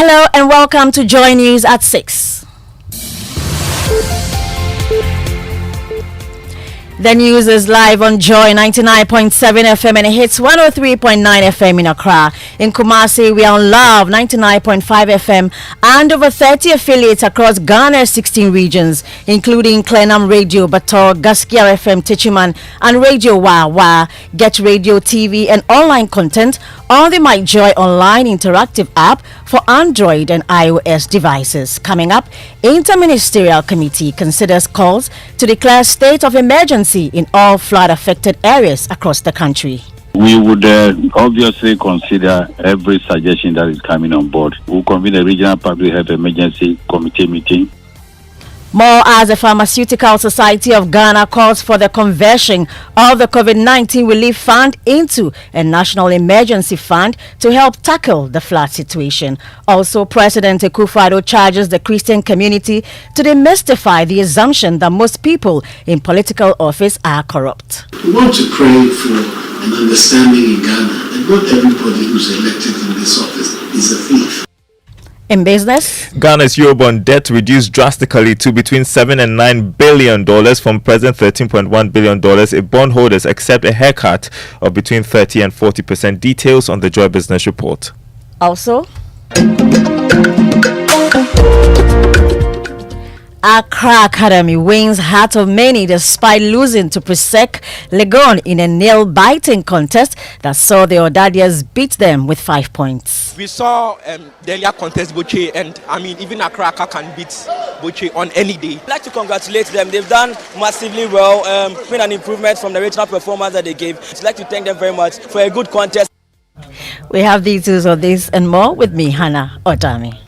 Hello and welcome to Joy News at 6. The news is live on Joy 99.7 FM and it hits 103.9 FM in Accra. In Kumasi, we are on Love 99.5 FM and over 30 affiliates across Ghana's 16 regions, including Klenam Radio, Bator, Gaskia FM, Tichiman, and Radio Wawa. Get radio, TV, and online content on the My Joy Online interactive app for Android and iOS devices. Coming up, Interministerial Committee considers calls to declare state of emergency in all flood-affected areas across the country. We would obviously consider every suggestion that is coming on board. We'll convene a regional public health emergency committee meeting. More as the Pharmaceutical Society of Ghana calls for the conversion of the COVID-19 relief fund into a national emergency fund to help tackle the flood situation. Also, President Akosombo charges the Christian community to demystify the assumption that most people in political office are corrupt. We want to pray for an understanding in Ghana that not everybody who's elected in this office is a thief. In business, Ghana's Eurobond debt reduced drastically to between $7 and $9 billion from present $13.1 billion if bondholders accept a haircut of between 30 and 40%. Details on the Joy Business Report. Also, Accra Academy wins heart of many despite losing to Presec Legon in a nail-biting contest that saw the Odadias beat them with 5 points. We saw the earlier contest Boche, and even Accra can beat Boche on any day. I'd like to congratulate them. They've done massively well. Been an improvement from the regional performance that they gave. I'd like to thank them very much for a good contest. We have details of this and more with me, Hannah Otami.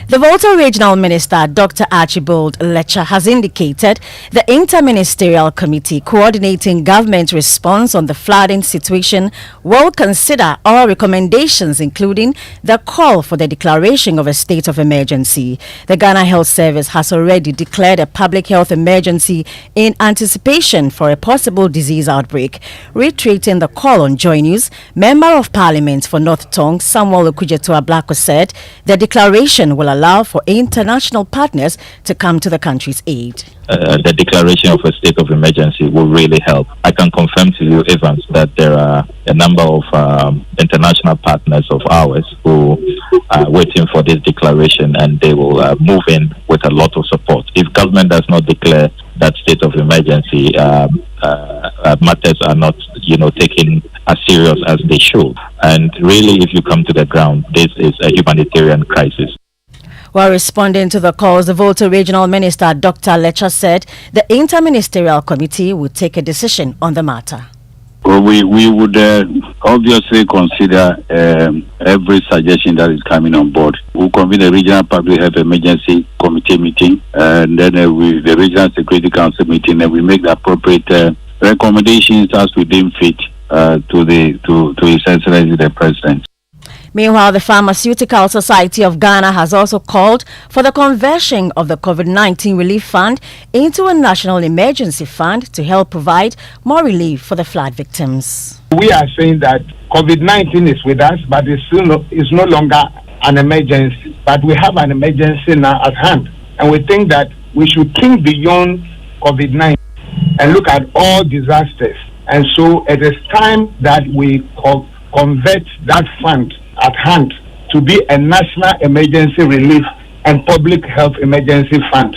The Volta Regional Minister, Dr. Archibald Lecha, has indicated the Interministerial Committee coordinating government response on the flooding situation will consider all recommendations, including the call for the declaration of a state of emergency. The Ghana Health Service has already declared a public health emergency in anticipation for a possible disease outbreak. Reiterating the call on Joy News, Member of Parliament for North Tongue, Samuel Okujeto Ablako, said the declaration will allow for international partners to come to the country's aid. The declaration of a state of emergency will really help. I can confirm to you, Evans, that there are a number of international partners of ours who are waiting for this declaration, and they will move in with a lot of support. If government does not declare that state of emergency, matters are not, taken as serious as they should. And really, if you come to the ground, this is a humanitarian crisis. While responding to the calls, the Volta Regional Minister, Dr. Lecha, said the Interministerial Committee would take a decision on the matter. Well, we would obviously consider every suggestion that is coming on board. We'll convene a regional public health emergency committee meeting, and then the regional security council meeting, and we make the appropriate recommendations as we deem fit to His Excellency the President. Meanwhile, the Pharmaceutical Society of Ghana has also called for the conversion of the COVID-19 relief fund into a national emergency fund to help provide more relief for the flood victims. We are saying that COVID-19 is with us, but it's no longer an emergency. But we have an emergency now at hand. And we think that we should think beyond COVID-19 and look at all disasters. And so it is time that we convert that fund at hand to be a national emergency relief and public health emergency fund.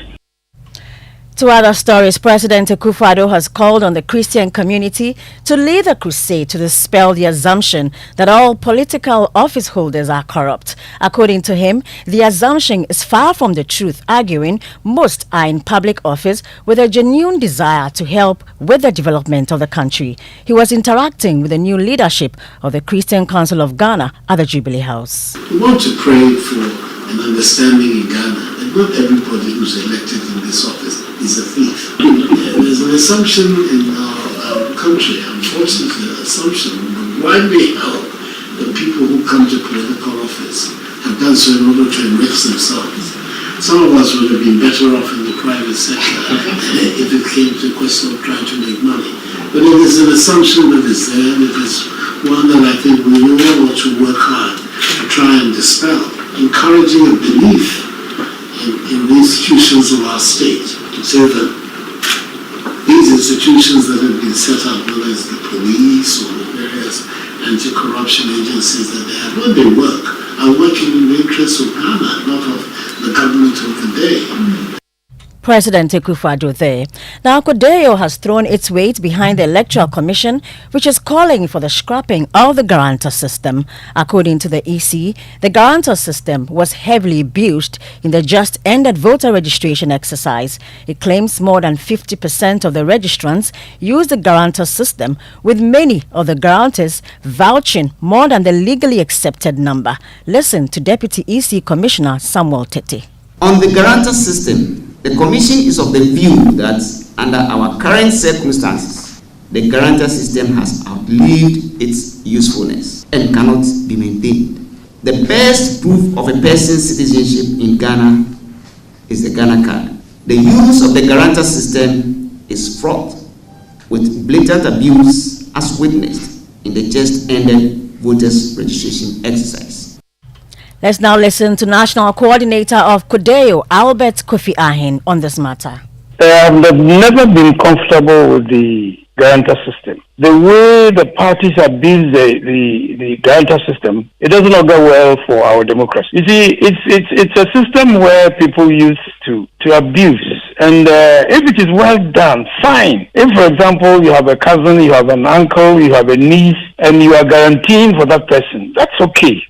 To other stories, President Akosombo has called on the Christian community to lead a crusade to dispel the assumption that all political office holders are corrupt. According to him, the assumption is far from the truth, arguing most are in public office with a genuine desire to help with the development of the country. He was interacting with the new leadership of the Christian Council of Ghana at the Jubilee House. We want to pray for an understanding in Ghana that not everybody who's elected in this office is a thief. There's an assumption in our country, unfortunately, an assumption widely held that people who come to political office have done so in order to enrich themselves. Some of us would have been better off in the private sector if it came to a question of trying to make money. But it is an assumption that is there, and it is one that I think we all ought to work hard to try and dispel, encouraging a belief in the institutions of our state, to say that these institutions that have been set up, whether it's the police or the various anti-corruption agencies that they have, when they work, are working in the interests of Ghana, not of the government of the day. President Akufo-Addo there. Now, Kodeo has thrown its weight behind the Electoral Commission, which is calling for the scrapping of the guarantor system. According to the EC, the guarantor system was heavily abused in the just-ended voter registration exercise. It claims more than 50% of the registrants used the guarantor system, with many of the guarantors vouching more than the legally accepted number. Listen to Deputy EC Commissioner Samuel Tete. On the guarantor system, the Commission is of the view that under our current circumstances, the guarantor system has outlived its usefulness and cannot be maintained. The best proof of a person's citizenship in Ghana is the Ghana card. The use of the guarantor system is fraught with blatant abuse as witnessed in the just ended voters registration exercise. Let's now listen to National Coordinator of Kodeo, Albert Kofi Ahin, on this matter. They've never been comfortable with the guarantor system. The way the parties abuse the guarantor system, it does not go well for our democracy. You see, it's a system where people use to abuse. And if it is well done, fine. If, for example, you have a cousin, you have an uncle, you have a niece, and you are guaranteeing for that person, that's okay.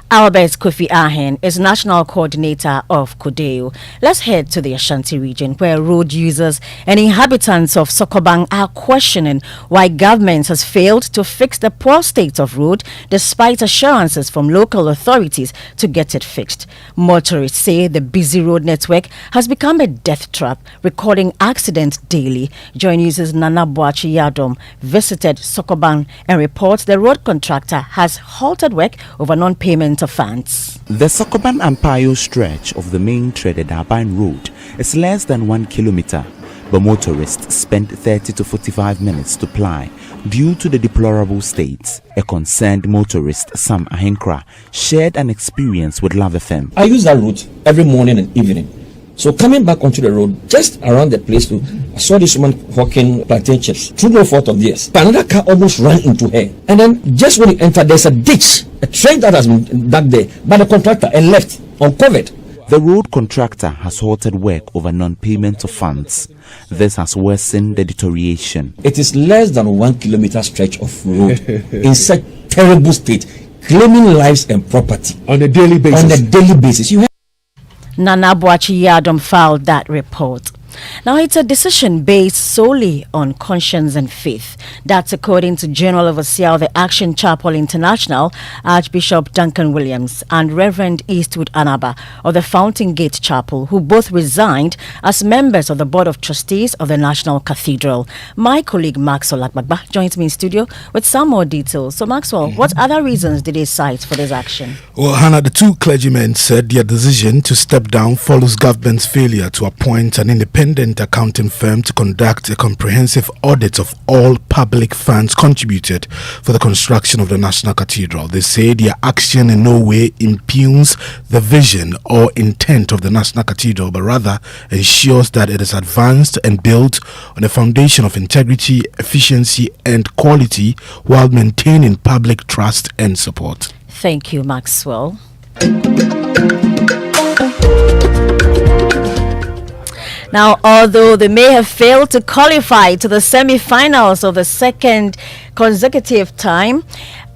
Albert Kofi Ahin is National Coordinator of Kodeo. Let's head to the Ashanti region, where road users and inhabitants of Sokobang are questioning why government has failed to fix the poor state of road despite assurances from local authorities to get it fixed. Motorists say the busy road network has become a death trap, recording accidents daily. Joint News' Nana Boachi Yadom visited Sokobang and reports the road contractor has halted work over non-payment of funds. The Sokoban Ampayo stretch of the main threaded Aban Road is less than 1 kilometer, but motorists spend 30 to 45 minutes to ply due to the deplorable state. A concerned motorist, Sam Ahenkra, shared an experience with Love FM. I use that route every morning and evening. So coming back onto the road, just around the place, I saw this woman hawking plantain chips. Through no fault of theirs. But another car almost ran into her. And then just when you enter, there's a ditch, a trench that has been dug there by the contractor and left uncovered. The road contractor has halted work over non-payment of funds. This has worsened the deterioration. It is less than 1 kilometer stretch of road in such terrible state, claiming lives and property on a daily basis. Nana Boachi Yadom filed that report. Now, it's a decision based solely on conscience and faith. That's according to General Overseer of the Action Chapel International, Archbishop Duncan Williams, and Reverend Eastwood Anaba of the Fountain Gate Chapel, who both resigned as members of the Board of Trustees of the National Cathedral. My colleague Maxwell Akbagba joins me in studio with some more details. So, Maxwell, what other reasons did they cite for this action? Well, Hannah, the two clergymen said their decision to step down follows government's failure to appoint an independent accounting firm to conduct a comprehensive audit of all public funds contributed for the construction of the National Cathedral. They say their action in no way impugns the vision or intent of the National Cathedral, but rather ensures that it is advanced and built on a foundation of integrity, efficiency, and quality while maintaining public trust and support. Thank you, Maxwell. Now, although they may have failed to qualify to the semi-finals of the second consecutive time,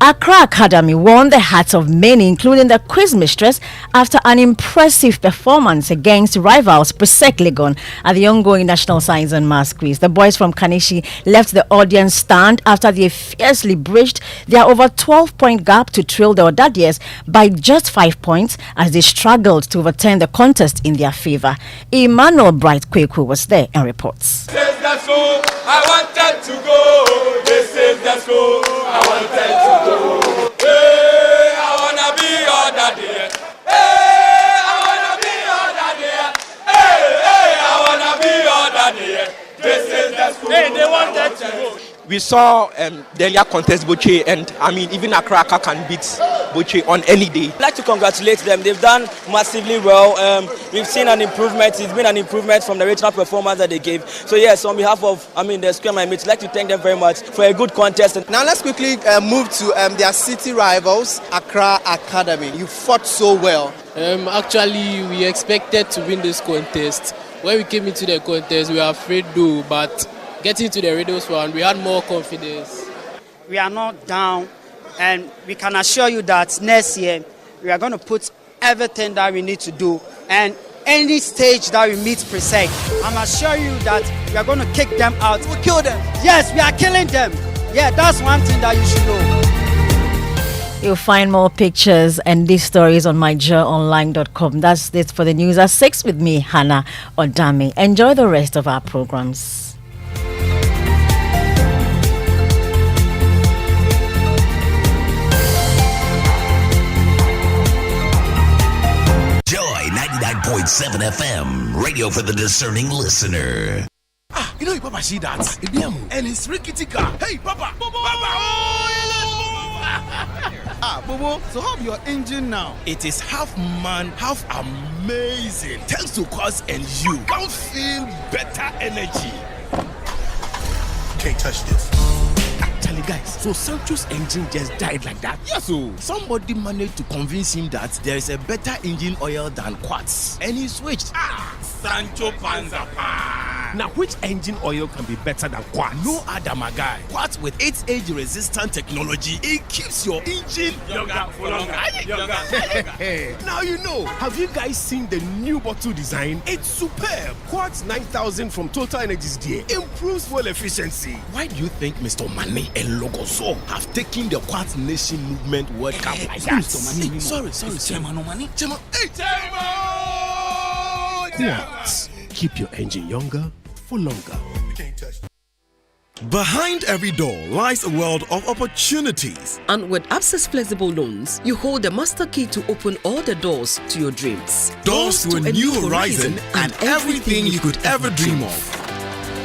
Accra Academy won the hearts of many, including the quiz mistress, after an impressive performance against rivals Presec Legon at the ongoing National Science and Maths Quiz. The boys from Kanishi left the audience stunned after they fiercely bridged their over 12-point gap to trail the Odadiers by just 5 points as they struggled to overturn the contest in their favor. Emmanuel Bright Kweku was there and reports. This is the school I wanted to go. This is the school I wanted to go. Hey, I wanna be your daddy. Hey, I wanna be your daddy. Hey, I wanna be your daddy. This is the school. Hey, they wanted to go. We saw the earlier contest Boche, and I mean even Accra can beat Boche on any day. I'd like to congratulate them. They've done massively well. We've seen an improvement. It's been an improvement from the regional performance that they gave. So yes, on behalf of the Square My Mates, I'd like to thank them very much for a good contest. Now let's quickly move to their city rivals, Accra Academy. You fought so well. Actually, we expected to win this contest. When we came into the contest, we were afraid though, but getting to the Raiders one, we had more confidence. We are not down, and we can assure you that next year we are going to put everything that we need to do, and any stage that we meet per se, I'm assuring you that we are going to kick them out. We'll kill them. Yes, we are killing them. Yeah, that's one thing that you should know. You'll find more pictures and these stories on myjoyonline.com. That's it for the news at 6 with me, Hannah Odami. Enjoy the rest of our programs. Joy 99.7 FM, radio for the discerning listener. You know, Papa, see that? And it's rickety car. Hey, Papa! Papa! Bobo, so how your engine now? It is half man, half amazing. Thanks to Quartz and you can feel better energy. Can't touch this. Actually, guys, so Sancho's engine just died like that? Yes, so somebody managed to convince him that there is a better engine oil than Quartz, and he switched. Sancho Panzapa. Now, which engine oil can be better than Quartz? No other, my guy. Quartz with its age-resistant technology, it keeps your engine younger for longer. Now you know. Have you guys seen the new bottle design? It's superb. Quartz 9000 from Total Energies there improves fuel efficiency. Why do you think Mr. Mane and Logoso have taken the Quartz Nation movement World Cup like that? Sorry. Chairman. Hey, Quartz. Keep your engine younger for longer. Behind every door lies a world of opportunities. And with Absa's flexible loans, you hold the master key to open all the doors to your dreams. Doors to a new horizon and everything you could ever dream of.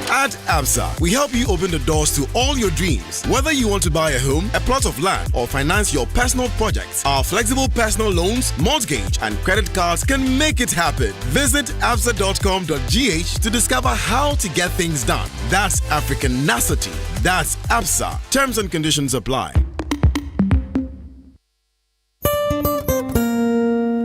At Absa, we help you open the doors to all your dreams. Whether you want to buy a home, a plot of land, or finance your personal projects, our flexible personal loans, mortgage, and credit cards can make it happen. Visit absa.com.gh to discover how to get things done. That's Africanacity. That's Absa. Terms and conditions apply.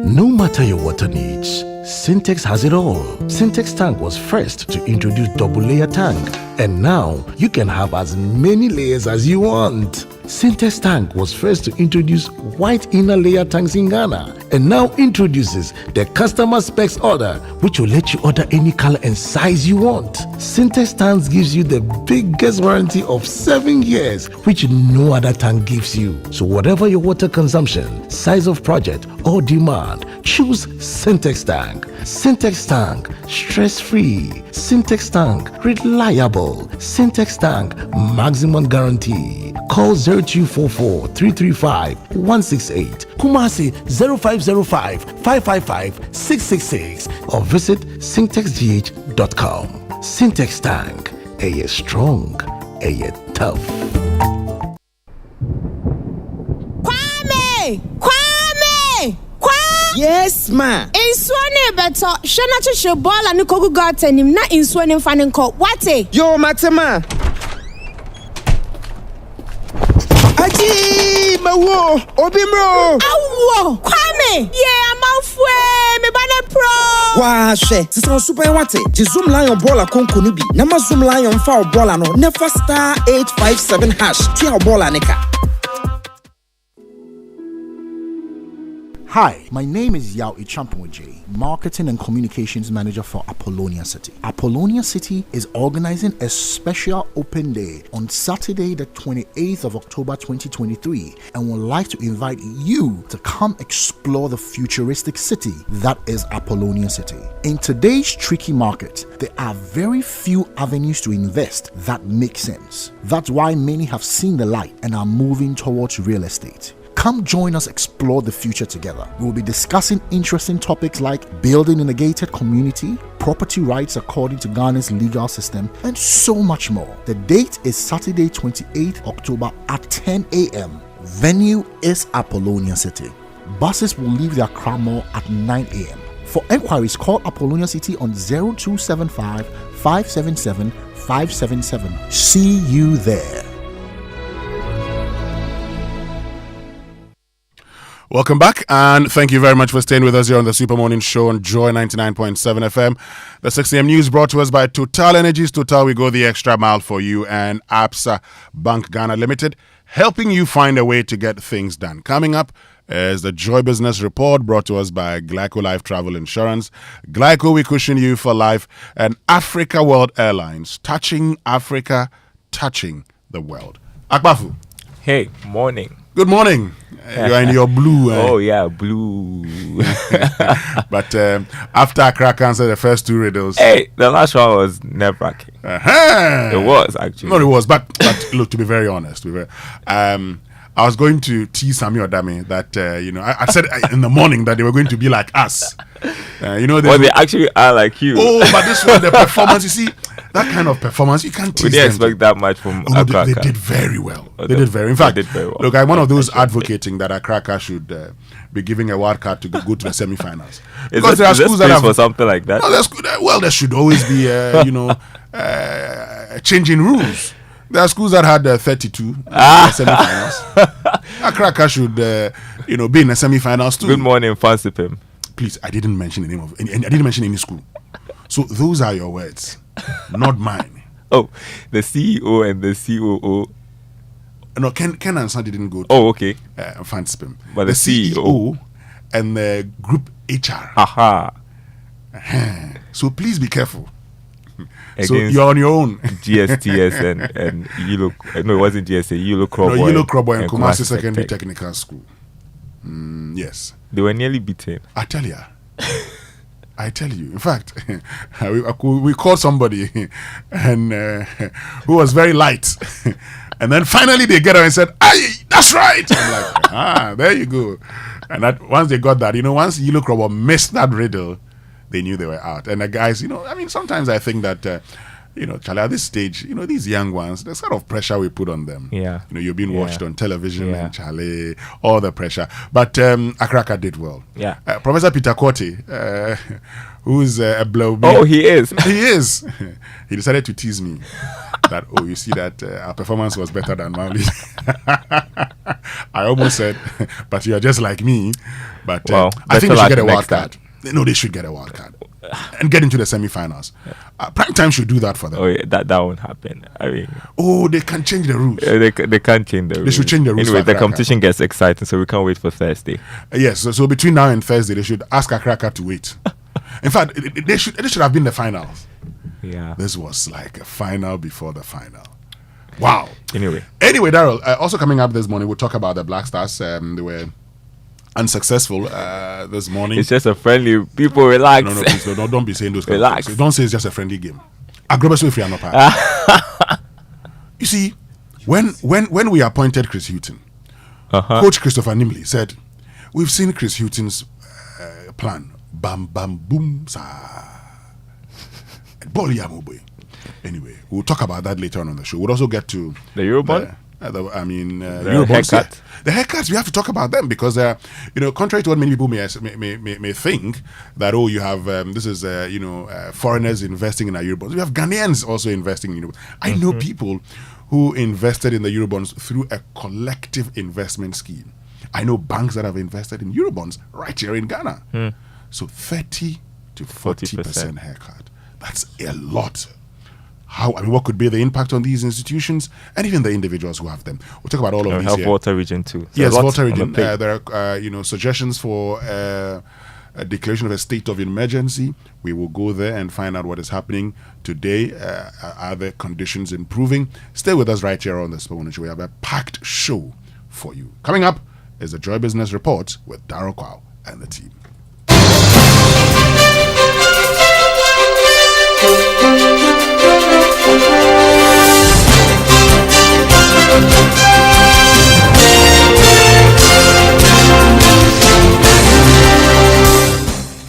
No matter your water needs, Syntex has it all. Syntex Tank was first to introduce double layer tank, and now you can have as many layers as you want. Syntex Tank was first to introduce white inner layer tanks in Ghana, and now introduces the customer specs order, which will let you order any color and size you want. Syntex Tanks gives you the biggest warranty of 7 years, which no other tank gives you. So whatever your water consumption, size of project, or demand, choose Syntex Tank. Syntex Tank, stress-free. Syntex Tank, reliable. Syntex Tank, maximum guarantee. Call 0244 335 168, Kumasi 0505 555 666, or visit syntexgh.com. Syntex Tank, a year strong, a year tough. Kwame! Yes, ma. Inswane beto, shona chisho bola ni kogu gartenim na inswane mfanenko. Wate? Yo, matema. Aji, mawo, obimro. Awo, Kwame. Yeah, amafwe, me bane pro. Wa she, sisa super wate. Jizum lion bola konko nubi. Nama zoom lion fa bola no. Never star 857 hash. Tia bola neka. Hi, my name is Yao Ichampoje, Marketing and Communications Manager for Apollonia City. Apollonia City is organizing a special open day on Saturday, the 28th of October 2023, and would like to invite you to come explore the futuristic city that is Apollonia City. In today's tricky market, there are very few avenues to invest that make sense. That's why many have seen the light and are moving towards real estate. Come join us explore the future together. We will be discussing interesting topics like building in a gated community, property rights according to Ghana's legal system, and so much more. The date is Saturday 28th October at 10 a.m. Venue is Apollonia City. Buses will leave the Accra Mall at 9 a.m. For enquiries, call Apollonia City on 0275 577 577. See you there. Welcome back, and thank you very much for staying with us here on the Super Morning Show on Joy 99.7 FM. The 6 a.m. news brought to us by Total Energies. Total, we go the extra mile for you, and ABSA Bank Ghana Limited, helping you find a way to get things done. Coming up is the Joy Business Report brought to us by Glyco Life Travel Insurance. Glyco, we cushion you for life, and Africa World Airlines, touching Africa, touching the world. Akbafu. Hey, morning. Good morning. You are in your blue. Oh, yeah, blue. But after Accra answered the first two riddles. Hey, the last one was nerve-wracking. It was, actually. No, it was. But look, to be very honest, I was going to tease Sami Odame that, I said in the morning that they were going to be like us. Well, they actually are like you. Oh, but this was the performance. You see, that kind of performance, you can't tease them. We didn't expect that much from Accra. They did very well. They did very well. Look, I'm one of those advocating that Accra should be giving a wild card to go to the semi-finals. Because there are schools that have for something like that. No, there should always be, changing rules. There are schools that had 32 in the semi-finals. Accra should, be in the semi-finals too. Good morning, Fancy Pim. Please, I didn't mention the name of, I didn't mention any school. So those are your words, not mine. Oh, the CEO and the COO. No, Ken and Son didn't go to. Oh, okay. Fancy Pim. But the CEO and the group HR. Aha. So please be careful. So you're on your own. GSTS and Yellow. No, it wasn't GSA. Yellow Crowboy. No, Yellow Crowboy and Kumasi Secondary Technical School. Yes. They were nearly beaten. I tell you. In fact, we called somebody and who was very light. And then finally they get out and said, "Aye, that's right." I'm like, there you go. And that once they got that, once Yellow Crowboy missed that riddle, they knew they were out. And the guys, sometimes I think that, Charlie, at this stage, these young ones, the sort of pressure we put on them. Yeah. You're being watched on television and Charlie, all the pressure. But Accra did well. Yeah. Professor Peter Korte, who's a blow. Oh, he is. He is. He decided to tease me that, you see that our performance was better than Mali. I almost said, but you're just like me. But I think they should get a wild card. No, they should get a wild card and get into the semi-finals. Prime time should do that for them. Oh, yeah, that won't happen. I mean, they can change the rules. They can't change the rules. They should change the rules. Anyway, the competition gets exciting, so we can't wait for Thursday. Yes, so between now and Thursday, they should ask Accra to wait. In fact, they should have been the finals. Yeah, this was like a final before the final. Wow. Anyway, Daryl. Also coming up this morning, we'll talk about the Black Stars. They were unsuccessful this morning. It's just a friendly. People relax. No, please, don't be saying those kind relax. of things. Don't say it's just a friendly game. You see, when we appointed Chris Hughton, Coach Christopher Nimley said, "We've seen Chris Hughton's plan. Bam, bam, boom, sa." Anyway, we'll talk about that later on the show. We'll also get to the Eurobond. The haircut. The haircuts, we have to talk about them because, contrary to what many people may think that, you have, this is, foreigners investing in our Eurobonds. We have Ghanaians also investing in Eurobonds. I know people who invested in the Eurobonds through a collective investment scheme. I know banks that have invested in Eurobonds right here in Ghana. So 30 to 40% haircut. That's a lot. What could be the impact on these institutions and even the individuals who have them? We'll talk about all of these help here. Volta region too. So yes, Volta region. There are suggestions for a declaration of a state of emergency. We will go there and find out what is happening today. Are the conditions improving? Stay with us right here on the Spoon Show. We have a packed show for you. Coming up is the Joy Business Report with Darryl Kwao and the team.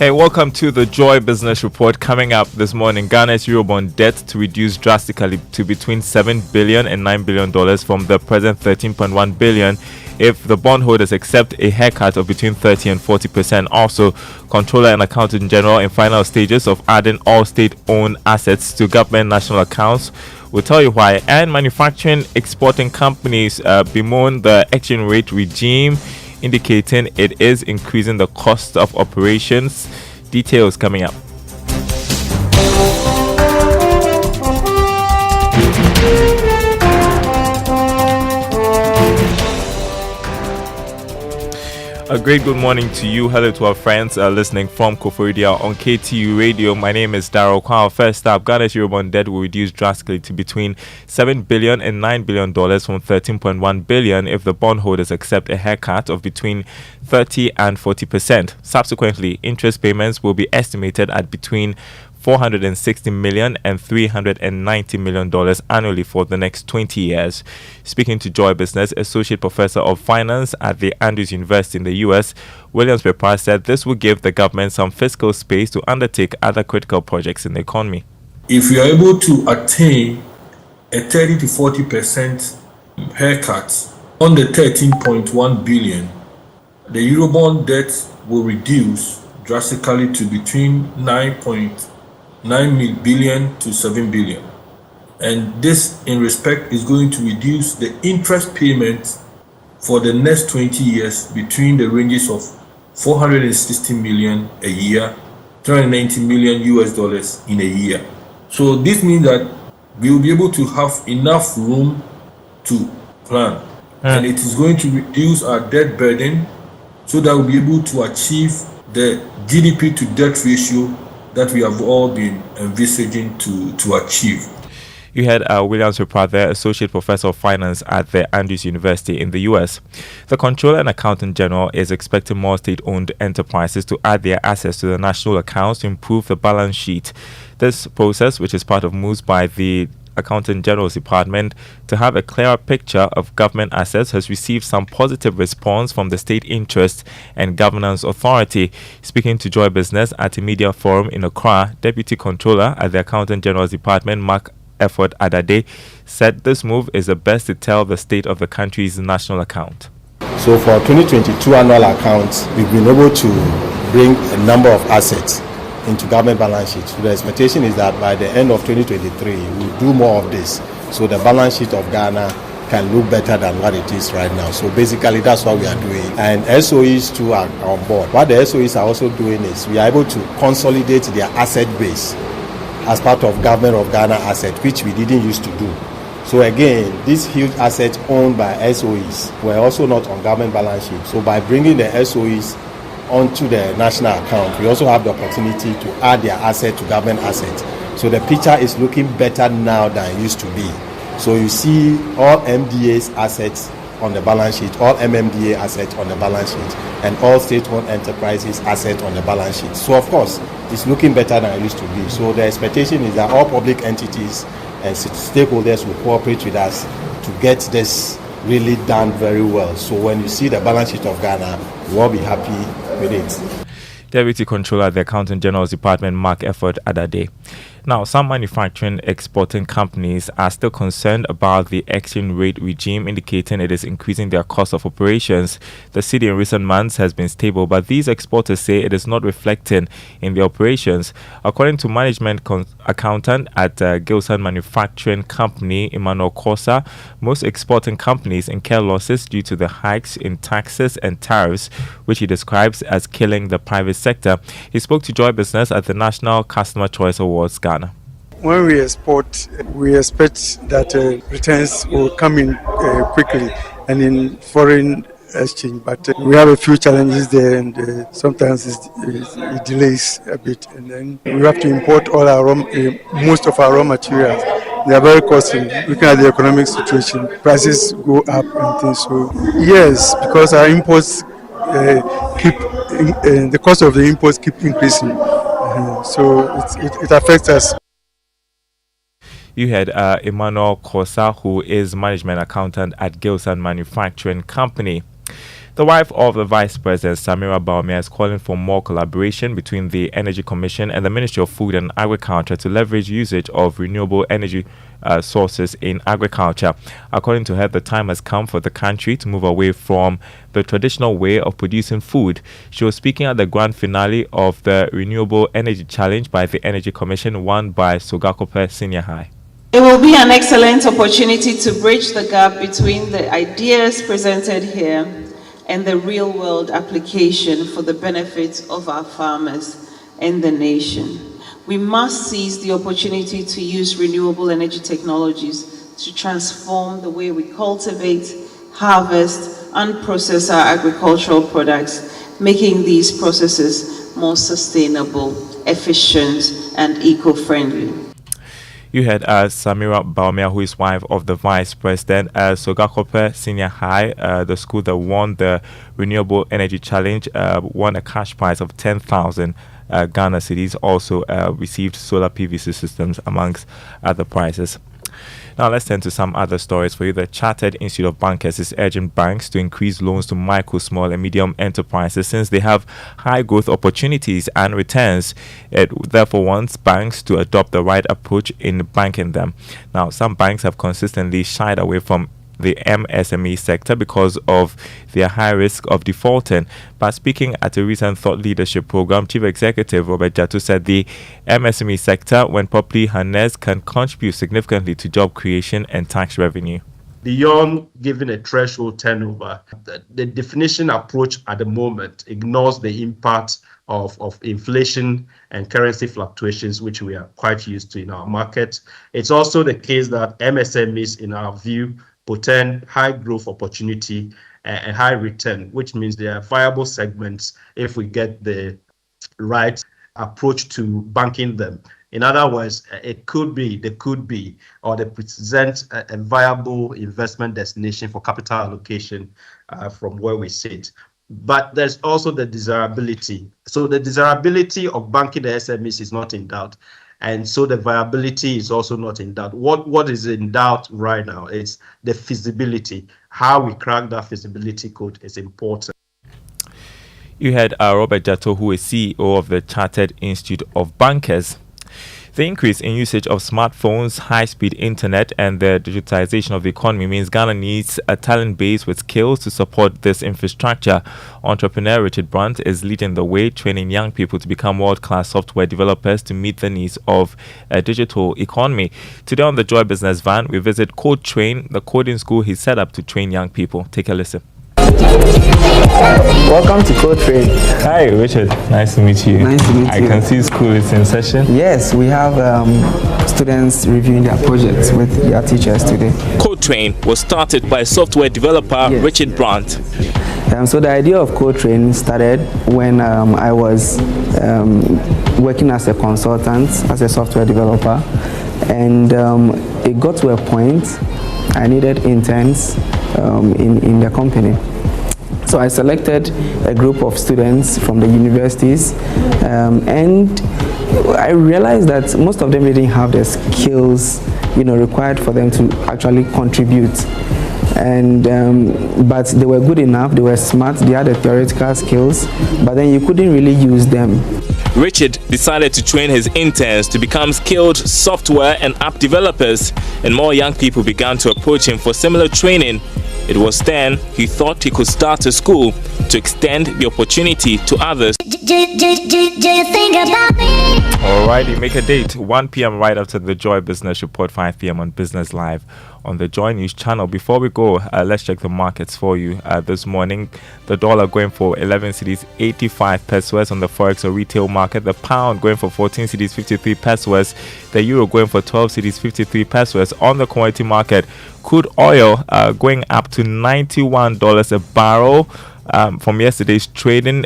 Hey, welcome to the Joy Business Report. Coming up this morning, Ghana's Eurobond debt to reduce drastically to between $7 billion and $9 billion from the present $13.1 billion if the bondholders accept a haircut of between 30 and 40%. Also, Controller and Accountant General in final stages of adding all state-owned assets to government national accounts. We'll tell you why. And manufacturing exporting companies bemoan the exchange rate regime, indicating it is increasing the cost of operations. Details coming up. A great good morning to you. Hello to our friends listening from Koforidia on KTU Radio. My name is Daryl Kwao. First up, Ghana's Eurobond debt will reduce drastically to between $7 billion and $9 billion from $13.1 billion if the bondholders accept a haircut of between 30 and 40%. Subsequently, interest payments will be estimated at between $460 million and $390 million annually for the next 20 years. Speaking to Joy Business, Associate Professor of Finance at the Andrews University in the US, Williams Pepper said this will give the government some fiscal space to undertake other critical projects in the economy. If we are able to attain a 30 to 40% haircut on the 13.1 billion, the Eurobond debt will reduce drastically to between 9 billion to 7 billion. And this, in respect, is going to reduce the interest payment for the next 20 years between the ranges of 460 million a year, 390 million US dollars in a year. So this means that we will be able to have enough room to plan. And it is going to reduce our debt burden so that we'll be able to achieve the GDP to debt ratio that we have all been envisaging to achieve. You had Williams Repart there, Associate Professor of Finance at the Andrews University in the US. The Controller and Accountant General is expecting more state-owned enterprises to add their assets to the national accounts to improve the balance sheet. This process, which is part of moves by the Accountant General's Department to have a clearer picture of government assets, has received some positive response from the State Interest and Governance Authority. Speaking to Joy Business at a media forum in Accra, Deputy Controller at the Accountant General's Department, Mark Effort Adade, said this move is the best to tell the state of the country's national account. So for 2022 annual accounts, we've been able to bring a number of assets into government balance sheet. So the expectation is that by the end of 2023, we'll do more of this. So the balance sheet of Ghana can look better than what it is right now. So basically that's what we are doing. And SOEs too are on board. What the SOEs are also doing is we are able to consolidate their asset base as part of Government of Ghana asset, which we didn't used to do. So again, these huge assets owned by SOEs were also not on government balance sheet. So by bringing the SOEs onto the national account, we also have the opportunity to add their asset to government assets. So the picture is looking better now than it used to be. So you see all MDA's assets on the balance sheet, all MMDA assets on the balance sheet, and all state-owned enterprises assets on the balance sheet. So of course, it's looking better than it used to be. So the expectation is that all public entities and stakeholders will cooperate with us to get this really done very well. So when you see the balance sheet of Ghana, we'll all be happy with it. Deputy Controller at the Accountant General's Department, Mark Effort Adade. Now, some manufacturing exporting companies are still concerned about the exchange rate regime, indicating it is increasing their cost of operations. The cedi in recent months has been stable, but these exporters say it is not reflecting in the operations. According to management accountant at Gilson Manufacturing Company, Emmanuel Kosa, most exporting companies incur losses due to the hikes in taxes and tariffs, which he describes as killing the private sector. He spoke to Joy Business at the National Customer Choice Awards, Ghana. When we export, we expect that returns will come in quickly and in foreign exchange, but we have a few challenges there, and sometimes it delays a bit, and then we have to import all our most of our raw materials. They are very costly. Looking at the economic situation, prices go up and things. So yes, because our imports the cost of the imports keep increasing, so it affects us. You had Emmanuel Kosa, who is management accountant at Gilson Manufacturing Company. The wife of the Vice President, Samira Baumia, is calling for more collaboration between the Energy Commission and the Ministry of Food and Agriculture to leverage usage of renewable energy sources in agriculture. According to her, the time has come for the country to move away from the traditional way of producing food. She was speaking at the grand finale of the Renewable Energy Challenge by the Energy Commission, won by Sogakope Senior High. It will be an excellent opportunity to bridge the gap between the ideas presented here and the real-world application for the benefit of our farmers and the nation. We must seize the opportunity to use renewable energy technologies to transform the way we cultivate, harvest, and process our agricultural products, making these processes more sustainable, efficient, and eco-friendly. You had Samira Baumia, who is wife of the Vice President. Sogakope Senior High, the school that won the Renewable Energy Challenge, won a cash prize of 10,000 Ghana cedis. Also received solar PVC systems amongst other prizes. Now let's turn to some other stories for you. The Chartered Institute of Bankers is urging banks to increase loans to micro, small and medium enterprises since they have high growth opportunities and returns. It therefore wants banks to adopt the right approach in banking them. Now, some banks have consistently shied away from the MSME sector because of their high risk of defaulting. But speaking at a recent thought leadership program, Chief Executive Robert Jatto said the MSME sector, when properly harnessed, can contribute significantly to job creation and tax revenue. Beyond giving a threshold turnover, the definition approach at the moment ignores the impact of inflation and currency fluctuations, which we are quite used to in our market. It's also the case that MSMEs, in our view, portend high growth opportunity and high return, which means they are viable segments if we get the right approach to banking them. In other words, they could be, or they present a viable investment destination for capital allocation from where we sit. But there's also the desirability. So the desirability of banking the SMEs is not in doubt. And so the viability is also not in doubt. What is in doubt right now is the feasibility. How we crack that feasibility code is important. You had Robert Jatto, who is CEO of the Chartered Institute of Bankers. The increase in usage of smartphones, high-speed internet, and the digitization of the economy means Ghana needs a talent base with skills to support this infrastructure. Entrepreneur Richard Brandt is leading the way, training young people to become world-class software developers to meet the needs of a digital economy. Today on the Joy Business Van, we visit Code Train, the coding school he set up to train young people. Take a listen. Welcome to Code Train. Hi, Richard. Nice to meet you. Nice to meet you. I can see school is in session. Yes, we have students reviewing their projects with their teachers today. Code Train was started by software developer Richard Brandt. So the idea of Code Train started when I was working as a consultant, as a software developer, and it got to a point I needed interns in the company. So I selected a group of students from the universities, and I realized that most of them didn't have the skills, required for them to actually contribute. And but they were good enough, they were smart, they had the theoretical skills, but then you couldn't really use them. Richard decided to train his interns to become skilled software and app developers, and more young people began to approach him for similar training. It was then he thought he could start a school to extend the opportunity to others. Alrighty, make a date. 1 p.m. right after the Joy Business Report, 5 p.m. on Business Live on the Joy News channel. Before we go, let's check the markets for you. This morning, the dollar going for 11 cedis 85 pesos on the forex or retail market. The pound going for 14 cedis 53 pesos. The euro going for 12 cedis 53 pesos on the commodity market. Crude oil going up to $91 a barrel. From yesterday's trading,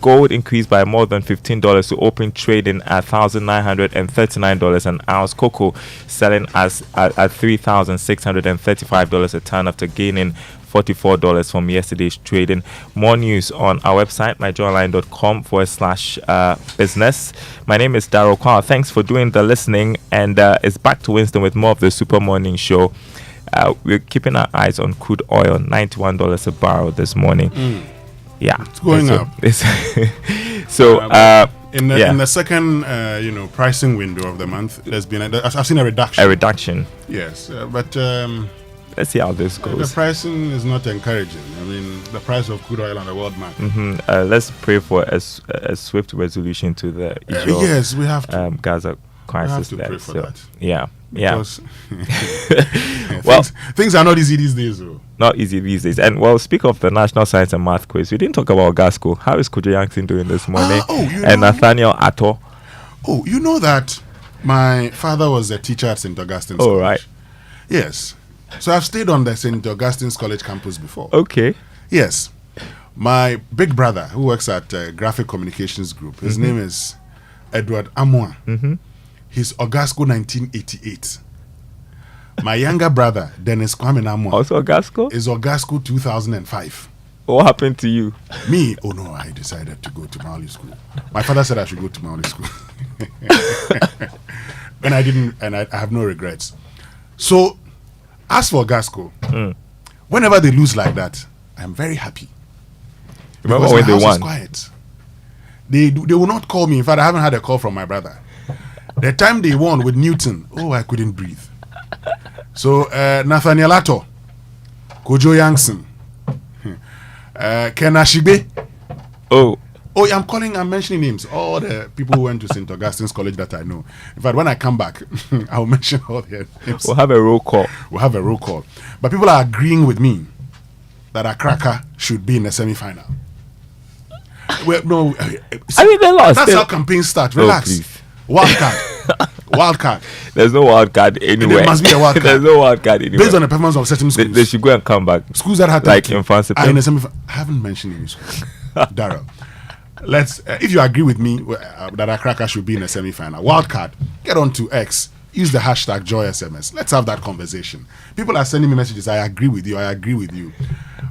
gold increased by more than $15 to open trading at $1,939 an ounce. Cocoa selling at $3,635 a ton after gaining $44 from yesterday's trading. More news on our website, myjoyline.com/business. My name is Daryl Kwao. Thanks for doing the listening, and it's back to Winston with more of the Super Morning Show. We're keeping our eyes on crude oil, $91 a barrel this morning. Yeah, it's going up. So in the second pricing window of the month, there's been I've seen a reduction. A reduction. Yes, but let's see how this goes. The pricing is not encouraging. I mean, the price of crude oil on the world market. Let's pray for a swift resolution to the Israel. Yes, we have to. Gaza crisis. We have to pray for that. Yeah. Because well, things are not easy these days, though. Not easy these days. And well, speak of the National Science and Math Quiz, we didn't talk about Gasco. How is Kojo Yankson doing this morning? And Nathaniel Atto. Oh, you know that my father was a teacher at St. Augustine's College. Right. Yes. So I've stayed on the St. Augustine's College campus before. Okay. Yes. My big brother, who works at Graphic Communications Group, his name is Edward Amoa. He's Ogasco 1988. My younger brother, Dennis Kwame Amoa. Also Ogasco? Is Ogasco 2005. What happened to you? Me? Oh no, I decided to go to Maoli School. My father said I should go to Maoli School. And I didn't, and I have no regrets. So, as for Gasco, whenever they lose like that, I'm very happy. Remember when they won? Is quiet. They will not call me. In fact, I haven't had a call from my brother. The time they won with Newton, I couldn't breathe. So Nathaniel Atto, Kojo Yankson, Ken Ashigbe. I'm mentioning names. All the people who went to St. Augustine's College that I know. In fact, when I come back, I'll mention all their names. We'll have a roll call. But people are agreeing with me that Akraka should be in the semi-final. Well, no, they lost. That's how campaigns start. Relax. Wild card. There's no wild card anywhere. There must be a wild card. There's no wild card anywhere. Based on the performance of certain schools. They should go and come back. Schools that had like in France. I haven't mentioned any schools. Daryl, let's. If you agree with me that Akraka should be in a semi-final, wild card, get on to X. Use the hashtag JoySMS. Let's have that conversation. People are sending me messages. I agree with you.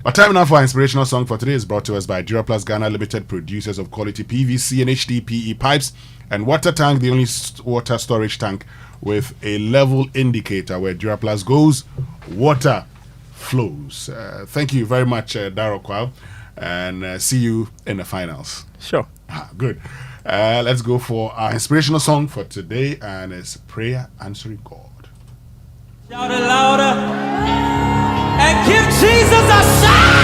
But time now for our inspirational song for today is brought to us by Duraplus Ghana Limited, producers of quality PVC and HDPE pipes and water tank, the only water storage tank with a level indicator where Duraplus goes, water flows. Thank you very much, Darryl Kwao, and see you in the finals. Sure. Good. Let's go for our inspirational song for today, and it's Prayer Answering God. Shout it louder and give Jesus a shout!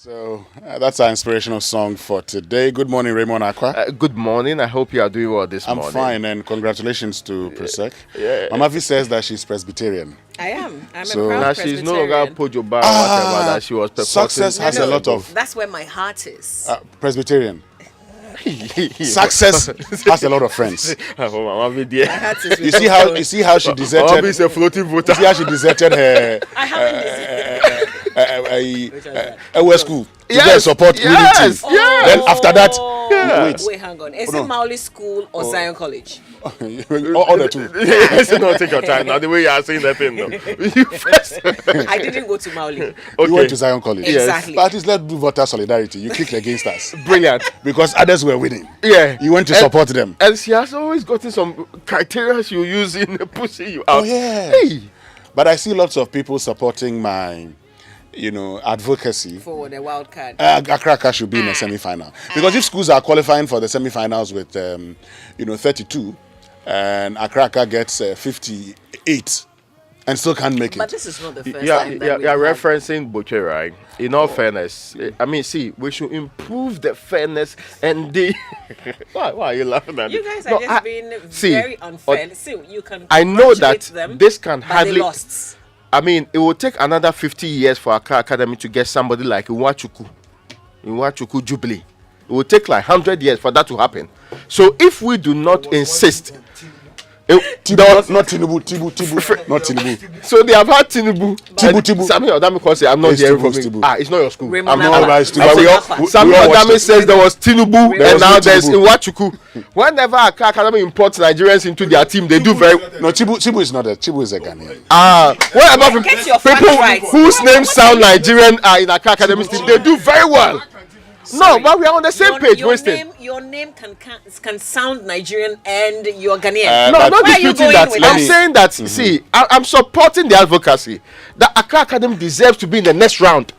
So that's our inspirational song for today. Good morning, Raymond Aqua. Good morning. I hope you are doing well this morning. I'm fine, and congratulations to Presec. Mama V says that she's Presbyterian. I am. I'm So- a proud Now she's no Presbyterian. longer Pojo Bar or whatever that she was purporting. Success has a lot of That's where my heart is. Presbyterian. Success has a lot of friends. You see how she deserted. Mama V is a floating voter. You see how she deserted her I haven't our school to Yes, go and support yes, Unity. yes. Then after that, Wait, hang on. Is Oh, no. it Mauli School or Zion College? all the two. Yes, no, take your time. Now the way you are saying that thing, though. You first. I didn't go to Mauli. You went to Zion College. Yes. Exactly. But at least let's do voter solidarity. You kicked against us. Brilliant. Because others were winning. Yeah. You went to support them. And she has always gotten some criteria you use in pushing you out. Oh, yeah. Hey. But I see lots of people supporting my, advocacy. For the wild card. Accra should be in the semi-final. Because if schools are qualifying for the semi-finals with, 32, and Accra gets 58, and still can't make it. But this is not the first Yeah, time that you're we have- referencing Boucher, right? In all fairness, I mean, see, we should improve the fairness and the. why are you laughing at me? You guys are just being very unfair. See, you can. I know congratulate that them, this can but hardly. They lost. I mean, it will take another 50 years for Accra Academy to get somebody like Nwachuku Jubilee. It will take like 100 years for that to happen. So if we do not insist. Not Tinubu, not Tinubu. So they have had Tinubu. Tinubu. Samuel Odami calls it, I'm not It's hearing Tinubu, from Tinubu. you. It's not your school. Raymond I'm not Appa. right. But Samuel Odami says there was Tinubu There and was now no there's Tinubu. Iwachuku. Whenever Accra Academy imports Nigerians into their team, they do very. No, Chibu is not a. Chibu is a Ghanaian. What about Get your facts people right. whose names sound Nigerian are in Accra Academy team? They do very well. No, but we are on the same page, Winston. Your name can sound Nigerian and you're Ghanaian. No, I'm not Where are you disputing going that. with I'm that? saying that, see, I'm supporting the advocacy that Accra Academy deserves to be in the next round.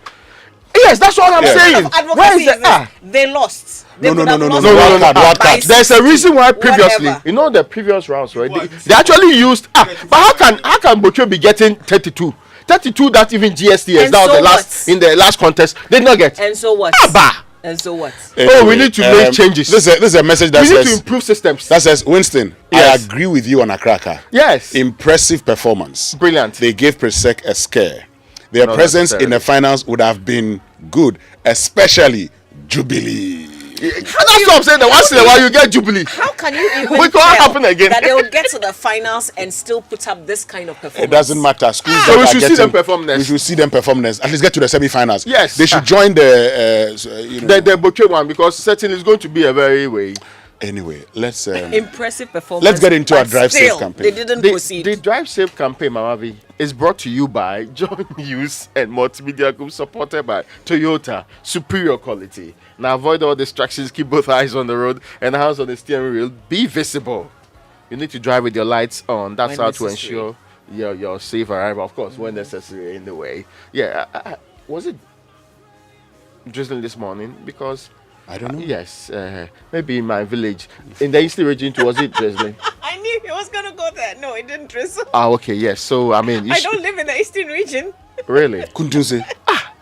Yes, that's what I'm saying. Advocacy Where is is the this? They lost. They No. could have lost Wild by card. There's a reason why previously, whatever. the previous rounds, right? They actually used. But how can Boucher be getting 32? 32 that even GSTS And that was so the last what? in the last contest did not get. And so what? Abba. And so what? Oh, we need to make changes. This is a message that We need to says improve systems. that says Winston. Yes. I agree with you on Accra. Yes. Impressive performance. Brilliant. They gave Presec a scare. Their Not presence in necessarily. the finals would have been good, especially Jubilee. That's what I'm saying. That once in a while you get Jubilee. How can you even We can't tell happen again. that they will get to the finals and still put up this kind of performance? It doesn't matter. Schools So that we are should see getting- them perform next. We should see them perform next. At least get to the semi-finals. Yes. They should join the. The Boucher one, because certainly it's going to be a very way. Anyway, let's. Impressive performance. Let's get into our but drive safe still, campaign. They didn't proceed. The Drive Safe campaign, Mamavi, is brought to you by John Hughes and Multimedia Group, supported by Toyota, superior quality. Now avoid all distractions, keep both eyes on the road and hands on the steering wheel. Be visible. You need to drive with your lights on. That's When how to necessary. ensure your safe arrival, of course, when necessary in the way. Yeah, was it drizzling this morning? Because I don't know. Yes, maybe in my village, in the eastern region too, was it drizzling? I knew he was going to go there. No, it didn't drizzle. Okay, yes. So I mean, I don't live in the eastern region. really. Kuntunse.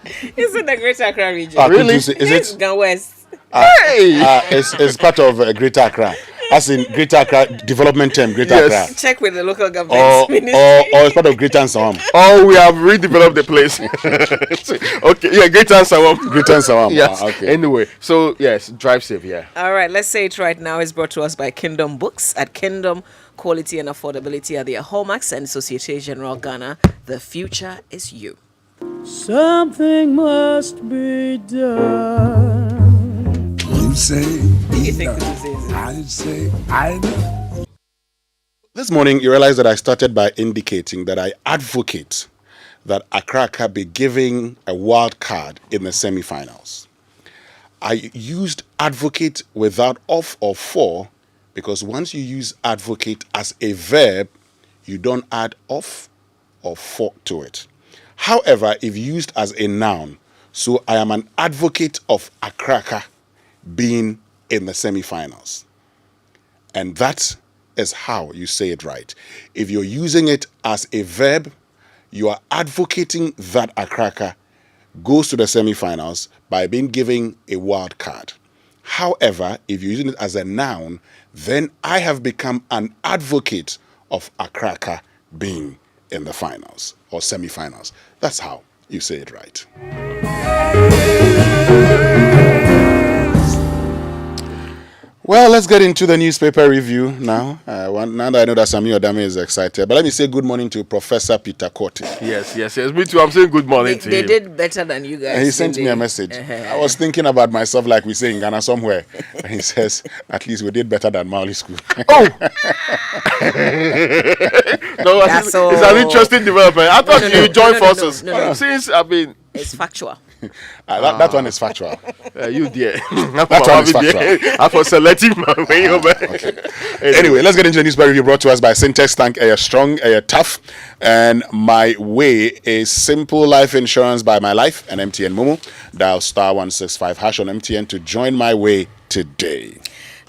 It's in the Greater Accra region. Really? Kuntunse, is It's it? Gan West. It's part of Greater Accra. As in Greater Accra development term, Greater Accra. Check with the local government Or ministry. it's part of Greater Ansawam. Oh, we have redeveloped the place. Okay, yeah, Greater Ansawam. Greater Ansawam. Yes. Okay. Anyway, so yes, drive safe. Yeah. All right, let's say it right now. It's brought to us by Kingdom Books. At Kingdom, quality and affordability are their hallmarks, and Societe Generale Ghana, the future is you. Something must be done. You say, You think this is I say, I know. This morning, you realize that I started by indicating that I advocate that Accra be giving a wild card in the semi-finals. I used advocate without of or for because once you use advocate as a verb, you don't add of or for to it. However, if used as a noun, so I am an advocate of Accra being in the semi-finals. And that is how you say it right. If you're using it as a verb, you are advocating that Accra goes to the semi-finals by being given a wild card. However, if you're using it as a noun, then I have become an advocate of Akraka being in the finals or semi-finals. That's how you say it right. Well, let's get into the newspaper review now. Now that I know that Samuel Adame is excited, but let me say good morning to Professor Peter Korte. Yes. Me too. I'm saying good morning to him. They did better than you guys. And he sent me a message. I was thinking about myself like we say in Ghana somewhere. And he says, at least we did better than Mauli School. Oh! No, it's an interesting development. I thought you joined forces. No. Since, it's factual. That one is factual. You dear. That one is factual. I was selecting my way over. Okay. Anyway, let's get into the news review brought to us by Syntex Tank Air Strong, Air Tough. And My Way is simple life insurance by My Life and MTN Momo. Dial *165# on MTN to join My Way today.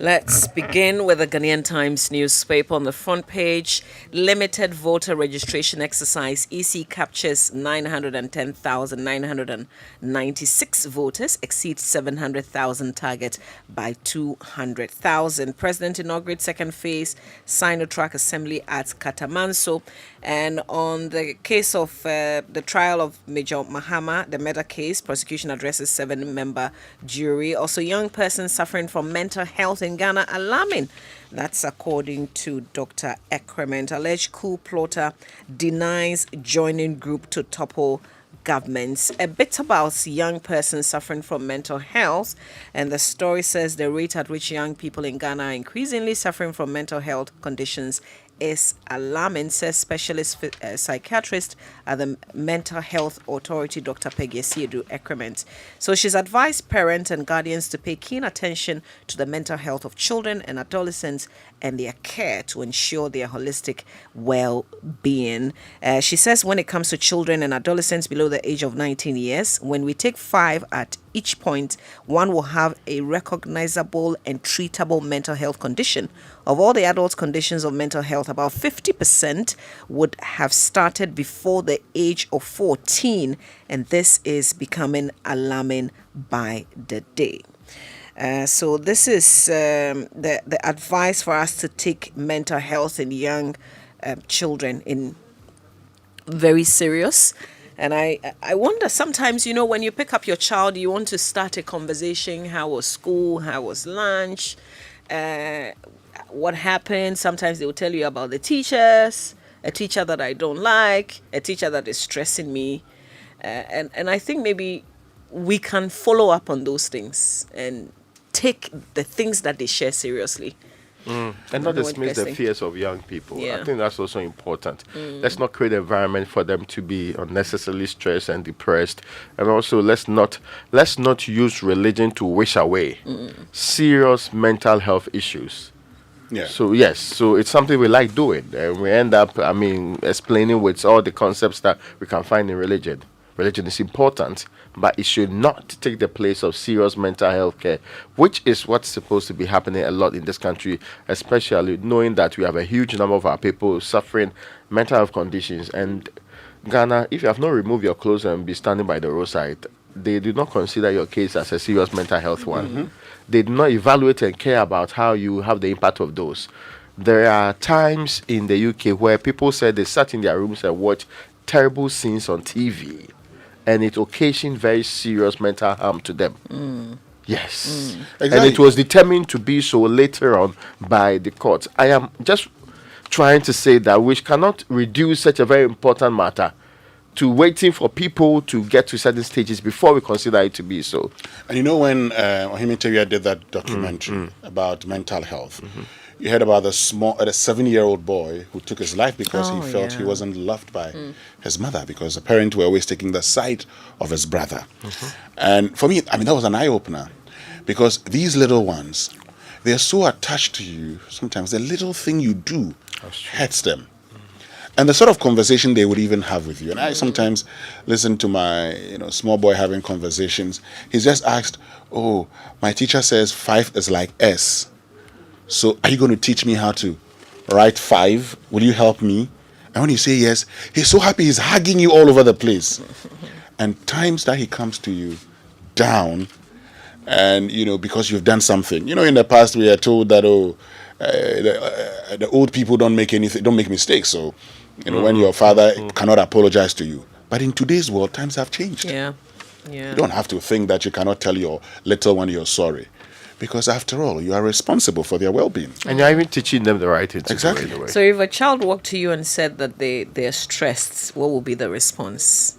Let's begin with the Ghanaian Times newspaper on the front page. Limited voter registration exercise. EC captures 910,996 voters, exceeds 700,000 target by 200,000. President inaugurates second phase Sinotrack assembly at Katamanso. And on the case of the trial of Major Mahama, the murder case, prosecution addresses 7-member jury. Also, young persons suffering from mental health in Ghana alarming. That's according to Dr. Ekrement. Alleged coup plotter denies joining group to topple governments. A bit about young persons suffering from mental health, and the story says the rate at which young people in Ghana are increasingly suffering from mental health conditions is alarming, says specialist psychiatrist at the Mental Health Authority, Dr. Peggy Siedu Ekrement. So she's advised parents and guardians to pay keen attention to the mental health of children and adolescents and their care to ensure their holistic well-being. She says when it comes to children and adolescents below the age of 19 years, when we take 5 at each point, one will have a recognizable and treatable mental health condition. Of all the adult conditions of mental health, about 50% would have started before the age of 14, and this is becoming alarming by the day. So this is the advice for us to take mental health in young children in very serious. And I wonder sometimes, when you pick up your child, you want to start a conversation. How was school? How was lunch? What happened? Sometimes they will tell you about the teachers, a teacher that I don't like, a teacher that is stressing me. And I think maybe we can follow up on those things and take the things that they share seriously. And not dismiss the fears of young people. Yeah. I think that's also important. Let's not create an environment for them to be unnecessarily stressed and depressed. And also, let's not use religion to wish away serious mental health issues. Yeah. So it's something we like doing. And we end up, explaining with all the concepts that we can find in religion. Religion is important, but it should not take the place of serious mental health care, which is what's supposed to be happening a lot in this country, especially knowing that we have a huge number of our people suffering mental health conditions. And Ghana, if you have not removed your clothes and be standing by the roadside, they do not consider your case as a serious mental health one. They do not evaluate and care about how you have the impact of those. There are times in the UK where people said they sat in their rooms and watched terrible scenes on TV, and it occasioned very serious mental harm to them. Yes. Exactly. And it was determined to be so later on by the courts. I am just trying to say that we cannot reduce such a very important matter to waiting for people to get to certain stages before we consider it to be so. And when Ohimiteria did that documentary about mental health, you heard about the 7-year-old boy who took his life because he felt he wasn't loved by his mother, because the parents were always taking the side of his brother. And for me, that was an eye-opener, because these little ones, they're so attached to you. Sometimes the little thing you do hurts them. And the sort of conversation they would even have with you. And I sometimes listen to my small boy having conversations. He's just asked, my teacher says 5 is like S. So are you going to teach me how to write 5? Will you help me? And when you say yes, he's so happy, he's hugging you all over the place. and times that he comes to you down, and because you've done something. In the past we are told that the old people don't make mistakes. So when your father cannot apologize to you. But in today's world, times have changed. Yeah. You don't have to think that you cannot tell your little one you're sorry, because after all, you are responsible for their well-being. And you're even teaching them the right thing to exactly. do. So if a child walked to you and said that they're stressed, what would be the response?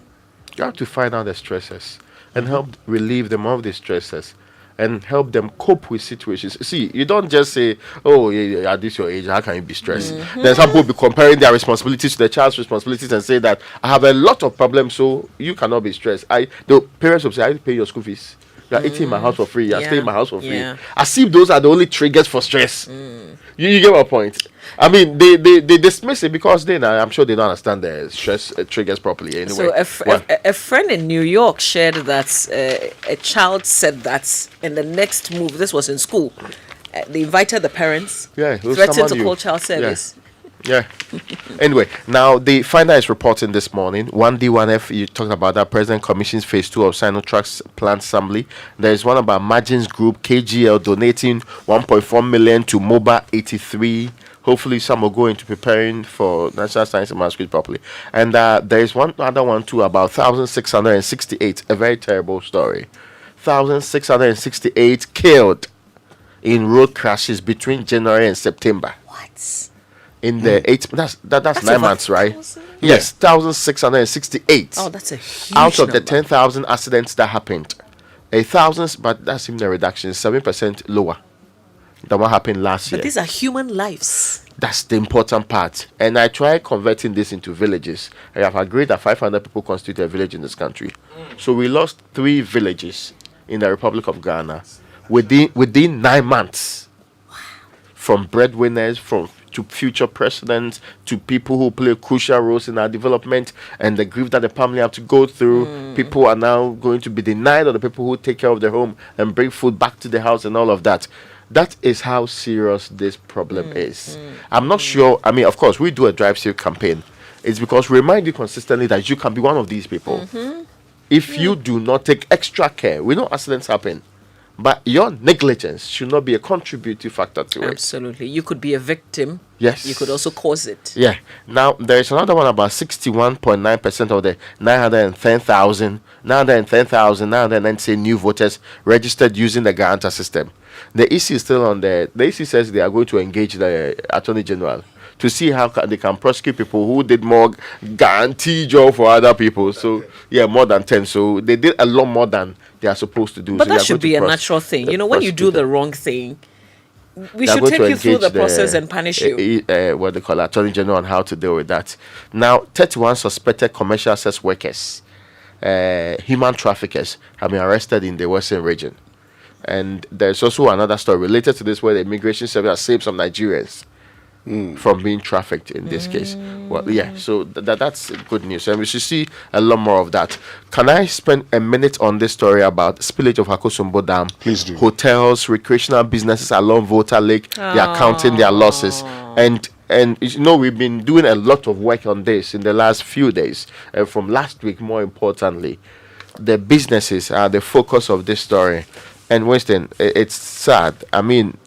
You have to find out the stresses and help relieve them of the stresses and help them cope with situations. See, you don't just say, oh, yeah, at this your age, how can you be stressed? Then some people will be comparing their responsibilities to the child's responsibilities and say that I have a lot of problems, so you cannot be stressed. The parents will say, I pay your school fees. You are eating in my house for free. You are staying in my house for free. As if those are the only triggers for stress. You get my point? I mean, they dismiss it because I'm sure they don't understand the stress triggers properly. Anyway, so a friend in New York shared that a child said that in the next move, this was in school, they invited the parents, threatened to call child service. Yeah. Anyway, now the finder is reporting this morning. 1D1F, you talked about that. President commissions phase 2 of Sinotrac's plant assembly. There is one about Margins Group, KGL, donating 1.4 million to MOBA 83. Hopefully, some will go into preparing for National Science and Maths properly. And there is one other one too about 1,668. A very terrible story. 1,668 killed in road crashes between January and September. What? In the 8 that's 9 months, right? Yes, 1,668. Oh, that's a huge out of number. the 10,000 accidents that happened. 1,000, but that's even a reduction, 7% lower than what happened last year. But these are human lives. That's the important part. And I try converting this into villages. I have agreed that 500 people constitute a village in this country. So we lost 3 villages in the Republic of Ghana within 9 months. Wow. From breadwinners, to future presidents, to people who play crucial roles in our development, and the grief that the family have to go through. People are now going to be denied of the people who take care of their home and bring food back to the house and all of that. That is how serious this problem is. I'm not sure. I mean, of course, we do a drive safe campaign. It's because we remind you consistently that you can be one of these people. If you do not take extra care, we know accidents happen. But your negligence should not be a contributing factor to it. Absolutely. You could be a victim. Yes. You could also cause it. Yeah. Now, there is another one about 61.9% of the 910,990 new voters registered using the guarantor system. The EC is still on the EC says they are going to engage the Attorney General to see how they can prosecute people who did more guarantee job for other people. So, more than 10. So, they did a lot more than they are supposed to do. But so that should be a natural thing. When you do the wrong thing, we should take you through the process and punish you. What they call Attorney General on how to deal with that. Now, 31 suspected commercial sex workers, human traffickers, have been arrested in the Western region. And there's also another story related to this where the immigration service has saved some Nigerians from being trafficked in this case. Well, so that's good news, and we should see a lot more of that. Can I spend a minute on this story about spillage of Akosombo Dam? Please do. Hotels, recreational businesses along Volta Lake, they are counting their losses, and we've been doing a lot of work on this in the last few days, and from last week, more importantly. The businesses are the focus of this story. And Winston, it's sad. I mean,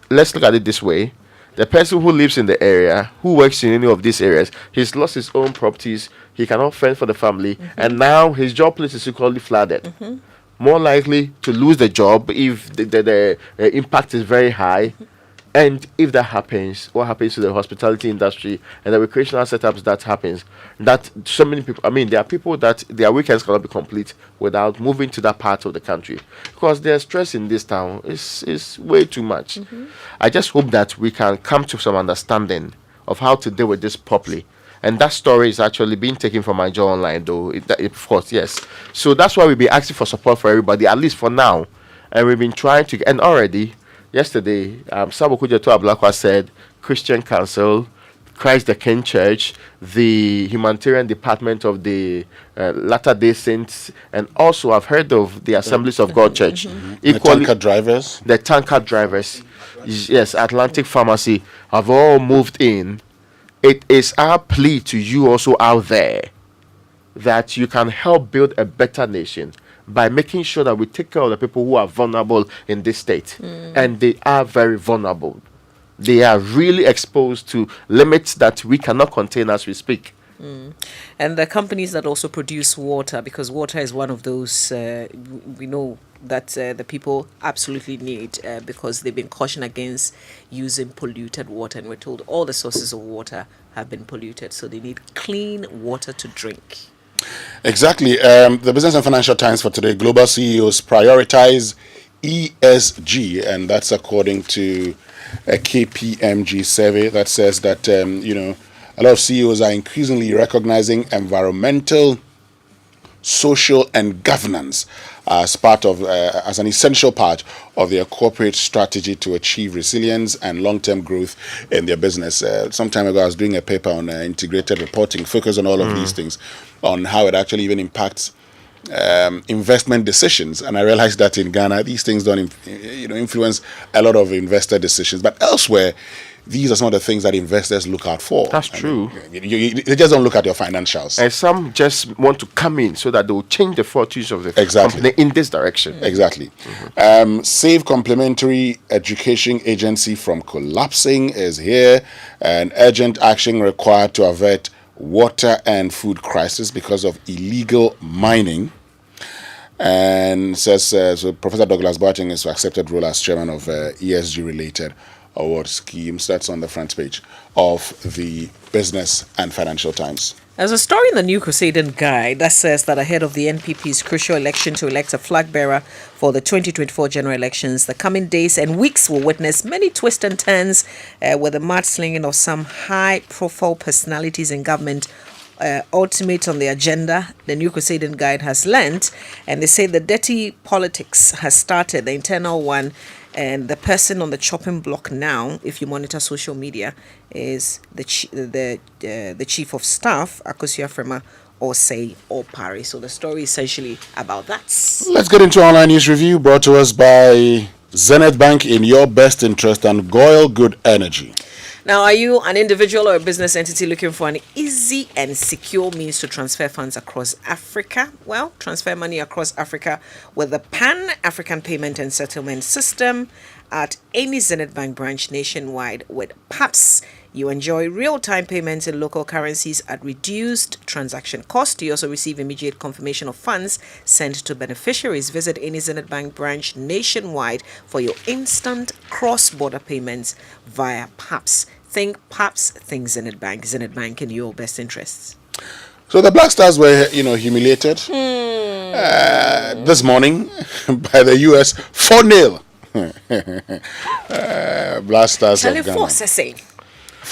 let's look at it this way. The person who lives in the area, who works in any of these areas, he's lost his own properties, he cannot fend for the family, and now his job place is equally flooded. More likely to lose the job if the impact is very high. And if that happens, what happens to the hospitality industry and the recreational setups that happens? That so many people, I mean, there are people that their weekends cannot be complete without moving to that part of the country because their stress in this town is way too much. I just hope that we can come to some understanding of how to deal with this properly. And that story is actually being taken from my job online, though, of course, yes. So that's why we'll be asking for support for everybody, at least for now. And we've been trying to, and already, yesterday, Saboku Jeto Ablakwa said Christian Council, Christ the King Church, the humanitarian department of the Latter-day Saints, and also I've heard of the Assemblies of God Church. Equally, the tanker drivers, yes, Atlantic Pharmacy have all moved in. It is our plea to you also out there that you can help build a better nation by making sure that we take care of the people who are vulnerable in this state. And they are very vulnerable. They are really exposed to limits that we cannot contain as we speak. And the companies that also produce water, because water is one of those we know that the people absolutely need, because they've been cautioned against using polluted water, and we're told all the sources of water have been polluted, so they need clean water to drink. Exactly. The Business and Financial Times for today: global CEOs prioritize ESG, and that's according to a KPMG survey that says that a lot of CEOs are increasingly recognizing environmental, social, and governance as as an essential part of their corporate strategy to achieve resilience and long-term growth in their business. Some time ago, I was doing a paper on integrated reporting, focus on all of these things, on how it actually even impacts investment decisions. And I realized that in Ghana, these things don't influence a lot of investor decisions, but elsewhere, these are some of the things that investors look out for. That's true. They just don't look at your financials. And some just want to come in so that they will change the fortunes of the company in this direction. Exactly. Save Complementary Education Agency from collapsing is here. An urgent action required to avert water and food crisis because of illegal mining. And says so Professor Douglas Boateng is accepted role as chairman of ESG related award schemes. That's on the front page of the Business and Financial Times. There's a story in the New Crusading Guide that says that ahead of the NPP's crucial election to elect a flag bearer for the 2024 general elections, the coming days and weeks will witness many twists and turns with the mudslinging of some high-profile personalities in government ultimate on the agenda. The New Crusading Guide has learnt, and they say the dirty politics has started, the internal one. And the person on the chopping block now, if you monitor social media, is the chief of staff, Akosombo Dam. So the story is essentially about that. Let's get into online news review brought to us by Zenith Bank, in your best interest, and Goyle Good Energy. Now, are you an individual or a business entity looking for an easy and secure means to transfer funds across Africa? Well, transfer money across Africa with the Pan-African Payment and Settlement System at any Zenith Bank branch nationwide with PAPS. You enjoy real-time payments in local currencies at reduced transaction cost. You also receive immediate confirmation of funds sent to beneficiaries. Visit any Zenith Bank branch nationwide for your instant cross-border payments via PAPS. Think PAPS, think Zenith Bank. Zenith Bank in your best interests. So the Black Stars were, humiliated this morning by the US 4-0. Black Stars of Ghana.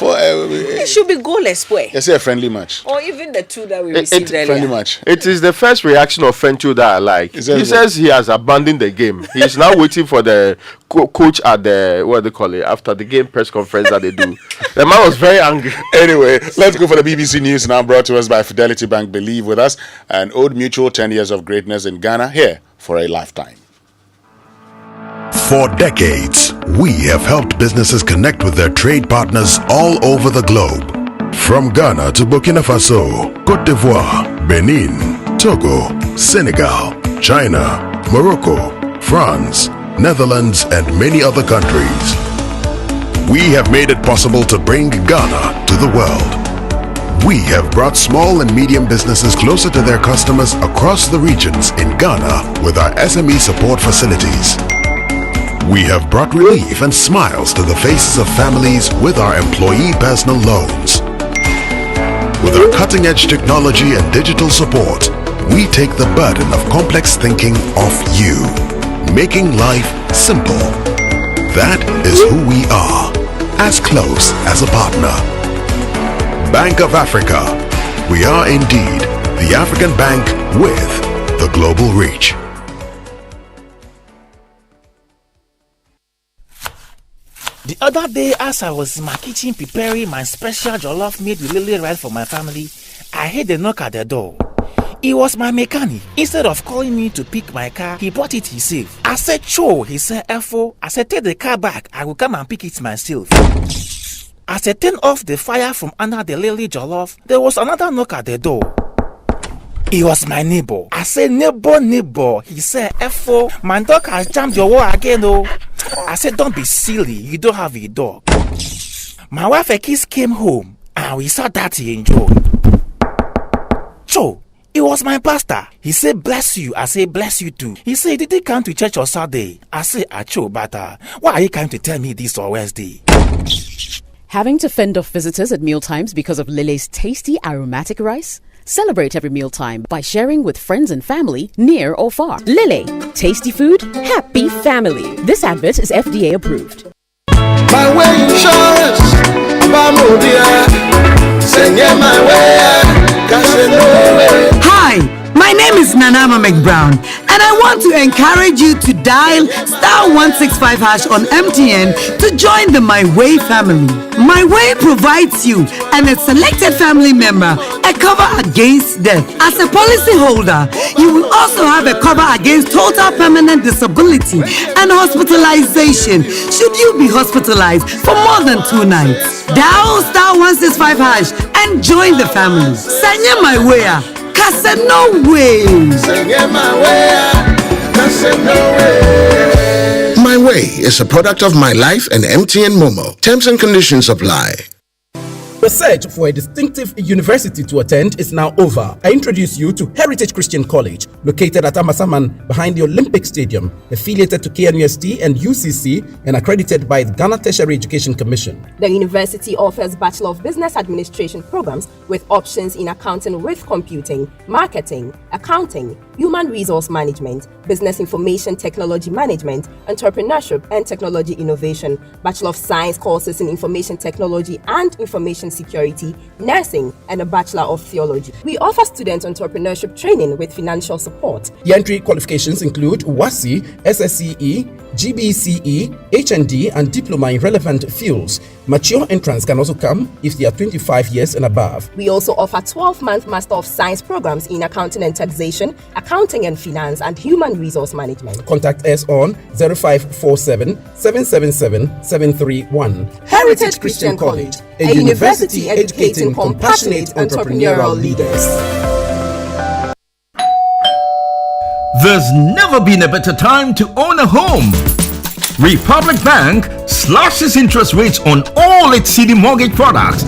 It should be goalless, boy. You say a friendly match. Or even the two that we received earlier. Friendly match. It is the first reaction of Fentu that I like. He says he has abandoned the game. He's now waiting for the coach at the, what do they call it, after the game press conference that they do. The man was very angry. Anyway, let's go for the BBC News now, brought to us by Fidelity Bank. Believe with us. An Old Mutual, 10 years of greatness in Ghana, here for a lifetime. For decades, we have helped businesses connect with their trade partners all over the globe. From Ghana to Burkina Faso, Côte d'Ivoire, Benin, Togo, Senegal, China, Morocco, France, Netherlands, and many other countries. We have made it possible to bring Ghana to the world. We have brought small and medium businesses closer to their customers across the regions in Ghana with our SME support facilities. We have brought relief and smiles to the faces of families with our employee personal loans. With our cutting-edge technology and digital support, we take the burden of complex thinking off you, making life simple. That is who we are, as close as a partner. Bank of Africa. We are indeed the African bank with the global reach. The other day, as I was in my kitchen preparing my special jollof made with lily rice for my family, I heard a knock at the door. It was my mechanic. Instead of calling me to pick my car, he brought it himself. I said, "Cho," he said, "F-O." I said, "Take the car back. I will come and pick it myself." As I turned off the fire from under the lily jollof, there was another knock at the door. He was my neighbor. I said, neighbor. He said, F4, my dog has jammed your wall again, oh. I said, don't be silly. You don't have a dog. My wife and kids came home and we saw that he enjoyed. So, it was my pastor. He said, bless you. I said, bless you too. He said, did he come to church on Saturday? I said, Acho, but why are you coming to tell me this on Wednesday? Having to fend off visitors at mealtimes because of Lele's tasty aromatic rice? Celebrate every mealtime by sharing with friends and family near or far. Lele, tasty food, happy family. This advert is FDA approved. My way insurance, my way. Hi, my name is Nanama McBrown, and I want to encourage you to dial *165# on MTN to join the My Way family. My Way provides you and a selected family member a cover against death. As a policy holder, you will also have a cover against total permanent disability and hospitalization should you be hospitalized for more than 2 nights. Dial *165# and join the family. Sanya My Way. No way. My Way is a product of My Life and MTN Momo. Terms and conditions apply. The search for a distinctive university to attend is now over. I introduce you to Heritage Christian College, located at Amasaman behind the Olympic Stadium, affiliated to KNUST and UCC and accredited by the Ghana Tertiary Education Commission. The university offers Bachelor of Business Administration programs with options in accounting with computing, marketing, accounting, human resource management, business information technology management, entrepreneurship and technology innovation, Bachelor of Science courses in information technology and information security, nursing, and a Bachelor of Theology. We offer student entrepreneurship training with financial support. The entry qualifications include WASI, SSCE, GBCE, HND, and diploma in relevant fields. Mature entrants can also come if they are 25 years and above. We also offer 12-month Master of Science programs in accounting and taxation, accounting and finance, and human resource management. Contact us on 0547 777 731. Heritage Christian College, a university educating compassionate entrepreneurial leaders. There's never been a better time to own a home. Republic Bank slashes interest rates on all its CD mortgage products.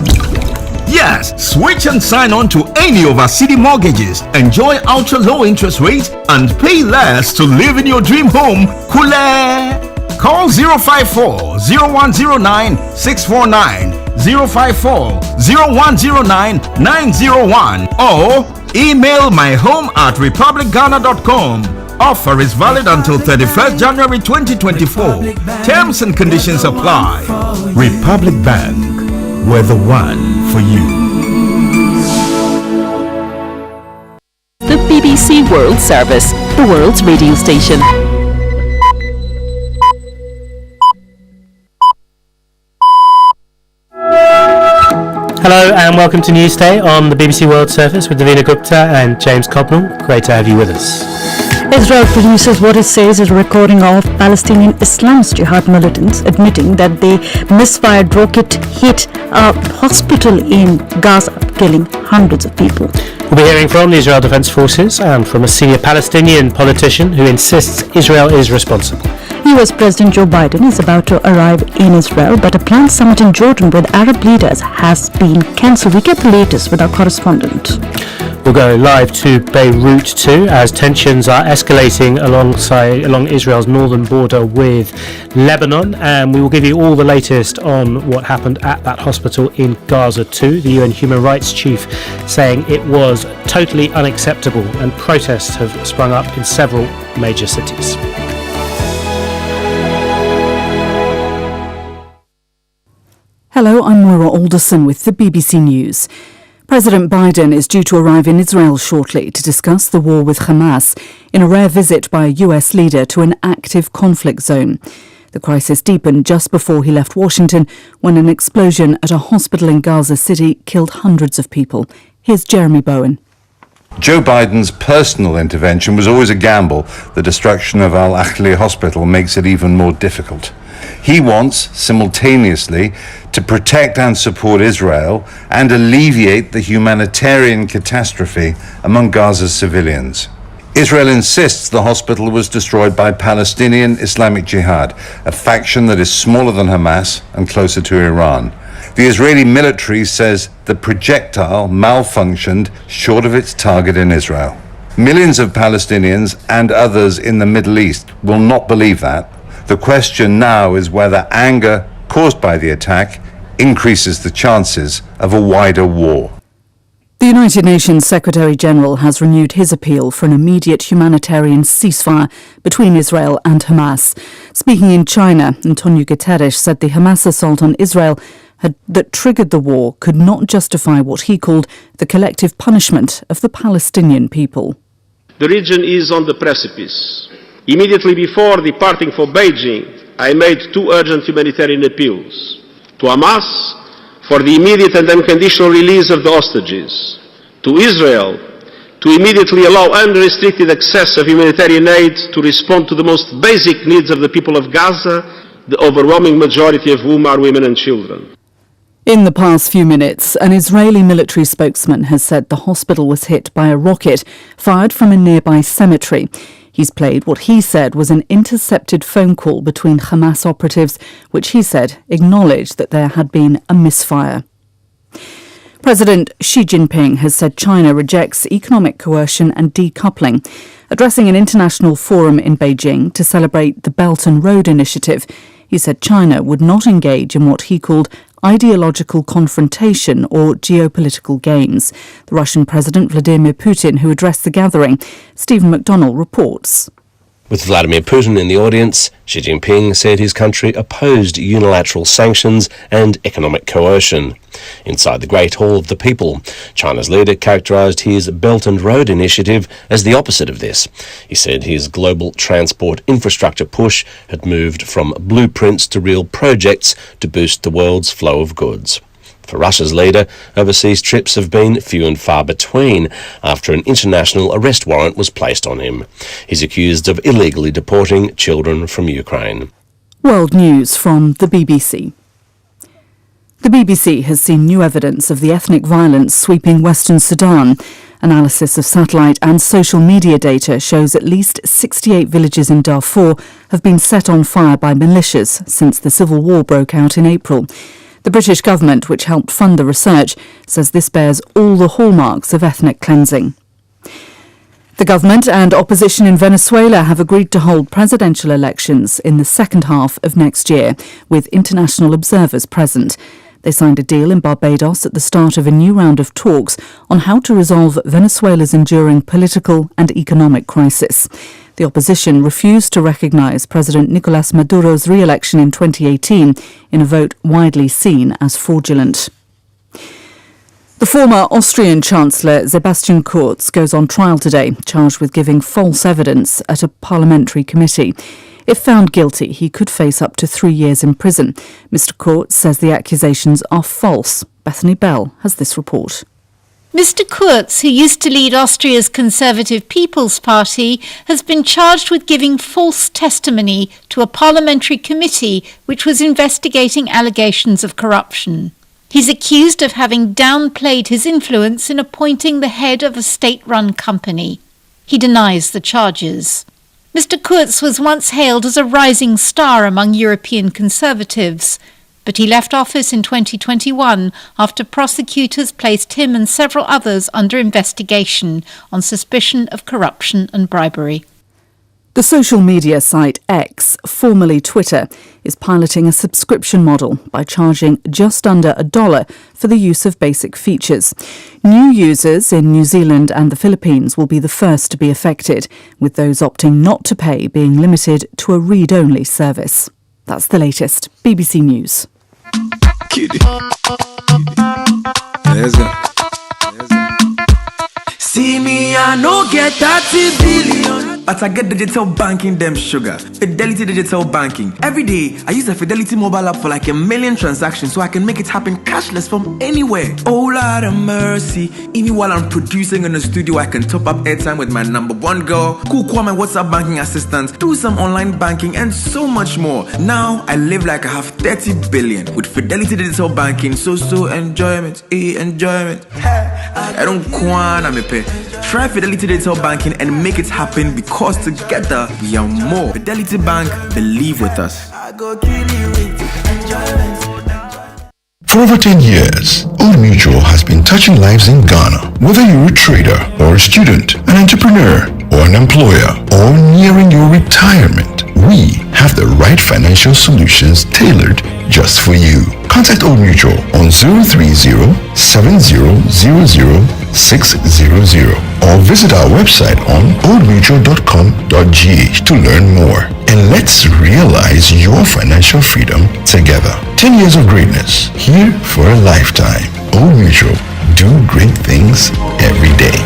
Yes, switch and sign on to any of our CD mortgages. Enjoy ultra low interest rates and pay less to live in your dream home. Coolé! Call 054 0109 649, 054 0109 901 or email myhome@republicghana.com. Offer is valid until 31st January 2024. Terms and conditions apply. Republic Bank, we're the one for you. The BBC World Service, the world's radio station. Hello and welcome to Newsday on the BBC World Service with Davina Gupta and James Cobnell. Great to have you with us. Israel produces what it says is a recording of Palestinian Islamist Jihad militants admitting that they misfired rocket hit a hospital in Gaza, killing hundreds of people. We'll be hearing from the Israel Defense Forces and from a senior Palestinian politician who insists Israel is responsible. US President Joe Biden is about to arrive in Israel, but a planned summit in Jordan with Arab leaders has been cancelled. We get the latest with our correspondent. We'll go live to Beirut too, as tensions are escalating along Israel's northern border with Lebanon, and we will give you all the latest on what happened at that hospital in Gaza too. The UN Human Rights Chief saying it was totally unacceptable, and protests have sprung up in several major cities. Hello, I'm Moira Alderson with the BBC News. President Biden is due to arrive in Israel shortly to discuss the war with Hamas in a rare visit by a US leader to an active conflict zone. The crisis deepened just before he left Washington when an explosion at a hospital in Gaza City killed hundreds of people. Here's Jeremy Bowen. Joe Biden's personal intervention was always a gamble. The destruction of Al-Ahli Hospital makes it even more difficult. He wants, simultaneously, to protect and support Israel and alleviate the humanitarian catastrophe among Gaza's civilians. Israel insists the hospital was destroyed by Palestinian Islamic Jihad, a faction that is smaller than Hamas and closer to Iran. The Israeli military says the projectile malfunctioned short of its target in Israel. Millions of Palestinians and others in the Middle East will not believe that. The question now is whether anger caused by the attack increases the chances of a wider war. The United Nations Secretary-General has renewed his appeal for an immediate humanitarian ceasefire between Israel and Hamas. Speaking in China, Antonio Guterres said the Hamas assault on Israel that triggered the war could not justify what he called the collective punishment of the Palestinian people. The region is on the precipice. Immediately before departing for Beijing, I made two urgent humanitarian appeals. To Hamas, for the immediate and unconditional release of the hostages. To Israel, to immediately allow unrestricted access of humanitarian aid to respond to the most basic needs of the people of Gaza, the overwhelming majority of whom are women and children. In the past few minutes, an Israeli military spokesman has said the hospital was hit by a rocket fired from a nearby cemetery. He's played what he said was an intercepted phone call between Hamas operatives, which he said acknowledged that there had been a misfire. President Xi Jinping has said China rejects economic coercion and decoupling. Addressing an international forum in Beijing to celebrate the Belt and Road Initiative, he said China would not engage in what he called ideological confrontation or geopolitical games. The Russian President Vladimir Putin, who addressed the gathering, Stephen McDonnell reports. With Vladimir Putin in the audience, Xi Jinping said his country opposed unilateral sanctions and economic coercion. Inside the Great Hall of the People, China's leader characterized his Belt and Road Initiative as the opposite of this. He said his global transport infrastructure push had moved from blueprints to real projects to boost the world's flow of goods. For Russia's leader, overseas trips have been few and far between after an international arrest warrant was placed on him. He's accused of illegally deporting children from Ukraine. World News from the BBC. The BBC has seen new evidence of the ethnic violence sweeping Western Sudan. Analysis of satellite and social media data shows at least 68 villages in Darfur have been set on fire by militias since the civil war broke out in April. The British government, which helped fund the research, says this bears all the hallmarks of ethnic cleansing. The government and opposition in Venezuela have agreed to hold presidential elections in the second half of next year, with international observers present. They signed a deal in Barbados at the start of a new round of talks on how to resolve Venezuela's enduring political and economic crisis. The opposition refused to recognise President Nicolas Maduro's re-election in 2018 in a vote widely seen as fraudulent. The former Austrian Chancellor Sebastian Kurz goes on trial today, charged with giving false evidence at a parliamentary committee. If found guilty, he could face up to 3 years in prison. Mr. Kurz says the accusations are false. Bethany Bell has this report. Mr. Kurz, who used to lead Austria's Conservative People's Party, has been charged with giving false testimony to a parliamentary committee which was investigating allegations of corruption. He's accused of having downplayed his influence in appointing the head of a state-run company. He denies the charges. Mr. Kurz was once hailed as a rising star among European conservatives, but he left office in 2021 after prosecutors placed him and several others under investigation on suspicion of corruption and bribery. The social media site X, formerly Twitter, is piloting a subscription model by charging just under $1 for the use of basic features. New users in New Zealand and the Philippines will be the first to be affected, with those opting not to pay being limited to a read-only service. That's the latest. BBC News. See me, I no get 30 billion. but I get digital banking them sugar. Fidelity Digital Banking. Every day, I use the Fidelity mobile app for like 1 million transactions so I can make it happen cashless from anywhere. Oh Lord of mercy. Even while I'm producing in the studio, I can top up airtime with my number one girl, call my WhatsApp banking assistant, do some online banking, and so much more. Now, I live like I have 30 billion with Fidelity Digital Banking. So enjoyment, enjoyment. I don't wanna me pay. Try Fidelity Digital Banking and make it happen because together we are more. Fidelity Bank, believe with us. For over 10 years, Old Mutual has been touching lives in Ghana. Whether you're a trader or a student, an entrepreneur or an employer, or nearing your retirement, we have the right financial solutions tailored just for you. Contact Old Mutual on 030-7000-600 or visit our website on oldmutual.com.gh to learn more. And let's realize your financial freedom together. 10 years of greatness, here for a lifetime. Old Mutual, do great things every day.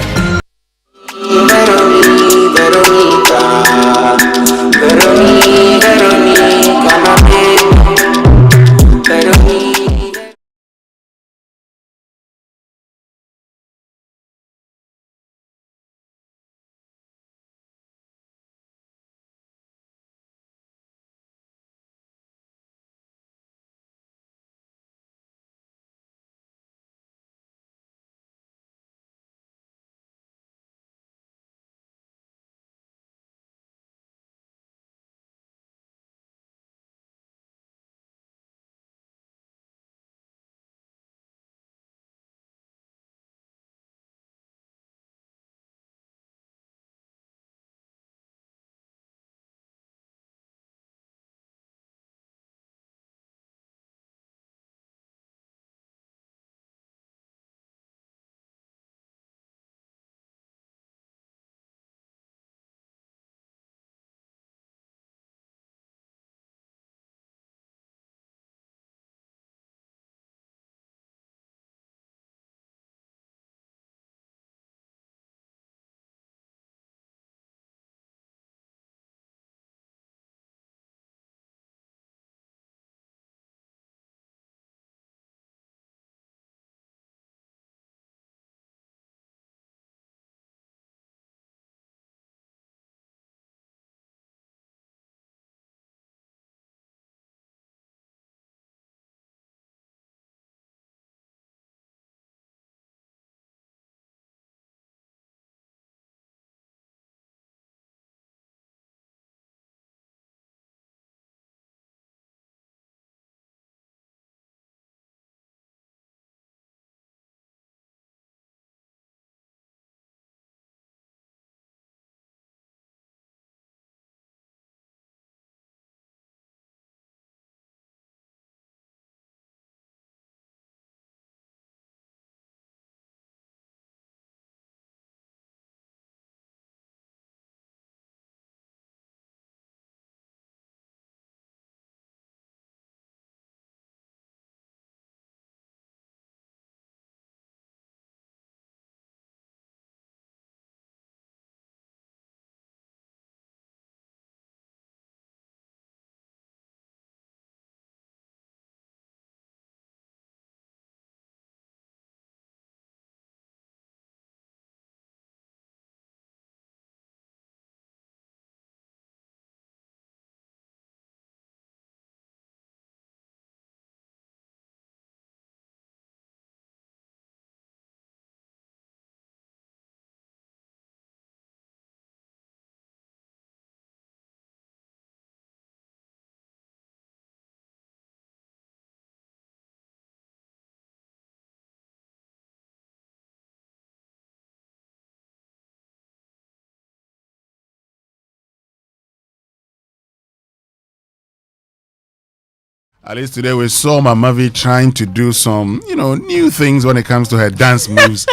At least today we saw Mamavi trying to do some, new things when it comes to her dance moves.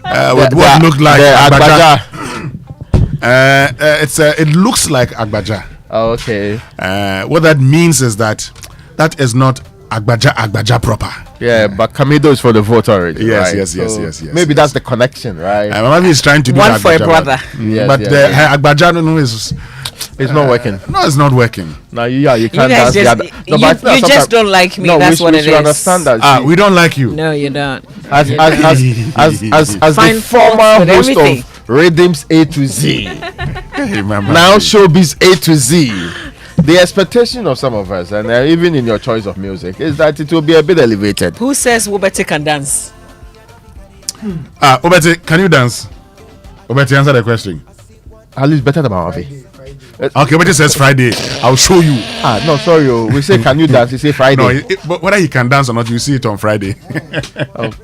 With what looked like Agbaja. It looks like Agbaja. Oh, okay. What that means is that is not Agbaja proper. Yeah, but Kamido is for the vote already. Yes, right? yes. Maybe that's the connection, right? Mamavi is trying to do one that for a brother. But the Agbajano is... It's not working. No, it's not working. No, you can't You guys dance. you just don't like me. No, that's what it should is. understand that. We don't like you. No, you don't. As the Find former fault with host everything. of Rhythms A to Z, Hey, Mama. now Showbiz A to Z, the expectation of some of us, and even in your choice of music, is that it will be a bit elevated. Who says Wobete can dance? Obete, can you dance? Obete, answer the question. At least better than Mamavi. Okay, Obete says Friday. I'll show you. No, sorry. We say, can you dance? You say Friday. No, but whether he can dance or not, you see it on Friday.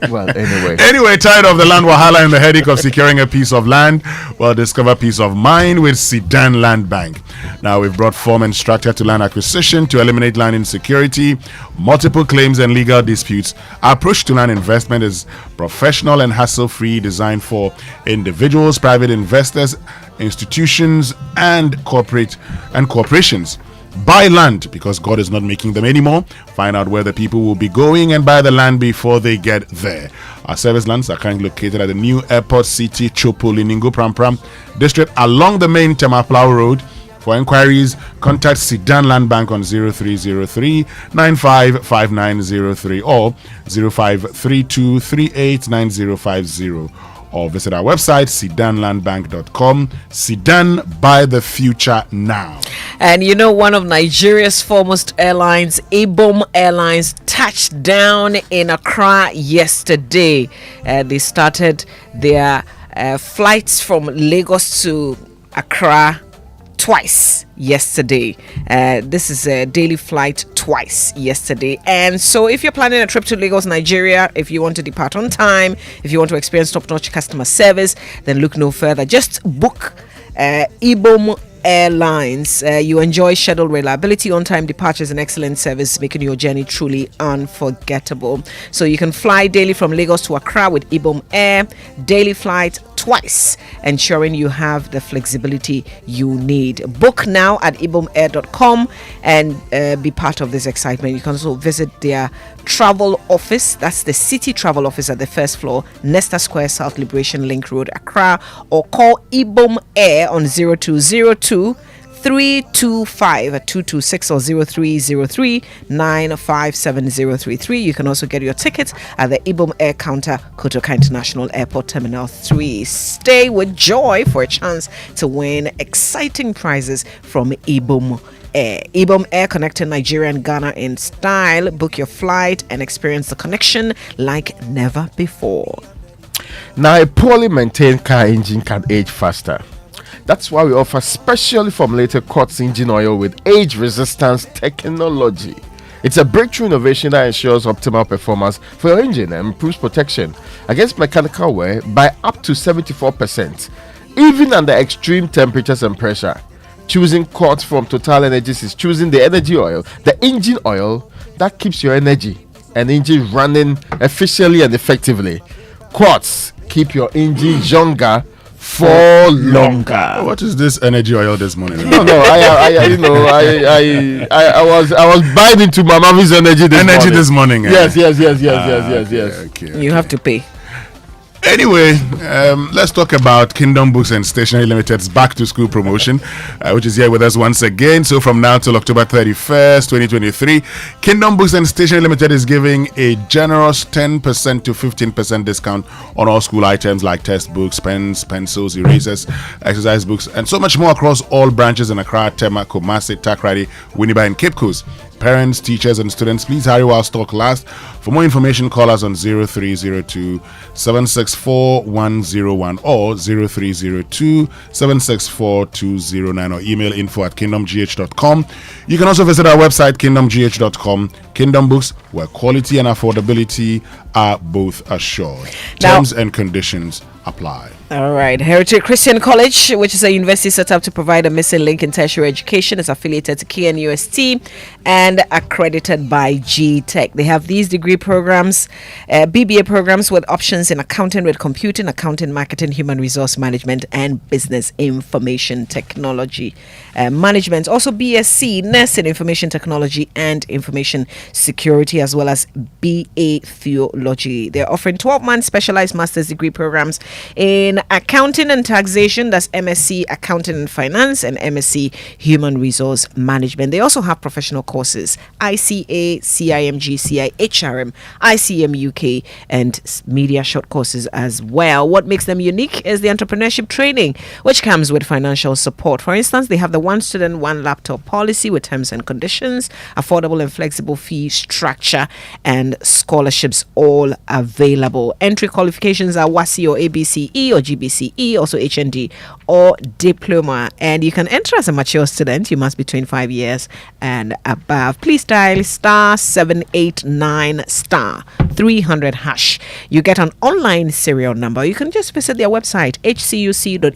Well, anyway. Anyway, tired of the land wahala and the headache of securing a piece of land? Well, discover peace of mind with Sudan Land Bank. Now, we've brought form and structure to land acquisition to eliminate land insecurity, multiple claims and legal disputes. Our approach to land investment is professional and hassle-free, designed for individuals, private investors, institutions, and corporations. Buy land because God is not making them anymore. Find out where the people will be going and buy the land before they get there. Our service lands are currently located at the new Airport City, Chopo, Liningo, Pram district along the main Temaplau Road. For inquiries, contact Sudan Land Bank on 0303 955903 or 0532 389050. Or visit our website, sudanlandbank.com. Sudan, buy the future now. And you know, one of Nigeria's foremost airlines, Ibom Airlines, touched down in Accra yesterday. They started their flights from Lagos to Accra twice yesterday. This is a daily flight twice yesterday. And so if you're planning a trip to Lagos, Nigeria, if you want to depart on time, if you want to experience top-notch customer service, then look no further. Just book Ibom Airlines. You enjoy scheduled reliability, on-time departures, and excellent service, making your journey truly unforgettable. So you can fly daily from Lagos to Accra with Ibom Air, daily flight twice, ensuring you have the flexibility you need. Book now at ibomair.com and be part of this excitement. You can also visit their travel office. That's the city travel office at the first floor, Nesta Square, South Liberation Link Road, Accra, or call Ibom Air on 0202 325 226 or 0303 957 You can also get your tickets at the Ibom Air counter, Kotoka International Airport Terminal 3. Stay with joy for a chance to win exciting prizes from Ibom Air. Ibom Air, connecting Nigeria and Ghana in style. Book your flight and experience the connection like never before. Now, a poorly maintained car engine can age faster. That's why we offer specially formulated quartz engine oil with age resistance technology. It's a breakthrough innovation that ensures optimal performance for your engine and improves protection against mechanical wear by up to 74%, even under extreme temperatures and pressure. Choosing quartz from Total Energies is choosing the energy oil, the engine oil that keeps your energy and engine running efficiently and effectively. Quartz, keep your engine younger for longer. What is this energy oil this morning? No, I was buying into Mamavi's energy this morning. Yes. Okay. You have to pay. Anyway, let's talk about Kingdom Books and Stationery Limited's back to school promotion, which is here with us once again. So from now till October 31st, 2023, Kingdom Books and Stationery Limited is giving a generous 10% to 15% discount on all school items like textbooks, pens, pencils, erasers, exercise books, and so much more across all branches in Accra, Tema, Kumasi, Takrady, Winneba, and Cape Coast. Parents, teachers, and students, please hurry while stock lasts. For more information, call us on 0302 764 101 or 0302 764 209 or email info@kingdomgh.com. You can also visit our website, kingdomgh.com. Kingdom Books, where quality and affordability are both assured. Terms and conditions apply. All right. Heritage Christian College, which is a university set up to provide a missing link in tertiary education, is affiliated to KNUST and accredited by G-Tech. They have these degree programs, BBA programs with options in accounting with computing, accounting, marketing, human resource management, and business information technology management. Also BSc, nursing, information technology, and information security, as well as BA theology. They're offering 12-month specialized master's degree programs in accounting and taxation, that's MSc accounting and finance, and MSc human resource management. They also have professional courses, ICA, CIMG, CIHRM, ICM UK, and media short courses as well. What makes them unique is the entrepreneurship training, which comes with financial support. For instance, they have the one student, one laptop policy with terms and conditions, affordable and flexible fee structure, and scholarships all available. Entry qualifications are WASI or ABCE or GBCE, also HND or diploma, and you can enter as a mature student. You must be 25 years and above. Please dial *789*300#. You get an online serial number. You can just visit their website hcuc.edu.gh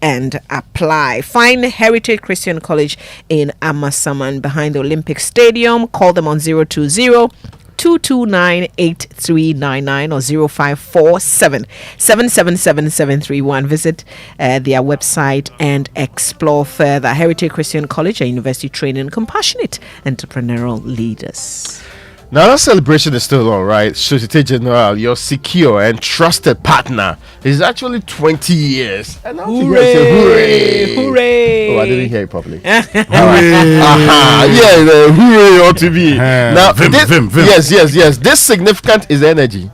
and apply. Find Heritage Christian College in Amasaman behind the Olympic Stadium. Call them on 020-229-8399 or 0547-777-731. Visit their website and explore further. Heritage Christian College, a university training compassionate entrepreneurial leaders. Now that celebration is still on, right? Societe Generale, your secure and trusted partner, is actually 20 years. And hooray! Hooray! Hooray! Oh, I didn't hear it properly. Hooray! Yeah, the hooray ought to be. Now, vim. Yes. This significant is energy.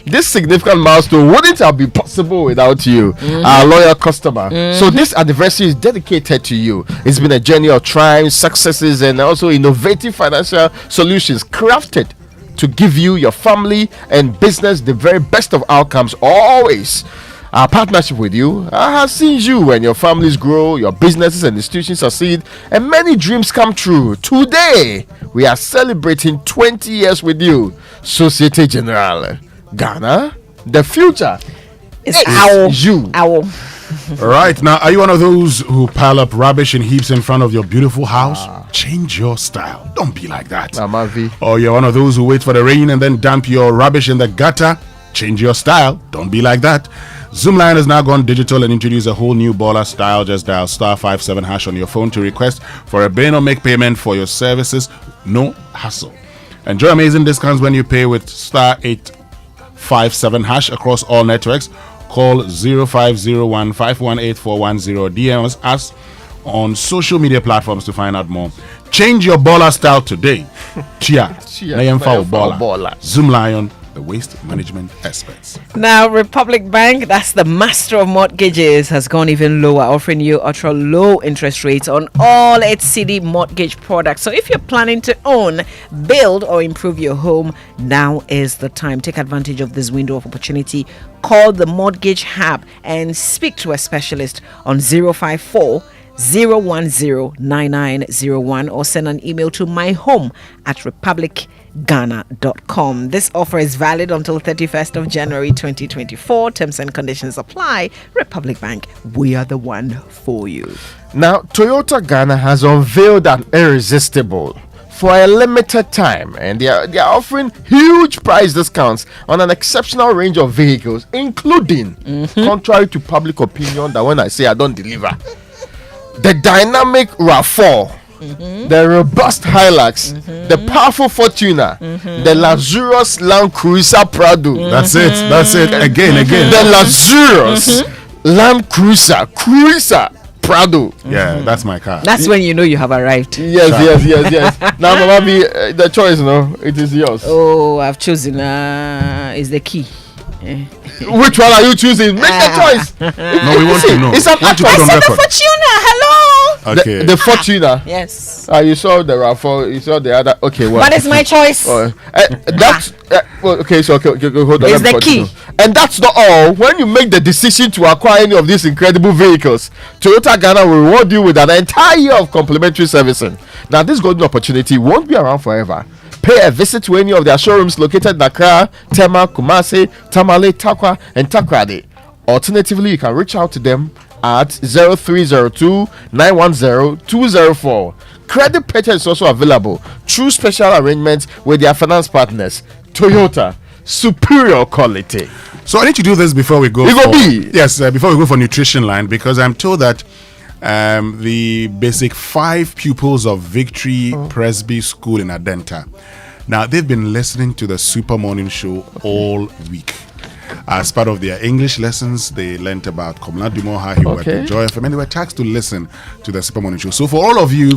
This significant milestone wouldn't have been possible without you, our loyal customer. So this anniversary is dedicated to you. It's been a journey of triumphs, successes, and also innovative financial solutions crafted to give you, your family, and business the very best of outcomes always. Our partnership with you has seen you and your families grow, your businesses and institutions succeed, and many dreams come true. Today, we are celebrating 20 years with you, Societe Generale. Ghana, the future is you. Right now, are you one of those who pile up rubbish in heaps in front of your beautiful house? Change your style. Don't be like that. Or you're one of those who wait for the rain and then dump your rubbish in the gutter? Change your style. Don't be like that. Zoomlion has now gone digital and introduced a whole new baller style. Just dial *57# on your phone to request for a bin or make payment for your services. No hassle. Enjoy amazing discounts when you pay with *857# across all networks. Call 0501-518-410. DM us on social media platforms to find out more. Change your baller style today. Chia. Baller. Zoomlion, the waste management experts. Now, Republic Bank, that's the master of mortgages, has gone even lower, offering you ultra low interest rates on all its CD mortgage products. So if you're planning to own, build, or improve your home, now is the time. Take advantage of this window of opportunity. Call the Mortgage Hub and speak to a specialist on 054-010-9901 or send an email to myhome@republicghana.com. This offer is valid until 31st of January 2024. Terms and conditions apply. Republic Bank, we are the one for you. Now, Toyota Ghana has unveiled an irresistible for a limited time, and they are offering huge price discounts on an exceptional range of vehicles, including, contrary to public opinion that when I say I don't deliver, the dynamic RAV4, the robust Hilux, the powerful Fortuner, the luxurious Land Cruiser Prado. That's it. Again. The luxurious Land Cruiser Prado. Yeah, that's my car. That's when you know you have arrived. Yes. Now, Mama B, the choice, it is yours. Oh, I've chosen. Is the key. Which one are you choosing? Make the choice. No, we want to know. It's an the Fortuner. Hello. Okay. The Fortuner. Yes. You saw the RAV4. You saw the other. Okay. Well. But it's my choice. That's okay. So okay, hold on. It's the key. And that's not all. When you make the decision to acquire any of these incredible vehicles, Toyota Ghana will reward you with an entire year of complimentary servicing. Now, this golden opportunity won't be around forever. Pay a visit to any of their showrooms located in Accra, Tema, Kumasi, Tamale, Takwa, and Takrady. Alternatively, you can reach out to them at 0302-910-204. Credit purchase is also available through special arrangements with their finance partners. Toyota, superior quality. So I need to do this before we go. Before we go for nutrition line, because I'm told that the basic 5 pupils of Victory Presby School in Adenta, now they've been listening to the Super Morning Show all week. As part of their English lessons, they learnt about Komla Dumoha, he worked in Joy FM, and they were tasked to listen to the Super Morning Show. So for all of you,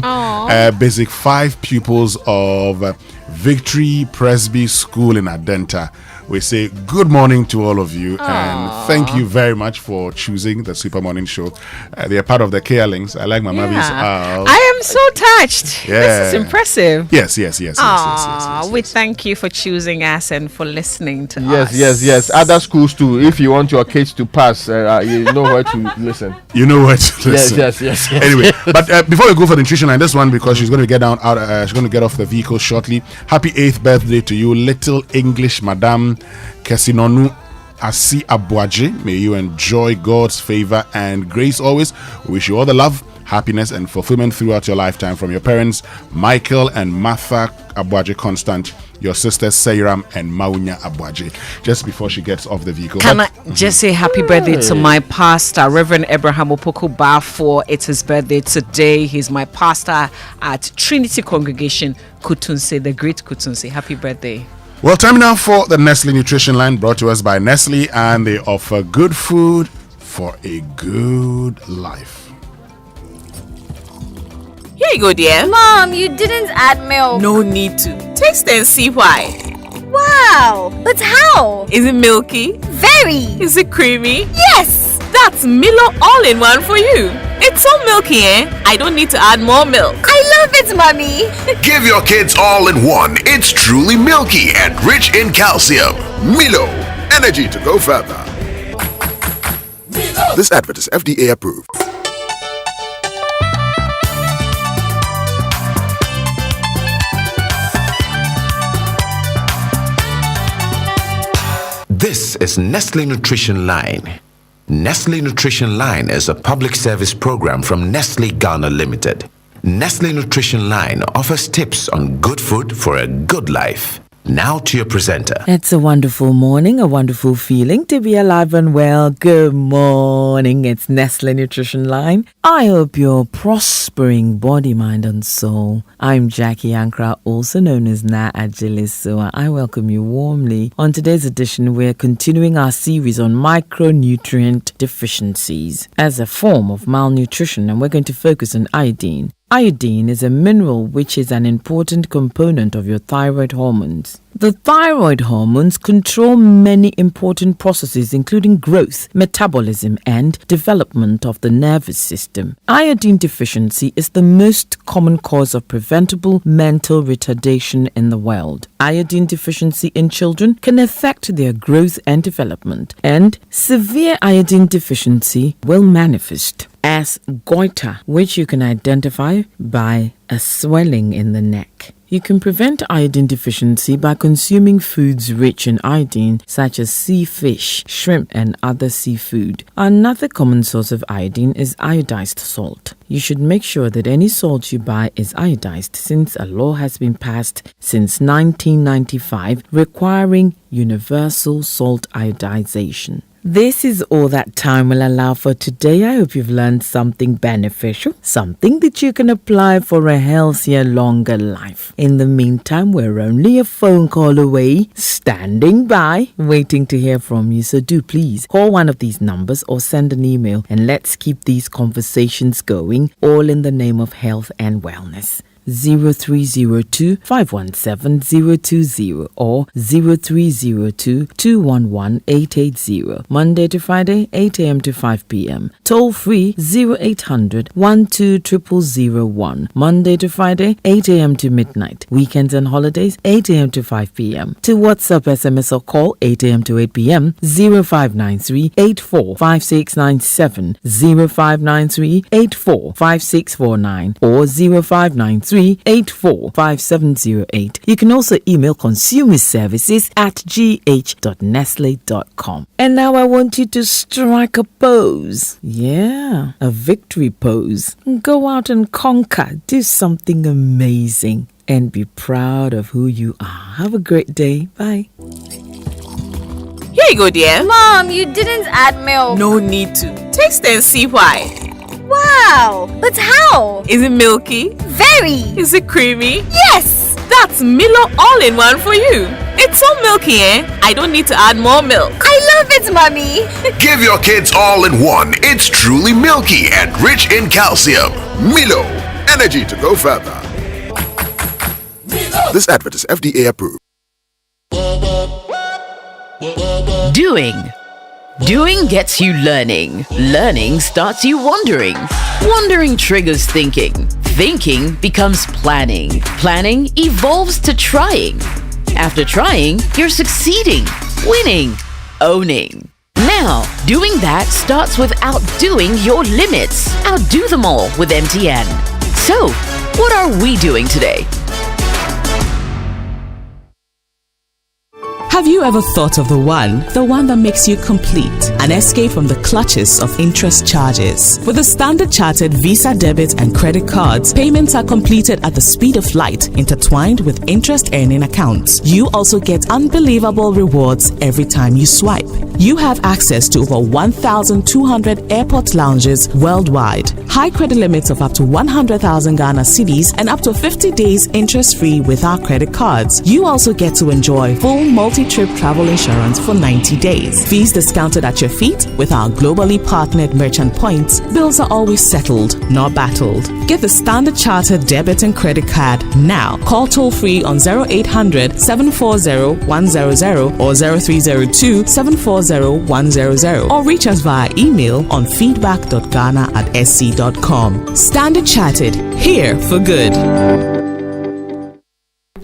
basic 5 pupils of Victory Presby School in Adenta, we say good morning to all of you and thank you very much for choosing the Super Morning Show. They are part of the KLings. I like Mama V's. I am so touched. Yeah. This is impressive. Yes. We thank you for choosing us and for listening to us. Yes. Other schools too. If you want your kids to pass, you know where to listen. You know where to listen. Yes. Anyway, but before we go for the nutrition line, this one because she's going to get she's going to get off the vehicle shortly. Happy 8th birthday to you, little English Madam Kesinonu Asi Abuaje. May you enjoy God's favor and grace always. We wish you all the love, happiness, and fulfillment throughout your lifetime from your parents, Michael and Martha Abuaje Constant, your sisters Seiram and Maunya Abuaje. Just before she gets off the vehicle, can I just say happy birthday to my pastor, Reverend Abraham Opoku Bafo? It's his birthday today. He's my pastor at Trinity Congregation, Kutunse, the great Kutunse. Happy birthday. Well, time now for the Nestle Nutrition Line, brought to us by Nestle, and they offer good food for a good life. Here you go, dear. Mom, you didn't add milk. No need to. Taste and see why. Wow, but how? Is it milky? Very. Is it creamy? Yes. That's Milo all-in-one for you. It's so milky, I don't need to add more milk. I love it, Mommy. Give your kids all-in-one. It's truly milky and rich in calcium. Milo, energy to go further. This advert is FDA approved. This is Nestle Nutrition Line. Nestle Nutrition Line is a public service program from Nestle Ghana Limited. Nestle Nutrition Line offers tips on good food for a good life. Now to your presenter. It's a wonderful morning, a wonderful feeling to be alive and well. Good morning. It's Nestle Nutrition Line. I hope you're prospering body, mind, and soul. I'm Jackie Ankra, also known as Na Ajiliso. I welcome you warmly. On today's edition, we're continuing our series on micronutrient deficiencies as a form of malnutrition, and we're going to focus on iodine. Iodine is a mineral which is an important component of your thyroid hormones. The thyroid hormones control many important processes including growth, metabolism, and development of the nervous system. Iodine deficiency is the most common cause of preventable mental retardation in the world. Iodine deficiency in children can affect their growth and development, and severe iodine deficiency will manifest as goiter, which you can identify by a swelling in the neck. You can prevent iodine deficiency by consuming foods rich in iodine, such as sea fish, shrimp, and other seafood. Another common source of iodine is iodized salt. You should make sure that any salt you buy is iodized, since a law has been passed since 1995 requiring universal salt iodization. This is all that time will allow for today. I hope you've learned something beneficial, something that you can apply for a healthier, longer life. In the meantime, we're only a phone call away, standing by, waiting to hear from you. So do please call one of these numbers or send an email, and let's keep these conversations going, all in the name of health and wellness. 0302 517 020 or 0302 211 880. Monday to Friday, 8 a.m. to 5 p.m. Toll free 0800 12001. Monday to Friday, 8 a.m. to midnight. Weekends and holidays, 8 a.m. to 5 p.m. To WhatsApp, SMS or call 8 a.m. to 8 p.m. 0593 84 5697, 0593 84 5649 or 0593 080-3384-5708. You can also email consumerservices@gh.nestle.com. And now I want you to strike a pose. Yeah, a victory pose. Go out and conquer. Do something amazing. And be proud of who you are. Have a great day. Bye. Here you go, dear. Mom, you didn't add milk. No need to. Taste and see why. Wow, but how? Is it milky? Very. Is it creamy? Yes. That's Milo all-in-one for you. It's so milky, I don't need to add more milk. I love it, Mommy. Give your kids all in one. It's truly milky and rich in calcium. Milo, energy to go further. This advert is FDA approved. Doing gets you learning. Learning starts you wondering. Wondering triggers thinking. Thinking becomes planning. Planning evolves to trying. After trying, you're succeeding, winning, owning. Now, doing that starts with outdoing your limits. Outdo them all with MTN. So, what are we doing today? Have you ever thought of the one that makes you complete? An escape from the clutches of interest charges. With the Standard Chartered Visa debit and credit cards, payments are completed at the speed of light, intertwined with interest earning accounts. You also get unbelievable rewards every time you swipe. You have access to over 1,200 airport lounges worldwide. High credit limits of up to 100,000 Ghana cedis and up to 50 days interest-free with our credit cards. You also get to enjoy full multi-trip travel insurance for 90 days. Fees discounted at your feet with our globally partnered merchant points. Bills are always settled, not battled. Get the Standard Chartered debit and credit card now. Call toll-free on 0800 740 100 or 0302 740 100 or reach us via email on feedback.ghana@sc.com. Standard Chartered, here for good.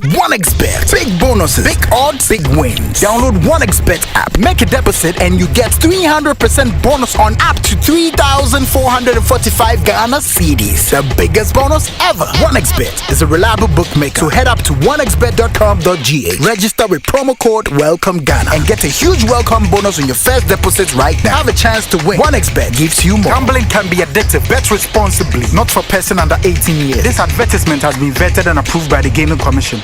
1xBet. Big bonuses, big odds, big wins. Download 1xBet app. Make a deposit and you get 300% bonus on up to 3,445 Ghana cedis. The biggest bonus ever. 1xBet is a reliable bookmaker. So head up to 1xBet.com.gh. Register with promo code Welcome Ghana and get a huge welcome bonus on your first deposit right now. Have a chance to win. 1xBet gives you more. Gambling can be addictive. Bet responsibly. Not for person under 18 years. This advertisement has been vetted and approved by the Gaming Commission.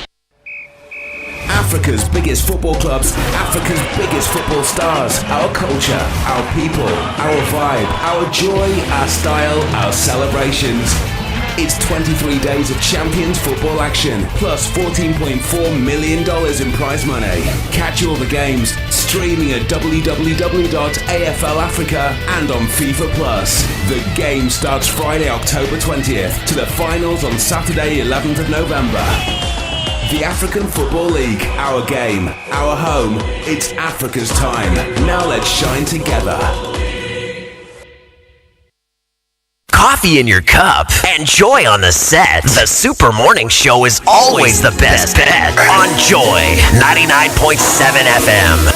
Africa's biggest football clubs, Africa's biggest football stars, our culture, our people, our vibe, our joy, our style, our celebrations. It's 23 days of Champions football action, plus $14.4 million in prize money. Catch all the games, streaming at www.AFL Africa and on FIFA Plus. The game starts Friday, October 20th, to the finals on Saturday, 11th of November. The African Football League, our game, our home, it's Africa's time. Now let's shine together. Coffee in your cup and joy on the set. The Super Morning Show is always the best bet on Joy 99.7 FM.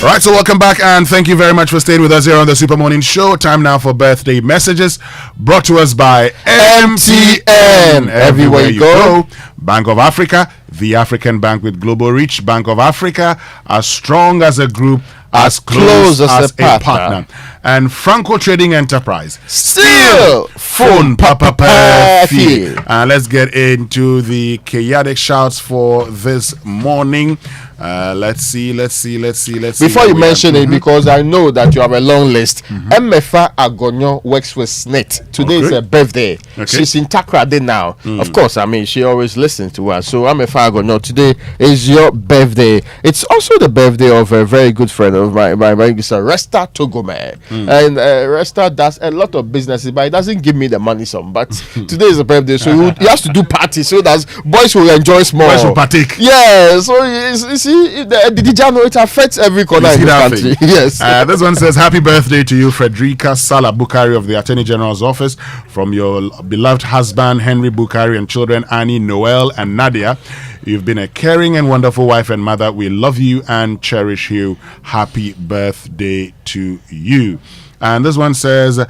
All right, so welcome back and thank you very much for staying with us here on the Super Morning Show. Time now for birthday messages brought to us by MTN. Everywhere you go. Bank of Africa, the African bank with global reach. Bank of Africa, as strong as a group, as close as a partner. And Franco Trading Enterprise, still phone papa. Let's get into the chaotic shouts for this morning. Let's see. Before you mention it, because I know that you have a long list. Mmefa Agonyo works with SNIT. Today is her birthday. She's in Takrade now. Of course, I mean, she always listens to us. So Mmefa Agonyo, today is your birthday. It's also the birthday of a very good friend of mine, Resta Togome. And Resta does a lot of businesses, but he doesn't give me the money some. But today is a birthday, so he has to do parties so that boys will enjoy small. Boys will partake. Yeah, so you see, it affects every corner in the country. Yes. This one says, happy birthday to you, Frederica Salah Bukari of the Attorney General's office, from your beloved husband Henry Bukari and children Annie, Noel and Nadia. You've been a caring and wonderful wife and mother. We love you and cherish you. Happy birthday to you. And this one says,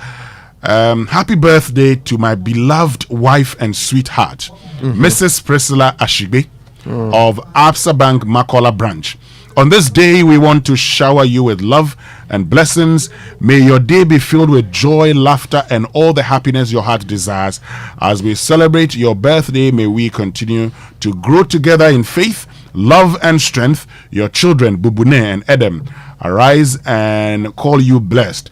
happy birthday to my beloved wife and sweetheart, Mrs. Priscilla Ashigbe of Absa Bank Makola branch. On this day, we want to shower you with love and blessings. May your day be filled with joy, laughter, and all the happiness your heart desires. As we celebrate your birthday, may we continue to grow together in faith, love, and strength. Your children, Bubune and Edem, arise and call you blessed.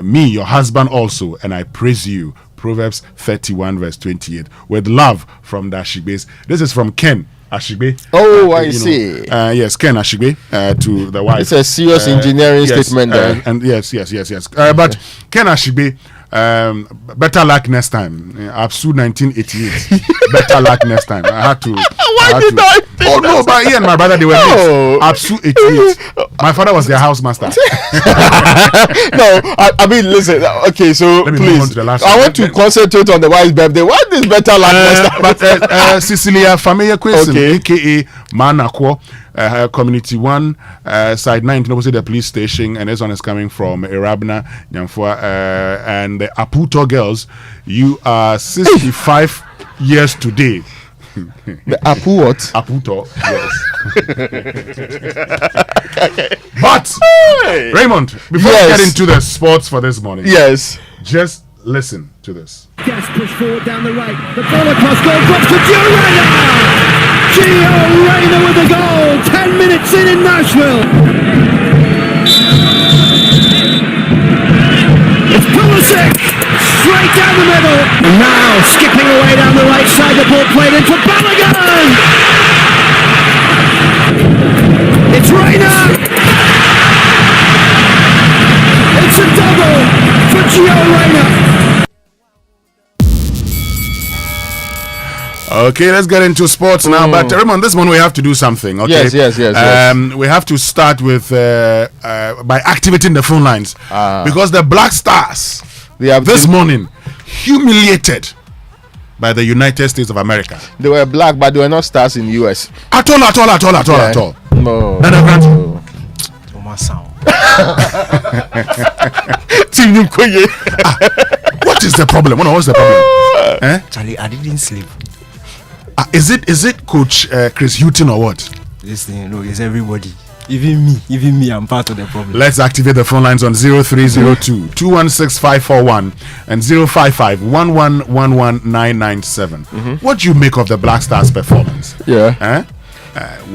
Me, your husband also, and I praise you. Proverbs 31 verse 28. With love from the Ashigbes. This is from Ken Ashigbe. Oh, I see. Yes, Ken Ashigbe to the wife. It's a serious engineering statement there. And yes. But Ken Ashigbe, better luck next time. Absu 1988. Better luck next time. I had to. Oh no, but he and my brother, they were mates. Absu 88. My father was their housemaster. No, I mean, listen. Okay, so please, I want to concentrate on the wife's birthday. What is better luck next time? But Cecilia Familia Question, aka Manakwo, Community 1, Side 19, opposite the police station, and this one is coming from Irabna, Nyamfua, and the Aputo girls. You are 65 years today. The Apu what? Aputo, yes. But Raymond, before we get into the sports for this morning, just listen to this. Gas push forward down the right. The ball across goal drops to Gio Reyna. Gio Reyna with the goal. 10 minutes in Nashville. It's Pulisic. Straight down the middle. And now skipping away down the right side. The ball played into Balogun. It's Reyna. It's a double for Gio Reyna. Okay, let's get into sports now. But Raymond, this one we have to do something. Okay? Yes. We have to start with by activating the phone lines because the Black Stars this morning humiliated by the United States of America. They were black, but they were not stars in US. At all. No. What is the problem? What's the problem? Charlie, I didn't sleep. Is it Coach Chris Hutton or what? Listen, no, it's everybody. Even me, I'm part of the problem. Let's activate the phone lines on 0302 216 541 and 055 1111997. What do you make of the Black Stars performance? Were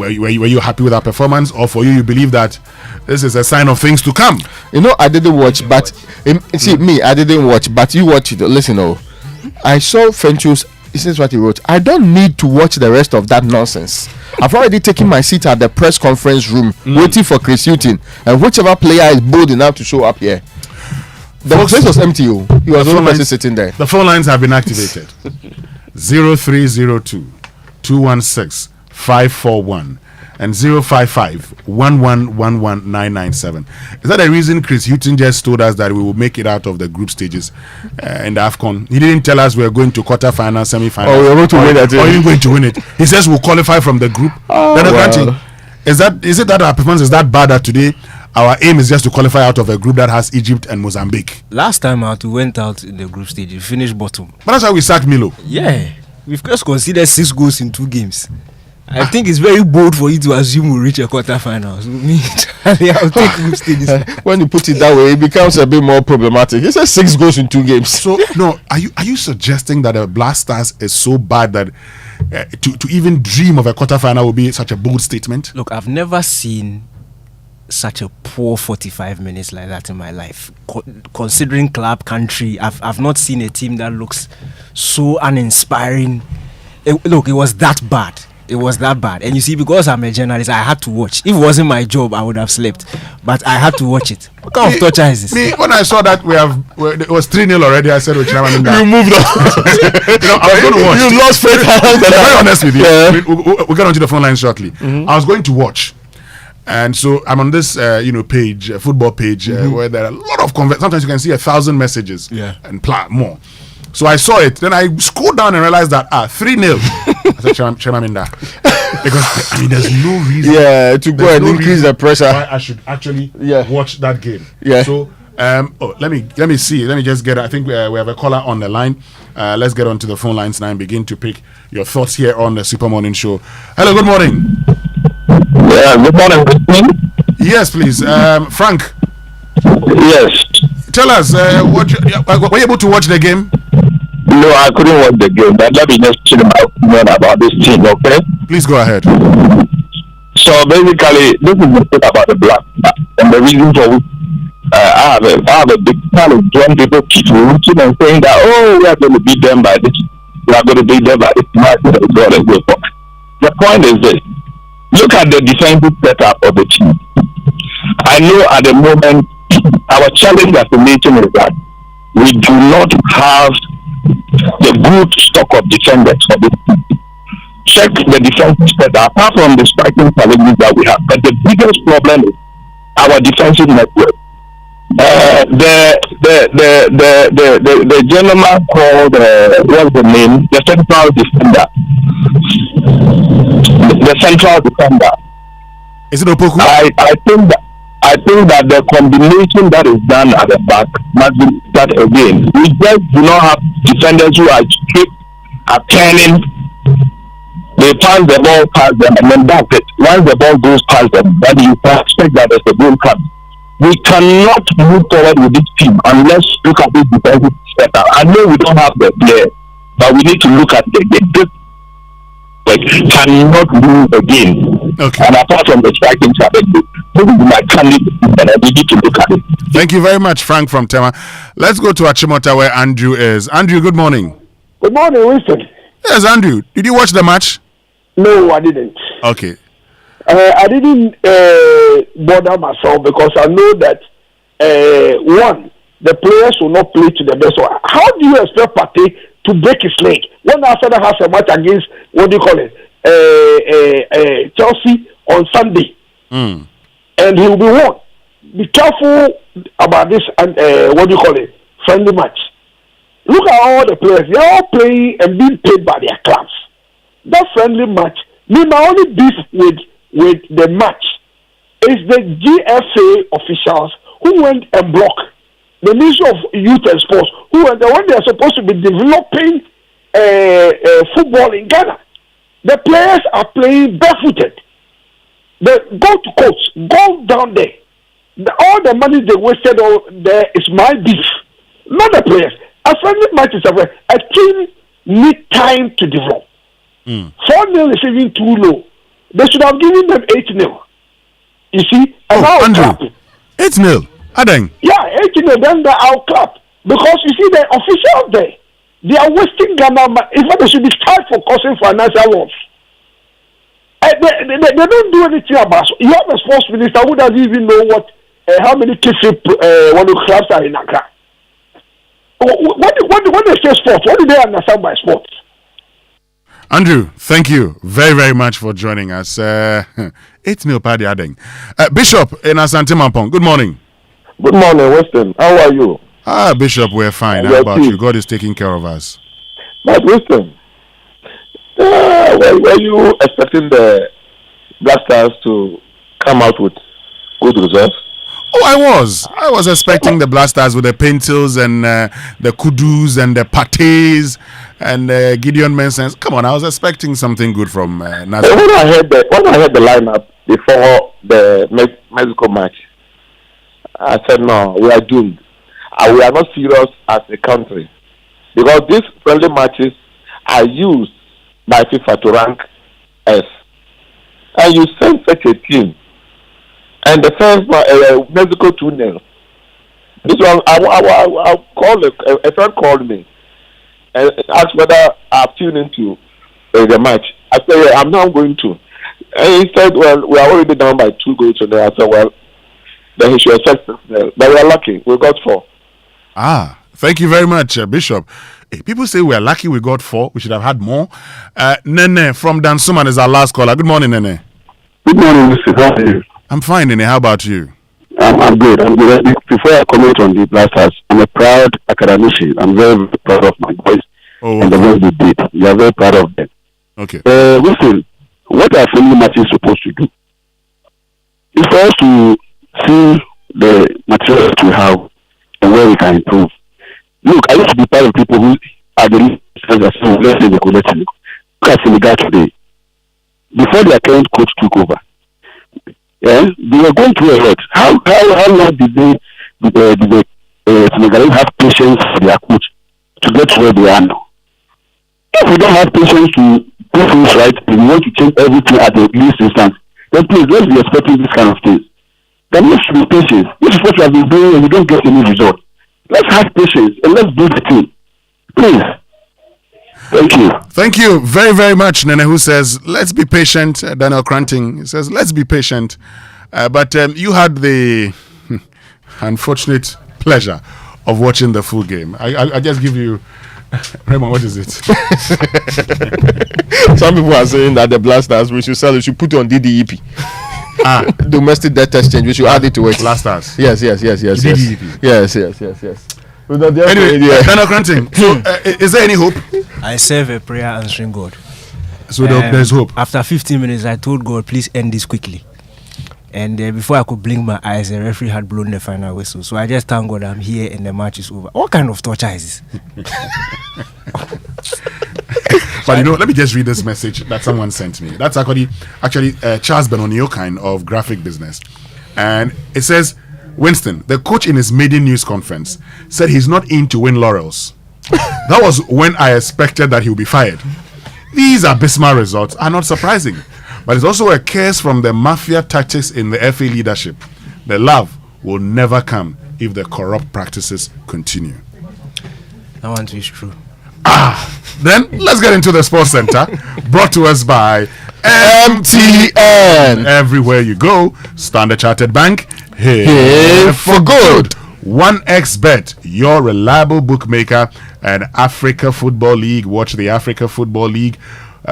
you happy with our performance, or for you believe that this is a sign of things to come? You know, I didn't watch, but I didn't watch, but you watched it. Listen, I saw Fenchus. This is what he wrote. I don't need to watch the rest of that nonsense. I've already taken my seat at the press conference room, waiting for Chris Hutton, and whichever player is bold enough to show up here. The place was empty. He was the only person sitting there. The phone lines have been activated. 0302 216 541 and 055 1111997. Is that the reason Chris Hutton just told us that we will make it out of the group stages in the AFCON? He didn't tell us we are going to quarterfinal, semi-final. We're going to win it. Or you're going to win it. He says we'll qualify from the group. Is it that our performance is that bad that today our aim is just to qualify out of a group that has Egypt and Mozambique? Last time out, we went out in the group stage, we finished bottom. But that's why we sacked Milo. Yeah, we've just considered 6 goals in 2 games. I think it's very bold for you to assume we'll reach a quarterfinal. So I'll take group stages. When you put it that way, it becomes a bit more problematic. He says 6 goals in 2 games. So no, are you suggesting that the Black Stars is so bad that to even dream of a quarterfinal will be such a bold statement? Look, I've never seen such a poor 45 minutes like that in my life. Considering club country, I've not seen a team that looks so uninspiring. It was that bad. It was that bad. And you see, because I'm a journalist, I had to watch. If it wasn't my job, I would have slept. But I had to watch it. What kind of torture is this? When I saw that it was 3-0 already, I said, you moved on. I was going to watch. You lost faith. To be very honest with you. Yeah. We'll get onto the phone line shortly. I was going to watch. And so I'm on this, page, football page, where there are a lot of sometimes you can see 1,000 messages and more. So I saw it. Then I scrolled down and realized that 3-0. I said, Chemaminda. Because I mean, there's no reason. Yeah, to go and increase the pressure. Why I should actually watch that game. Yeah. So, let me see. Let me just get. I think we have a caller on the line. Let's get onto the phone lines now and begin to pick your thoughts here on the Super Morning Show. Hello, good morning. Yeah, good morning. Yes, please, Frank. Yes. Tell us, were you able to watch the game? No, I couldn't watch the game, but let me just share my opinion about this team, okay? Please go ahead. So basically, this is the thing about the Black Stars, and the reason for which I have a big challenge when people keep looking and saying that, oh, we are going to beat them by this, we are going to beat them by this match. The point is this: look at the defensive setup of the team. I know at the moment our challenge as a nation is that we do not have the good stock of defenders for this team. Check the defensive setup apart from the striking challenges that we have, but the biggest problem is our defensive network. The gentleman called what's the name? The central defender. The central defender. Is it Opoku? I think that the combination that is done at the back must be that again. We just do not have defenders who are strict, are turning. They pass the ball past them, and then that's it. Once the ball goes past them, then you can expect that there's a goal coming. We cannot move forward with this team unless we look at this defensive setup. I know we don't have the player, but we need to look at this. Cannot move again. Okay. And apart from the striking challenges, this is my candidate, and we need to look at it. Thank you very much, Frank from Tema. Let's go to Achimota where Andrew is. Andrew, good morning. Good morning, Winston. Yes, Andrew. Did you watch the match? No, I didn't. Okay. I didn't bother myself because I know that one, the players will not play to the best. So how do you expect Partey to break his leg when Arsenal has a match against Chelsea on Sunday, and he will be won? Be careful about this friendly match. Look at all the players; they are all playing and being paid by their clubs. That friendly match, my only beef with the match is the GFA officials who went and blocked the Ministry of Youth and Sports, who when they are supposed to be developing football in Ghana. The players are playing barefooted. They go to coach, go down there. All the money they wasted there is my beef, not the players. A friendly match is a team need time to develop. 4-0 is even too low. They should have given them 8-0. You see? And Andrew, 8-0. Adeng. Yeah, 8-0. Then they outclap. Because you see, the officials there, they are wasting Ghana money. In fact, they should be charged for causing financial loss. They don't do anything about it. You have a sports minister who doesn't even know how many clubs are in Accra. When they say sports, what do they understand by sports? Andrew, thank you very, very much for joining us. 8-0 Paddy Adeng. Bishop in Asante Mampong, good morning. Good morning, Winston. How are you? Bishop, we're fine. How about you? God is taking care of us. But Winston, were you expecting the Black Stars to come out with good results? Oh, I was expecting the Black Stars with the Pentils and the Kudus and the Pates and Gideon Mensah. Come on, I was expecting something good from Nazareth. When I heard the lineup before the Mexico match, I said, no, we are doomed. We are not serious as a country. Because these friendly matches are used by FIFA to rank us. And you send such a team. And the first Mexico 2-0. This one, I'll call a friend called me and asked whether I've tuned into the match. I said, yeah, I'm not going to. And he said, well, we are already down by 2 goals today. I said, well, then he should expect 6-0. But we are lucky. We got 4. Thank you very much, Bishop. Hey, people say we are lucky we got 4. We should have had more. Nene from Dansuman is our last caller. Good morning, Nene. Good morning, Mr. How are you? I'm fine, Nene. How about you? I'm good. Before I comment on the Black Stars, I'm a proud academician. I'm very, very proud of my boys and the work they did. We are very proud of them. Okay. Listen, what are friendly matches supposed to do? It's for us to see the materials we have and where we can improve. Look, I used to be part of people who are the let's say they could let you look at Senegal today. Before their current coach took over, they were going through a lot. How long did the Senegalese have patience for their coach to get to where they are now? If we don't have patience to do things right and we want to change everything at the least instance, then please let's be expecting this kind of things. There needs to be patience. This is what we have been doing and we don't get any result. Let's have patience and let's do the thing. Please. Thank you. Thank you very, very much, Nene, who says, let's be patient. Daniel Cranting says, let's be patient. But you had the unfortunate pleasure of watching the full game. I just give you... Raymond, what is it? Some people are saying that the Blasters, we should sell it, we should put it on DDEP. Domestic debt exchange, we should add it to it. Blasters. Yes. DDEP. Yes. Anyway, Daniel Cranting, so is there any hope? I serve a prayer answering God. So there's hope. After 15 minutes, I told God, please end this quickly. And before I could blink my eyes, the referee had blown the final whistle. So I just thank God I'm here and the match is over. What kind of torture is this? But let me just read this message that someone sent me. That's actually Charles Benonio kind of graphic business. And it says, Winston, the coach in his maiden news conference, said he's not in to win laurels. That was when I expected that he would be fired. These abysmal results are not surprising, but it's also a curse from the mafia tactics in the FA leadership. The love will never come if the corrupt practices continue. That one is true. Then let's get into the Sports Center, brought to us by MTN. Everywhere you go, Standard Chartered Bank, here for good. 1xBet, your reliable bookmaker, and Africa Football League. Watch the Africa Football League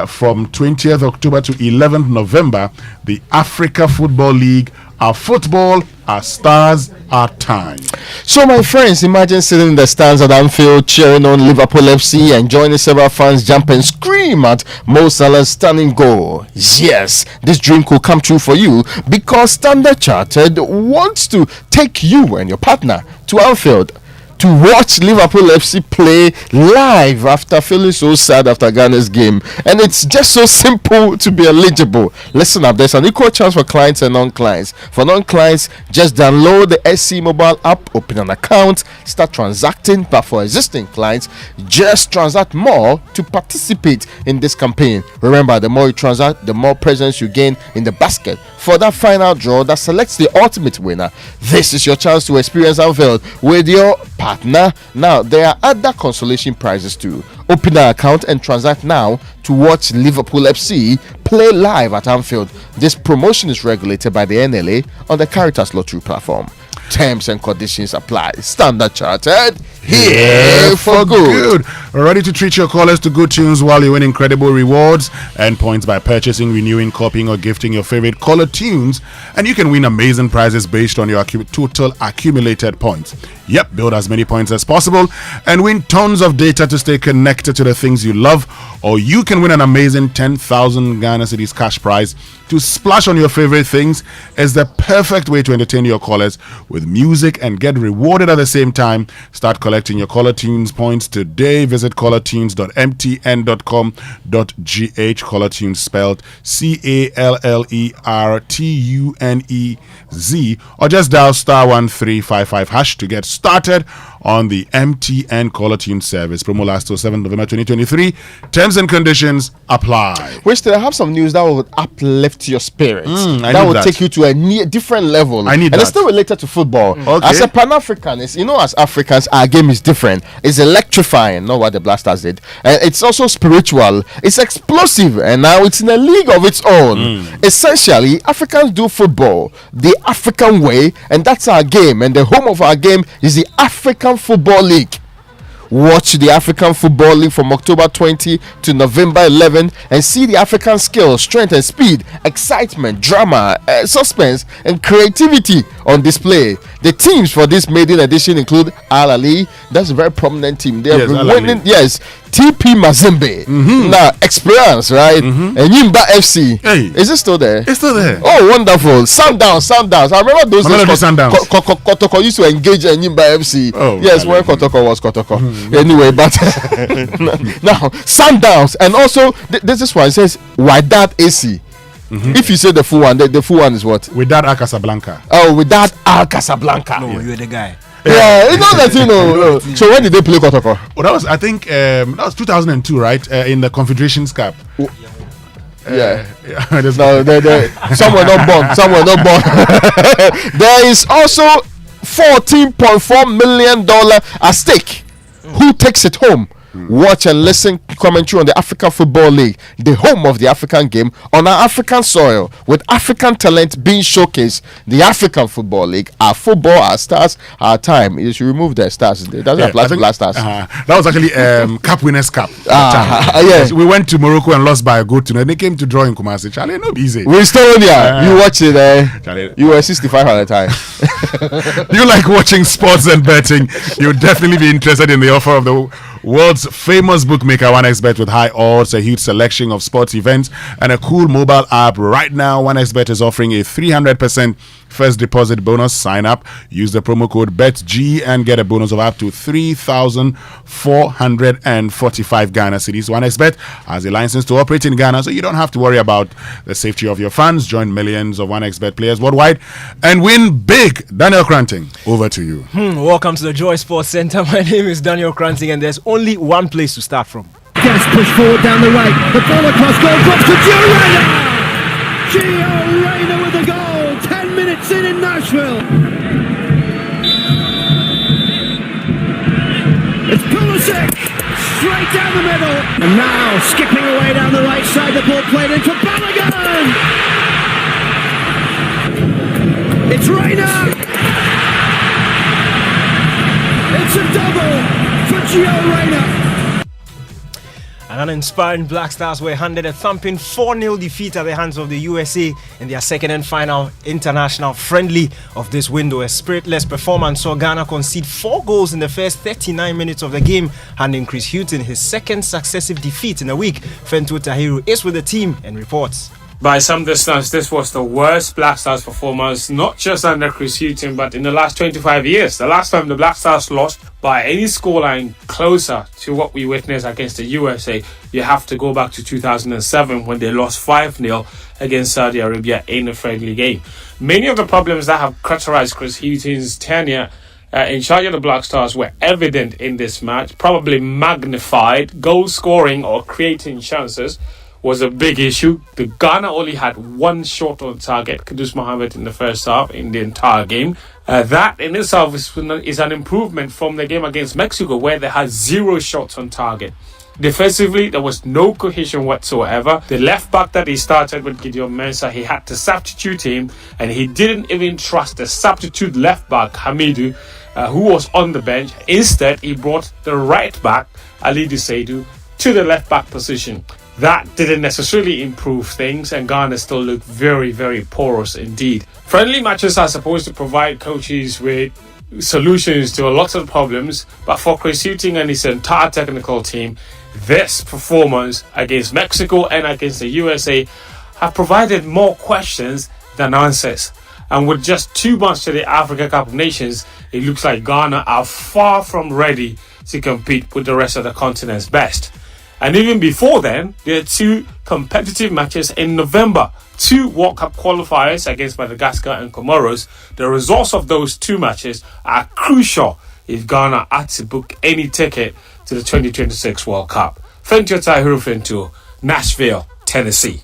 from 20th October to 11th November. The Africa Football League, our football, our stars, our time. So my friends, imagine sitting in the stands at Anfield cheering on Liverpool FC and joining several fans jump and scream at Mo Salah's stunning goal. Yes, this dream could come true for you because Standard Chartered wants to take you and your partner to Anfield to watch Liverpool FC play live after feeling so sad after Ghana's game. And it's just so simple to be eligible. Listen up, there's an equal chance for clients and non-clients. For non-clients, just download the SC mobile app, open an account, start transacting. But for existing clients, just transact more to participate in this campaign. Remember, the more you transact, the more presents you gain in the basket for that final draw that selects the ultimate winner. This is your chance to experience Anfield with your partner. Now, there are other consolation prizes too. Open an account and transact now to watch Liverpool FC play live at Anfield. This promotion is regulated by the NLA on the Caritas Lottery platform. Terms and conditions apply. Standard Chartered, here for good. We're ready to treat your callers to good tunes while you win incredible rewards and points by purchasing, renewing, copying, or gifting your favorite caller tunes. And you can win amazing prizes based on your total accumulated points. Yep, build as many points as possible and win tons of data to stay connected to the things you love. Or you can win an amazing 10,000 Ghana Cedis cash prize to splash on your favorite things. Is the perfect way to entertain your callers with music and get rewarded at the same time. Start collecting your caller tunes points today. Visit callertunes.mtn.com.gh. Caller tunes spelled CALLERTUNEZ, or just dial *1355# to get started on the MTN caller tune service. Promo lasts till 7 November 2023. Terms and conditions apply. Winston, I have some news that will uplift your spirits. That will take you to a different level. I need and it's still related to football. Okay. As a Pan-Africanist, as Africans, our game is different. It's electrifying, not what the Blasters did. And it's also spiritual. It's explosive, and now it's in a league of its own. Essentially, Africans do football the African way, and that's our game. And the home of our game is the African Football League. Watch the African Football League from October 20 to November 11 and see the African skill, strength and speed, excitement, drama, suspense and creativity on display. The teams for this maiden edition include Al Ali. That's a very prominent team. They have been winning. Yes, TP Mazembe. Now, Experience, right? And Yimba FC. Is it still there? It's still there. Oh, wonderful. Sundowns. I remember those days. Sundowns. Kotoko used to engage in Yimba FC. Oh, yes, when Kotoko was Kotoko. Anyway, but now, Sundowns. And also, this is why it says, Wydad AC. If you say the full one, the full one is what? Wydad Al Casablanca. Oh, Wydad Al Casablanca. No, you're the guy. Yeah, it's not that you know. So when did they play Kotoko? Well, that was, I think, that was 2002, right? In the Confederations Cup. Yeah. Some were not born. There is also $14.4 million at stake. Who takes it home? Watch and listen commentary on the African Football League, the home of the African game, on our African soil, with African talent being showcased. The African Football League, our football, our stars, our time. You should remove the stars. It doesn't apply to Black Stars. That was actually Cup Winners' Cup. Yes. We went to Morocco and lost by a goal to no. They came to draw in Kumasi. Charlie, no be easy. We still there. You watch it. You were 65 at the time. You like watching sports and betting? You'll definitely be interested in the offer of the world's famous bookmaker 1xBet, with high odds, a huge selection of sports events, and a cool mobile app. Right now, 1xBet is offering a 300% first deposit bonus. Sign up, use the promo code BETG, and get a bonus of up to 3,445 Ghana cedis. 1xBet has a license to operate in Ghana, so you don't have to worry about the safety of your funds. Join millions of 1xBet players worldwide and win big. Daniel Cranting, over to you. Welcome to the Joy Sports Center. My name is Daniel Cranting, and there's only one place to start from. Gas push forward down the right. The ball across goal drops to Gio Reyna. Gio Reyna with the goal. 10 minutes in Nashville. It's Pulisic. Straight down the middle. And now skipping away down the right side. The ball played into Balogun. It's Reyna. It's a double for Gio Reyna. An uninspiring Black Stars were handed a thumping 4-0 defeat at the hands of the USA in their second and final international friendly of this window. A spiritless performance saw Ghana concede 4 goals in the first 39 minutes of the game, handing Chris Hughton his second successive defeat in a week. Fento Tahiru is with the team and reports. By some distance, this was the worst Black Stars performance, not just under Chris Hughton, but in the last 25 years. The last time the Black Stars lost by any scoreline closer to what we witnessed against the USA, you have to go back to 2007 when they lost 5-0 against Saudi Arabia in a friendly game. Many of the problems that have characterized Chris Hughton's tenure in charge of the Black Stars were evident in this match, probably magnified. Goal scoring or creating chances was a big issue. The Ghana only had 1 shot on target, Kudus Mohammed, in the first half in the entire game. That in itself is an improvement from the game against Mexico, where they had 0 shots on target. Defensively, there was no cohesion whatsoever. The left back that he started with, Gideon Mensah, he had to substitute him, and he didn't even trust the substitute left back, Hamidu, who was on the bench. Instead, he brought the right back, Ali Seidu, to the left back position. That didn't necessarily improve things, and Ghana still looked very, very porous indeed. Friendly matches are supposed to provide coaches with solutions to a lot of problems, but for Chris Hughton and his entire technical team, this performance against Mexico and against the USA have provided more questions than answers. And with just 2 months to the Africa Cup of Nations, it looks like Ghana are far from ready to compete with the rest of the continent's best. And even before then, there are 2 competitive matches in November. 2 World Cup qualifiers against Madagascar and Comoros. The results of those 2 matches are crucial if Ghana are to book any ticket to the 2026 World Cup. Fento Tahiru Fento, Nashville, Tennessee.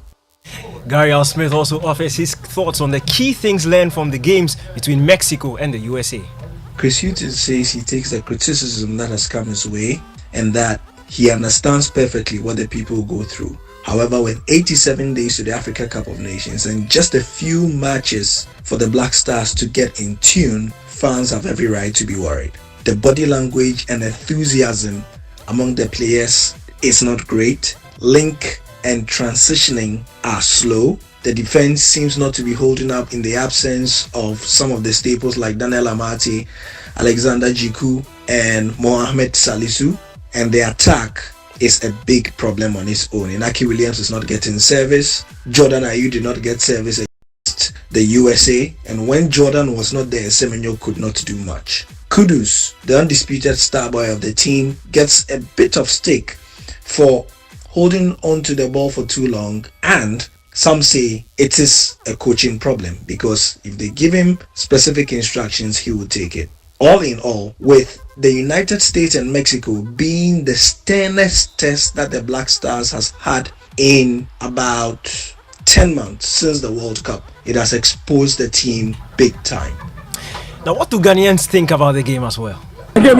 Gary L. Smith also offers his thoughts on the key things learned from the games between Mexico and the USA. Chris Hughton says he takes the criticism that has come his way and that he understands perfectly what the people go through. However, with 87 days to the Africa Cup of Nations and just a few matches for the Black Stars to get in tune, fans have every right to be worried. The body language and enthusiasm among the players is not great. Link and transitioning are slow. The defense seems not to be holding up in the absence of some of the staples like Daniel Amati, Alexander Jiku, and Mohamed Salisu. And the attack is a big problem on its own. Inaki Williams is not getting service. Jordan Ayew did not get service against the USA, and when Jordan was not there, Semenyo could not do much. Kudus, the undisputed star boy of the team, gets a bit of stick for holding on to the ball for too long, and some say it is a coaching problem, because if they give him specific instructions, he will take it. All in all, with the United States and Mexico being the sternest test that the Black Stars has had in about 10 months since the World Cup, it has exposed the team big time. Now, what do Ghanaians think about the game as well? Because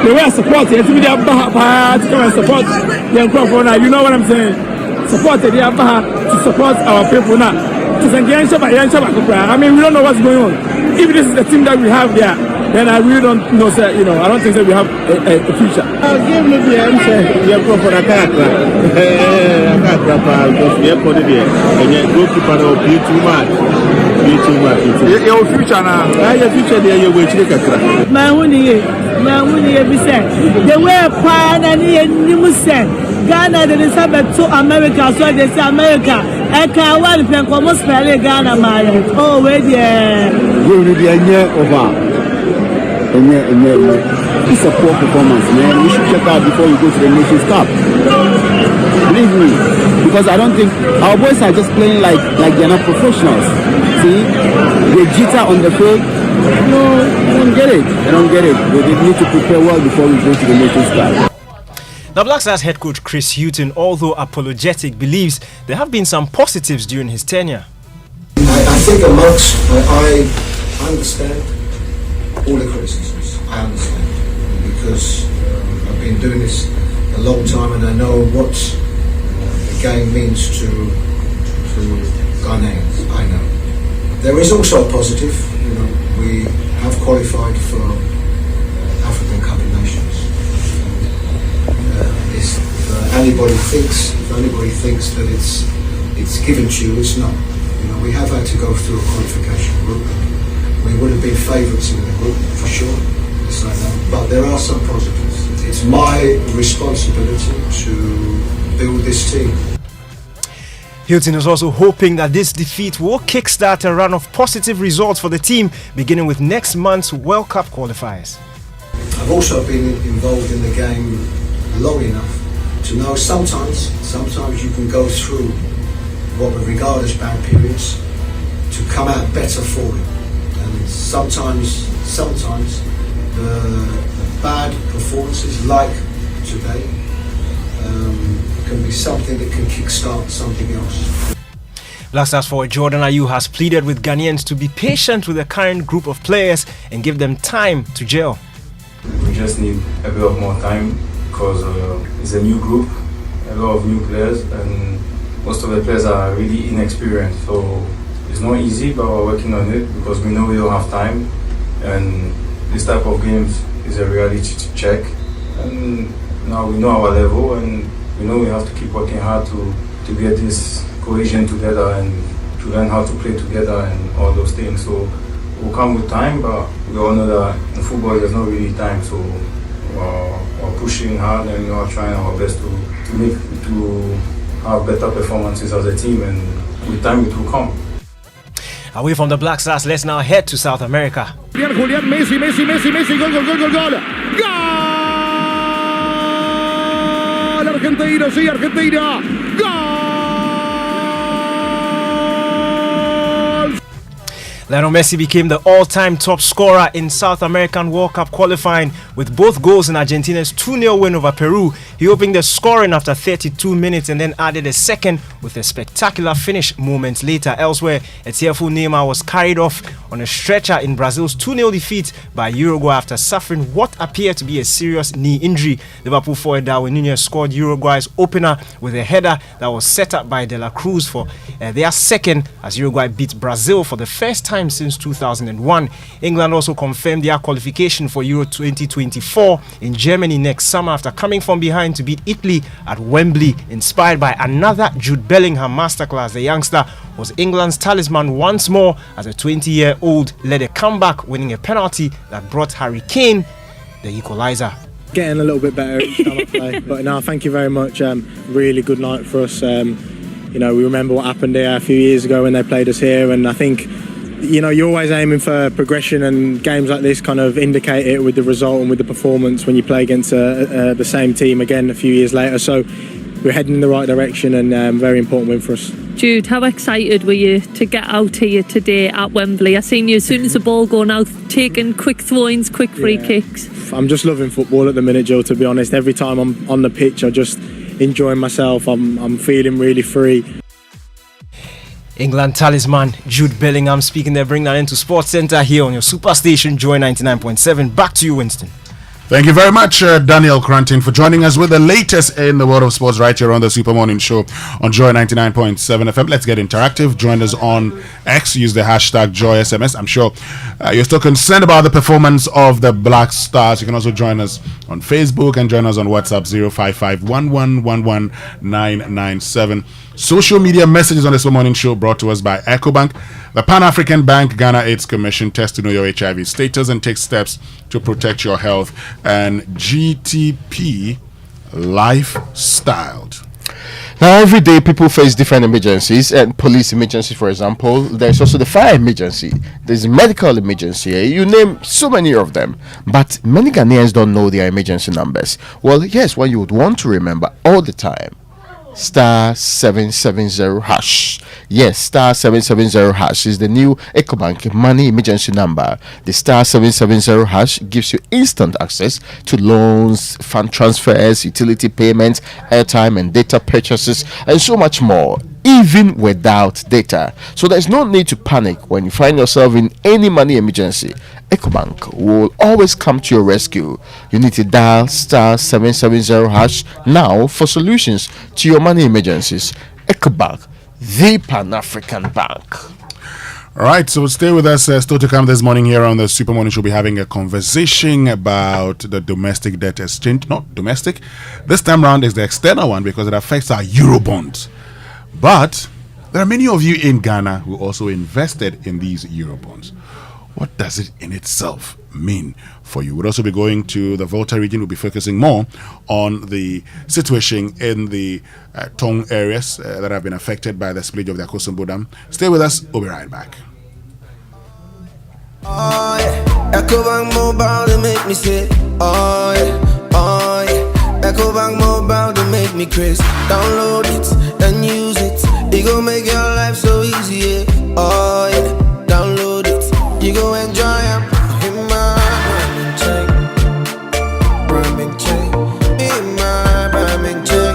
the way I support it, it's come and support the crowd now. You know what I'm saying? Support it, to support our people now. I mean, we don't know what's going on. If this is the team that we have there, then I really don't know, sir. You know, I don't think that we have a future. Give me the answer. You're for a character. Because you're for the day. And you're goalkeeper now, be too much. Your future now. Your future there, you're waiting to crack. My money, be said. The way a pan and you said. Ghana, they decided to America, so they say America. I can't want to almost spell Ghana, man. Oh, wait, yeah. You will be a year over. It's a poor performance, man. We should check out before you go to the Nations Cup. Believe me, because I don't think our boys are just playing like they're not professionals. See, they jitter on the field. No, I don't get it. They need to prepare well before we go to the Nations Cup. Now, Black Stars head coach Chris Hughton, although apologetic, believes there have been some positives during his tenure. I think amongst, I understand all the criticisms. I understand because I've been doing this a long time and I know what the game means to Ghanaians. I know. There is also a positive. You know, we have qualified for African Cup of Nations. If anybody thinks that it's given to you, it's not. You know, we have had to go through a qualification group. We would have been favourites in the group for sure. It's like that. But there are some positives. It's my responsibility to build this team. Hilton is also hoping that this defeat will kickstart a run of positive results for the team, beginning with next month's World Cup qualifiers. I've also been involved in the game long enough to know sometimes you can go through what we regard as bad periods to come out better for it. And sometimes the bad performances like today can be something that can kickstart something else. Black Stars forward Jordan Ayew has pleaded with Ghanaians to be patient with the current group of players and give them time to gel. We just need a bit of more time because it's a new group, a lot of new players, and most of the players are really inexperienced. So it's not easy, but we're working on it because we know we don't have time, and this type of games is a reality check. And now we know our level, and we know we have to keep working hard to get this cohesion together and to learn how to play together and all those things. So we'll come with time, but we all know that in football there's not really time. So we're pushing hard and we are trying our best to have better performances as a team, and with time it will come. Away from the Black Stars, let's now head to South America. Julian Messi, gol. Argentina, sí, Argentina. Gol! Lionel Messi became the all-time top scorer in South American World Cup qualifying with both goals in Argentina's 2-0 win over Peru. He opened the scoring after 32 minutes and then added a second with a spectacular finish moments later. Elsewhere, a tearful Neymar was carried off on a stretcher in Brazil's 2-0 defeat by Uruguay after suffering what appeared to be a serious knee injury. Liverpool forward Darwin Núñez scored Uruguay's opener with a header that was set up by De La Cruz for their second as Uruguay beat Brazil for the first time since 2001. England also confirmed their qualification for Euro 2024 in Germany next summer after coming from behind to beat Italy at Wembley, inspired by another Jude Bellingham masterclass. The youngster was England's talisman once more as a 20-year-old led a comeback, winning a penalty that brought Harry Kane the equalizer. Getting a little bit better each time I play. But no, thank you very much. Really good night for us. We remember what happened here a few years ago when they played us here, and I think, you're always aiming for progression, and games like this kind of indicate it with the result and with the performance when you play against the same team again a few years later. So we're heading in the right direction, and very important win for us. Jude, how excited were you to get out here today at Wembley? I seen you as soon as the ball going out, taking quick throw-ins, quick free kicks. I'm just loving football at the minute, Joe, to be honest. Every time I'm on the pitch, I just enjoying myself. I'm feeling really free. England talisman Jude Bellingham speaking there. Bring that into Sports Centre here on your superstation Joy 99.7. Back to you, Winston. Thank you very much, Daniel Cranton, for joining us with the latest in the world of sports right here on the Super Morning Show on Joy 99.7 FM. Let's get interactive. Join us on X. Use the hashtag JoySMS. I'm sure you're still concerned about the performance of the Black Stars. You can also join us on Facebook and join us on WhatsApp 055-1111-997. Social media messages on the Super Morning Show brought to us by EcoBank, the Pan-African Bank, Ghana AIDS Commission. Test to know your HIV status and take steps to protect your health, and GTP Lifestyle. Now, every day people face different emergencies, and police emergency, for example. There's also the fire emergency. There's medical emergency. You name so many of them. But many Ghanaians don't know their emergency numbers. Well, here's what you would want to remember all the time. Star 770 hash. Yes, star 770 hash is the new EcoBank money emergency number. The star 770 hash gives you instant access to loans, fund transfers, utility payments, airtime and data purchases, and so much more, even without data. So there's no need to panic when you find yourself in any money emergency. EcoBank will always come to your rescue. You need to dial star 770 hash now for solutions to your money emergencies. EcoBank, the Pan-African Bank. All right, so stay with us. Still to come this morning here on the Super Morning Show, we'll be having a conversation about the domestic debt exchange. Not domestic. This time around is the external one because it affects our Eurobonds. But there are many of you in Ghana who also invested in these Eurobonds. What does it in itself mean for you? We'll also be going to the Volta region. We'll be focusing more on the situation in the Tong areas that have been affected by the spillage of the Akosombo Dam. Stay with us. We'll be right back. Oh, yeah. EcoBank Mobile, they make me say, oh, yeah. Oh, yeah. EcoBank Mobile, they make me crazy. Download it and use it. It gon' make your life so easy, yeah. Oh, yeah. Download it. You go enjoy them. In my rhyming check. Rhyming check. In my rhyming check.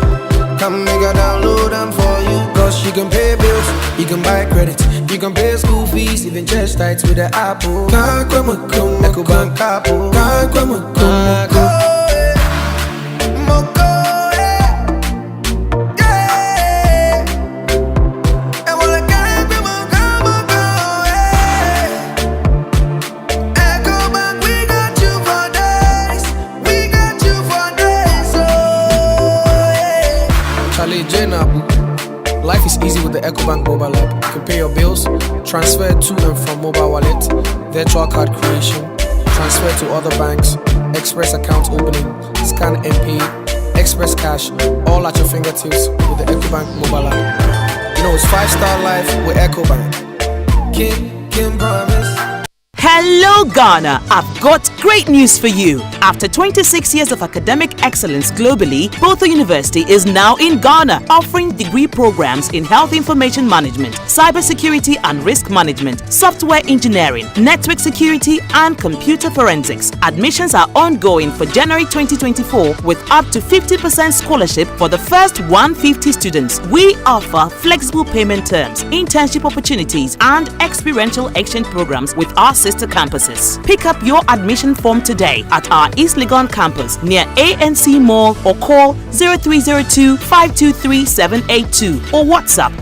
Come make a download them for you. Cause you can pay bills, you can buy credit, you can pay school fees, even chest tights with the Apple. EcoBank Apple. Life is easy with the EcoBank mobile app. You can pay your bills, transfer to and from mobile wallet, virtual card creation, transfer to other banks, express account opening, scan and pay, express cash, all at your fingertips with the EcoBank mobile app. You know it's 5-star life with EcoBank. Kim promise. Hello Ghana, I've got great news for you. After 26 years of academic excellence globally, Botho University is now in Ghana, offering degree programs in health information management, cybersecurity and risk management, software engineering, network security and computer forensics. Admissions are ongoing for January 2024 with up to 50% scholarship for the first 150 students. We offer flexible payment terms, internship opportunities and experiential exchange programs with our sister campuses. Pick up your admission form today at our East Legon campus near ANC Mall or call 0302-523-782 or WhatsApp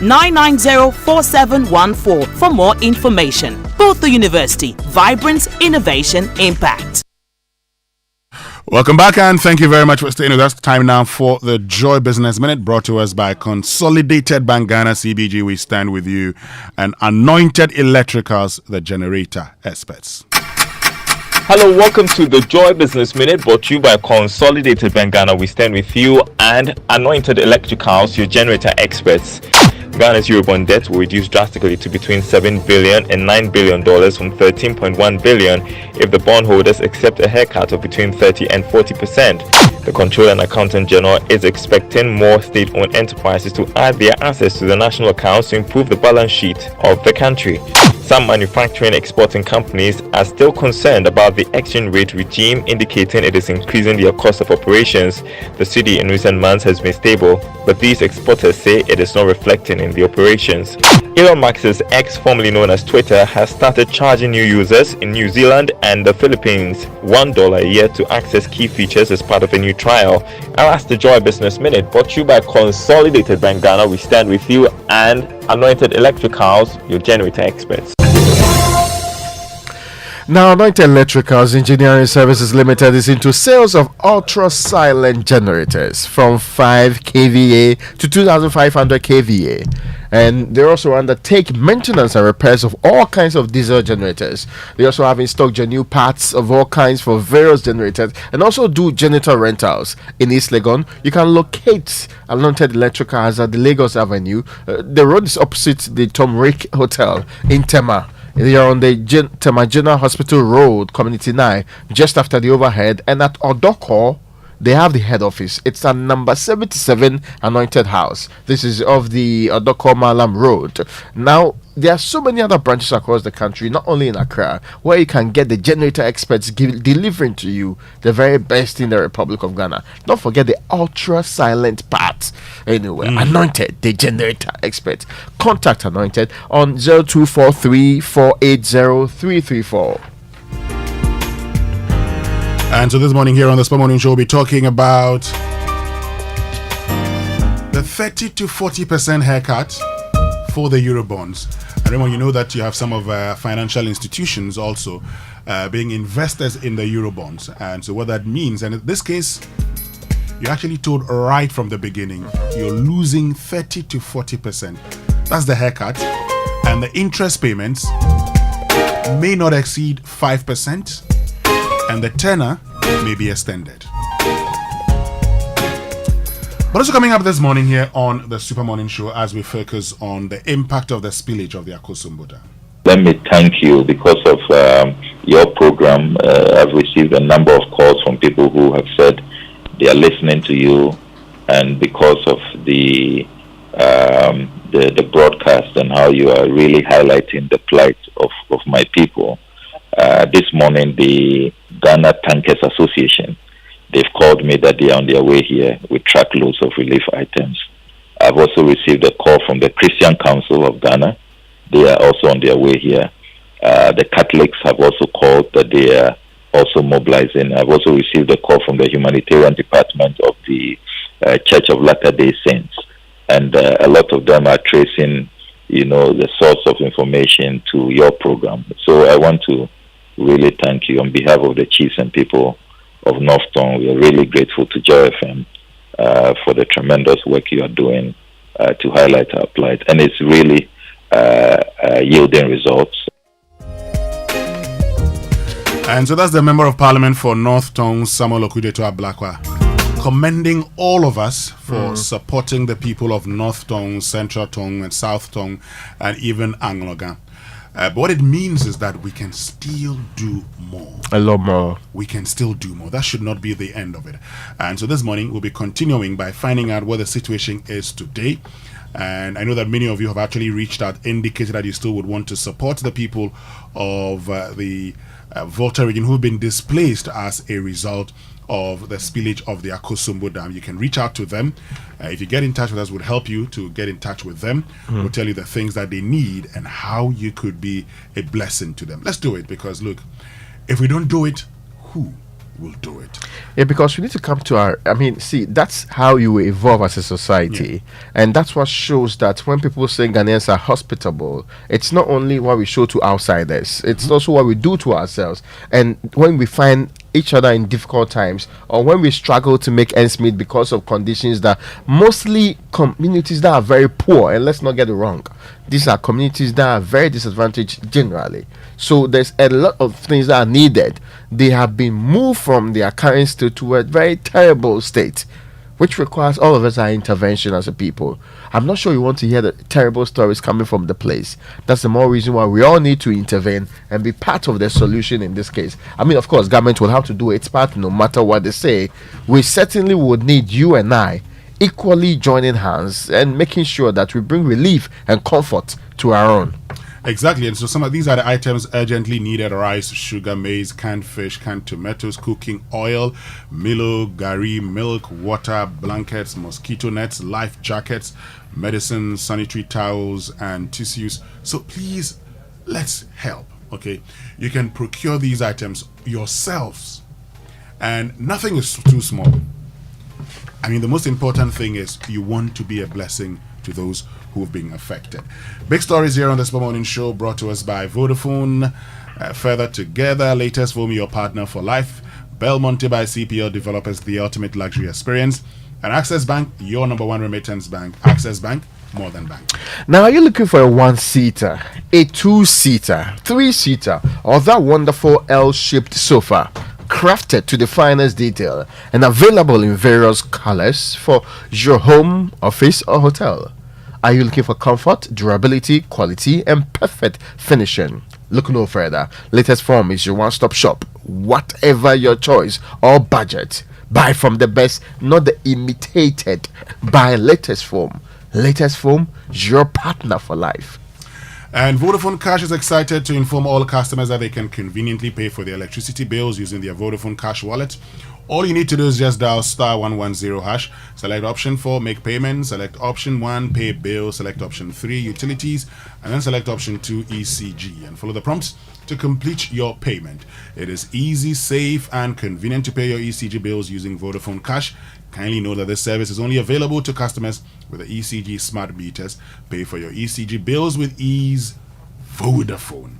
020-990-4714 for more information. Botho University, vibrance, innovation, impact. Welcome back and thank you very much for staying with us. Time now for the Joy Business Minute, brought to us by Consolidated Bank Ghana CBG. We stand with you and Anointed Electricals, the generator experts. Hello, welcome to the Joy Business Minute, brought to you by Consolidated Bank Ghana. We stand with you, and Anointed Electricals, your generator experts. Ghana's Eurobond debt will reduce drastically to between $7 billion and $9 billion from $13.1 billion if the bondholders accept a haircut of between 30 and 40%. The Controller and Accountant General is expecting more state-owned enterprises to add their assets to the national accounts to improve the balance sheet of the country. Some manufacturing exporting companies are still concerned about the exchange rate regime, indicating it is increasing their cost of operations. The cedi in recent months has been stable, but these exporters say it is not reflecting in the operations. Elon Musk's X, formerly known as Twitter, has started charging new users in New Zealand and the Philippines $1 a year to access key features as part of a new trial. I'll ask the Joy Business Minute, brought to you by Consolidated Bank Ghana. We stand with you, and Anointed Electricals, your generator experts. Now, Anointed Electricals Engineering Services Limited is into sales of ultra-silent generators from 5 kVA to 2500 kVA. And they also undertake maintenance and repairs of all kinds of diesel generators. They also have in stock genuine parts of all kinds for various generators, and also do generator rentals. In East Legon, you can locate Anointed Electricals at the Lagos Avenue. The road is opposite the Tom Rick Hotel in Tema. They are on the Tema General Hospital Road, Community 9, just after the overhead. And at Odoko, they have the head office. It's at number 77 Anointed House. This is of the Odoko Malam Road. Now, there are so many other branches across the country, not only in Accra, where you can get the generator experts delivering to you the very best in the Republic of Ghana. Don't forget the ultra silent part. Anyway, Anointed, the generator expert. Contact Anointed on 0243 480 334. And so this morning here on the Spur Morning Show, we'll be talking about the 30 to 40% haircut for the Eurobonds. And remember, you know that you have some of financial institutions also being investors in the Eurobonds. And so what that means, and in this case, you're actually told right from the beginning, you're losing 30 to 40%. That's the haircut. And the interest payments may not exceed 5%. And the tenor may be extended. But also coming up this morning here on the Super Morning Show, as we focus on the impact of the spillage of the Akosombo Dam. Let me thank you because of your program. I've received a number of calls from people who have said they are listening to you, and because of the broadcast and how you are really highlighting the plight of my people. This morning, the Ghana Tankers Association, they've called me that they are on their way here with truckloads of relief items. I've also received a call from the Christian Council of Ghana. They are also on their way here. The Catholics have also called that they are also mobilizing. I've also received a call from the humanitarian department of the Church of Latter-day Saints. And a lot of them are tracing, the source of information to your program. So I want to really thank you on behalf of the chiefs and people of North Tongue. We are really grateful to Joy FM for the tremendous work you are doing to highlight our plight. And it's really yielding results. And so that's the Member of Parliament for North Tongue, Samuel Okudeto Ablakwa, commending all of us for supporting the people of North Tongue, Central Tongue, and South Tongue, and even Angloga. But what it means is that we can still do more. A lot more. We can still do more. That should not be the end of it. And so this morning, we'll be continuing by finding out what the situation is today. And I know that many of you have actually reached out, indicated that you still would want to support the people of the Volta region who've been displaced as a result of the spillage of the Akosombo Dam. You can reach out to them. If you get in touch with us, we'll help you to get in touch with them. We'll tell you the things that they need and how you could be a blessing to them. Let's do it, because look, if we don't do it, who will do it? Yeah, because we need to come to our, that's how you evolve as a society. And that's what shows that when people say Ghanaians are hospitable, it's not only what we show to outsiders, it's also what we do to ourselves. And when we find each other in difficult times, or when we struggle to make ends meet because of conditions that mostly communities that are very poor, and let's not get it wrong, these are communities that are very disadvantaged generally. So there's a lot of things that are needed. They have been moved from their current state to a very terrible state, which requires all of us our intervention as a people. I'm not sure you want to hear the terrible stories coming from the place. That's the more reason why we all need to intervene and be part of the solution in this case. I mean, of course, government will have to do its part no matter what they say. We certainly would need you and I equally joining hands and making sure that we bring relief and comfort to our own. Exactly, and so some of these are the items urgently needed: rice, sugar, maize, canned fish, canned tomatoes, cooking oil, Milo, gari, milk, water, blankets, mosquito nets, life jackets, medicine, sanitary towels, and tissues. So please, let's help, okay? You can procure these items yourselves, and nothing is too small. I mean, the most important thing is you want to be a blessing to those who have been affected. Big stories here on the Super Morning Show, brought to us by Vodafone. Further together, latest foam, your partner for life. Belmonte by CPL developers, the ultimate luxury experience. And Access Bank, your number one remittance bank. Access Bank, more than bank. Now, are you looking for a one-seater, a two-seater, three-seater, or that wonderful L-shaped sofa, crafted to the finest detail and available in various colors for your home, office, or hotel? Are you looking for comfort, durability, quality, and perfect finishing? Look no further. Latest Form is your one-stop shop. Whatever your choice or budget, buy from the best, not the imitated. Buy Latest Form. Latest Form, your partner for life. And Vodafone Cash is excited to inform all customers that they can conveniently pay for their electricity bills using their Vodafone Cash wallet. All you need to do is just dial *110#, select option 4, make payment, select option 1, pay bill, select option 3, utilities, and then select option 2, ECG, and follow the prompts to complete your payment. It is easy, safe, and convenient to pay your ECG bills using Vodafone Cash. Kindly note that this service is only available to customers with the ECG smart meters. Pay for your ECG bills with ease, Vodafone.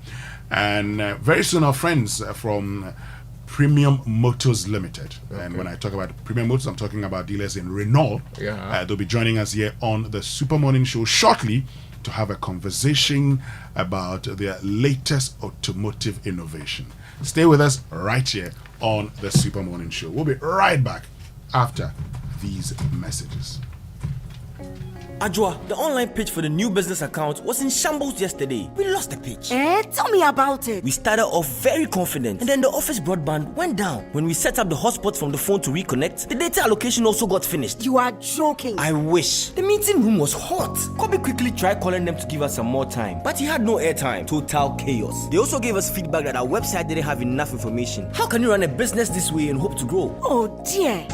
And very soon our friends from Premium Motors Limited. Okay. And when I talk about Premium Motors, I'm talking about dealers in Renault. Yeah. They'll be joining us here on the Super Morning Show shortly to have a conversation about their latest automotive innovation. Stay with us right here on the Super Morning Show. We'll be right back after these messages. Ajwa, the online page for the new business account was in shambles yesterday. We lost the page. Tell me about it. We started off very confident, and then the office broadband went down. When we set up the hotspot from the phone to reconnect, the data allocation also got finished. You are joking. I wish. The meeting room was hot. Kobe quickly tried calling them to give us some more time, but he had no airtime. Total chaos. They also gave us feedback that our website didn't have enough information. How can you run a business this way and hope to grow? Oh dear.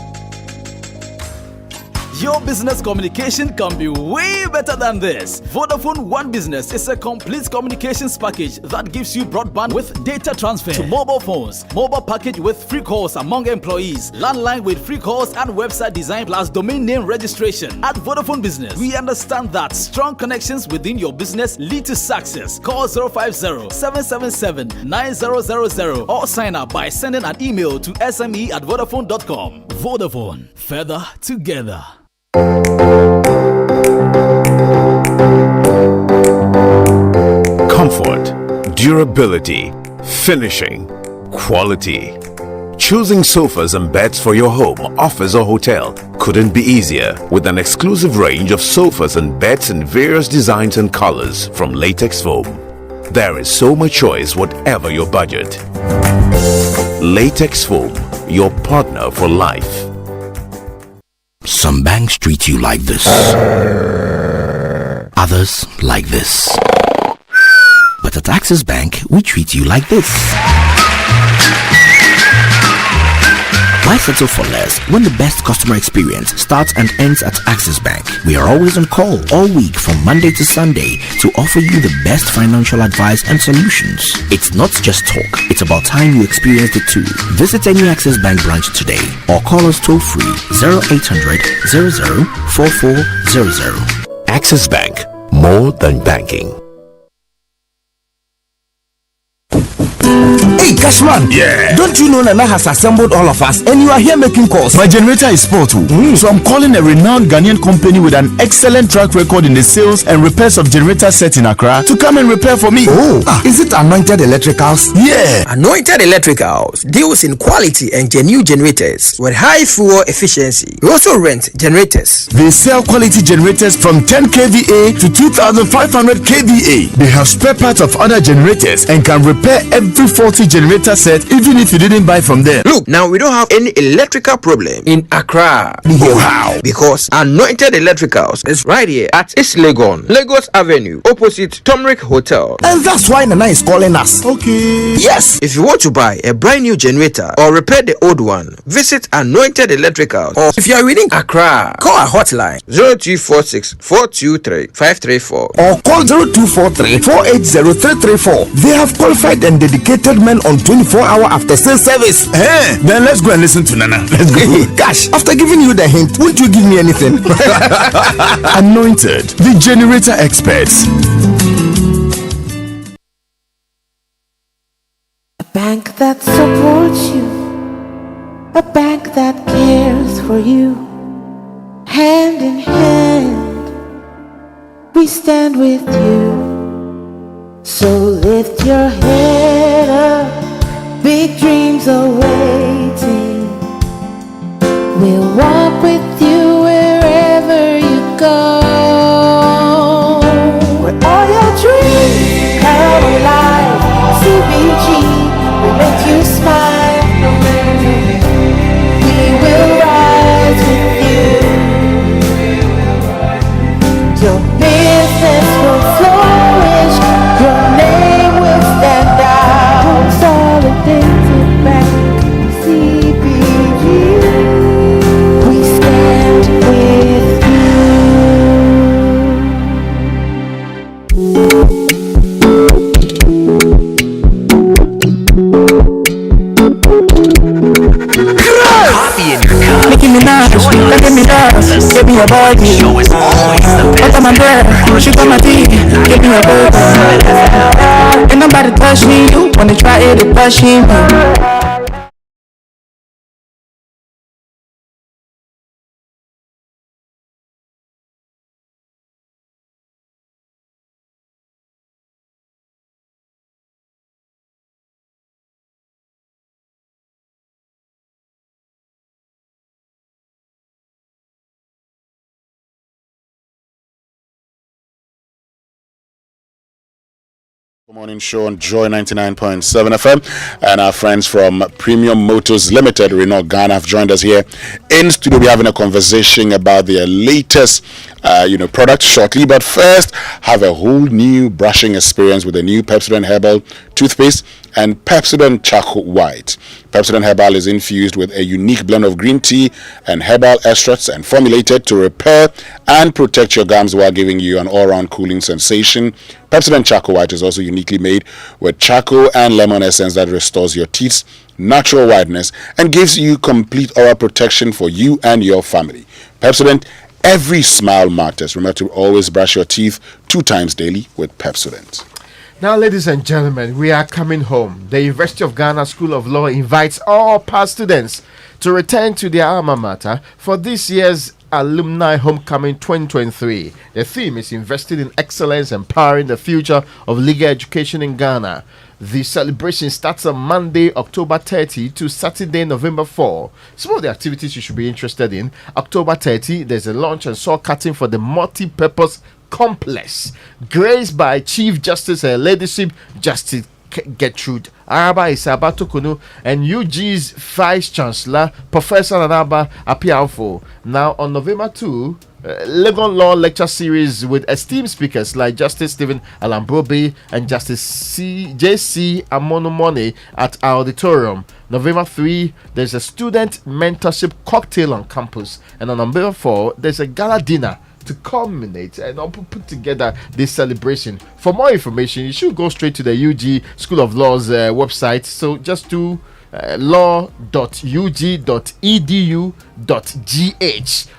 Your business communication can be way better than this. Vodafone One Business is a complete communications package that gives you broadband with data transfer to mobile phones, mobile package with free calls among employees, landline with free calls and website design plus domain name registration. At Vodafone Business, we understand that strong connections within your business lead to success. Call 050-777-9000 or sign up by sending an email to sme@vodafone.com. Vodafone, further together. Comfort, durability, finishing, quality. Choosing sofas and beds for your home, office or hotel couldn't be easier with an exclusive range of sofas and beds in various designs and colors from Latex Foam. There is so much choice whatever your budget. Latex Foam, your partner for life. Some banks treat you like this. Others like this. But at Access Bank, we treat you like this. Why settle for less when the best customer experience starts and ends at Access Bank? We are always on call all week from Monday to Sunday to offer you the best financial advice and solutions. It's not just talk, it's about time you experience it too. Visit any Access Bank branch today or call us toll free 0800 00 4400. Access Bank, more than banking. Hey Freshman, yeah. Don't you know Nana has assembled all of us and you are here making calls? My generator is sport, so I'm calling a renowned Ghanaian company with an excellent track record in the sales and repairs of generator sets in Accra to come and repair for me. Is it Anointed Electricals? Yeah. Anointed Electricals deals in quality and genuine generators with high fuel efficiency. We also rent generators. They sell quality generators from 10 kVA to 2500 kVA. They have spare parts of other generators and can repair every faulty generator set even if you didn't buy from them. Look, now we don't have any electrical problem in Accra. Wow. Because Anointed Electricals is right here at East Legon, Lagos Avenue, opposite Tomric Hotel. And that's why Nana is calling us. Okay. Yes. If you want to buy a brand new generator or repair the old one, visit Anointed Electricals. Or if you are within Accra, call our hotline 0246 423 534 or call 0243 480 334. They have qualified and dedicated men on 24-hour after sales service. Then let's go and listen to Nana. Let's go. Gosh, after giving you the hint, won't you give me anything? Anointed, the generator experts. A bank that supports you, a bank that cares for you. Hand in hand, we stand with you. So lift your head up, big dreams are waiting. We'll walk with you wherever you go. Where all your dreams come alive. CBG will make you smile. We will rise with you. Your business will flourish. Your name will stand out. Consolidated Bank, CBG. We stand with Making me nervous, making me nervous. Give me a body. What am I there? She got my teeth. Give me a burger. Ain't nobody touch me. You wanna try it? It pushing me. Morning show on Joy 99.7 FM, and our friends from Premium Motors Limited, Renault Ghana, have joined us here in studio. We're having a conversation about their latest product shortly, but first have a whole new brushing experience with the new Pepsodent Herbal toothpaste and Pepsodent Charcoal White. Pepsodent Herbal is infused with a unique blend of green tea and herbal extracts and formulated to repair and protect your gums while giving you an all-round cooling sensation. Pepsodent Charcoal White is also uniquely made with charcoal and lemon essence that restores your teeth's natural whiteness and gives you complete oral protection for you and your family. Pepsodent, every smile matters. Remember to always brush your teeth 2 times daily with Pepsodent. Now, ladies and gentlemen, we are coming home. The University of Ghana School of Law invites all past students to return to their alma mater for this year's Alumni Homecoming 2023. The theme is Investing in Excellence, Empowering the Future of Legal Education in Ghana. The celebration starts on Monday, October 30 to Saturday, November 4. Some of the activities you should be interested in. October 30, there's a launch and saw cutting for the multi-purpose complex, graced by Chief Justice and Ladyship Justice Gertrude Araba Isabatokunu and UG's Vice Chancellor Professor Anaba Apiafo. Now on November 2, Legon Law Lecture Series with esteemed speakers like Justice Stephen Alambrobe and Justice J.C. Amonomone at our auditorium. November 3, there's a student mentorship cocktail on campus, and on November 4, there's a gala dinner to culminate and put together this celebration. For more information, you should go straight to the UG School of Law's website. So just do law.ug.edu.gh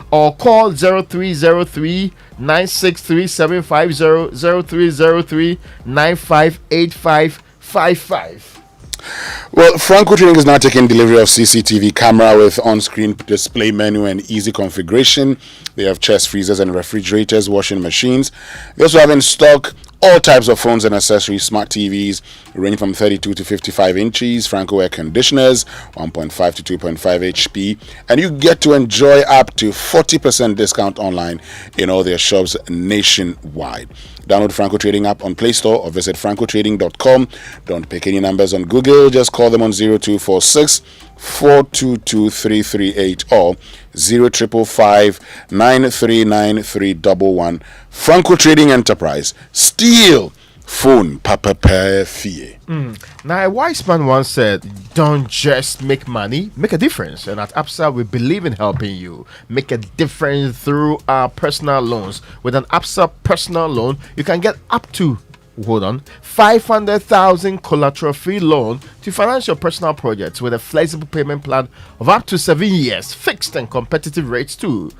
or call 0303 963750 0303 958555. Well, Franco Trading is now taking delivery of CCTV camera with on-screen display menu and easy configuration. They have chest freezers and refrigerators, washing machines. They also have in stock all types of phones and accessories, smart TVs, range from 32 to 55 inches, Franco air conditioners, 1.5 to 2.5 HP, and you get to enjoy up to 40% discount online in all their shops nationwide. Download Franco Trading app on Play Store or visit francotrading.com. Don't pick any numbers on Google, just call them on 0246 422 or 0555 939311. Franco Trading Enterprise. Steal phone papa fee. Now, a wise man once said, don't just make money, make a difference. And at APSA, we believe in helping you make a difference through our personal loans. With an APSA personal loan, you can get up to 500,000 collateral-free loan to finance your personal projects with a flexible payment plan of up to 7 years, fixed and competitive rates too.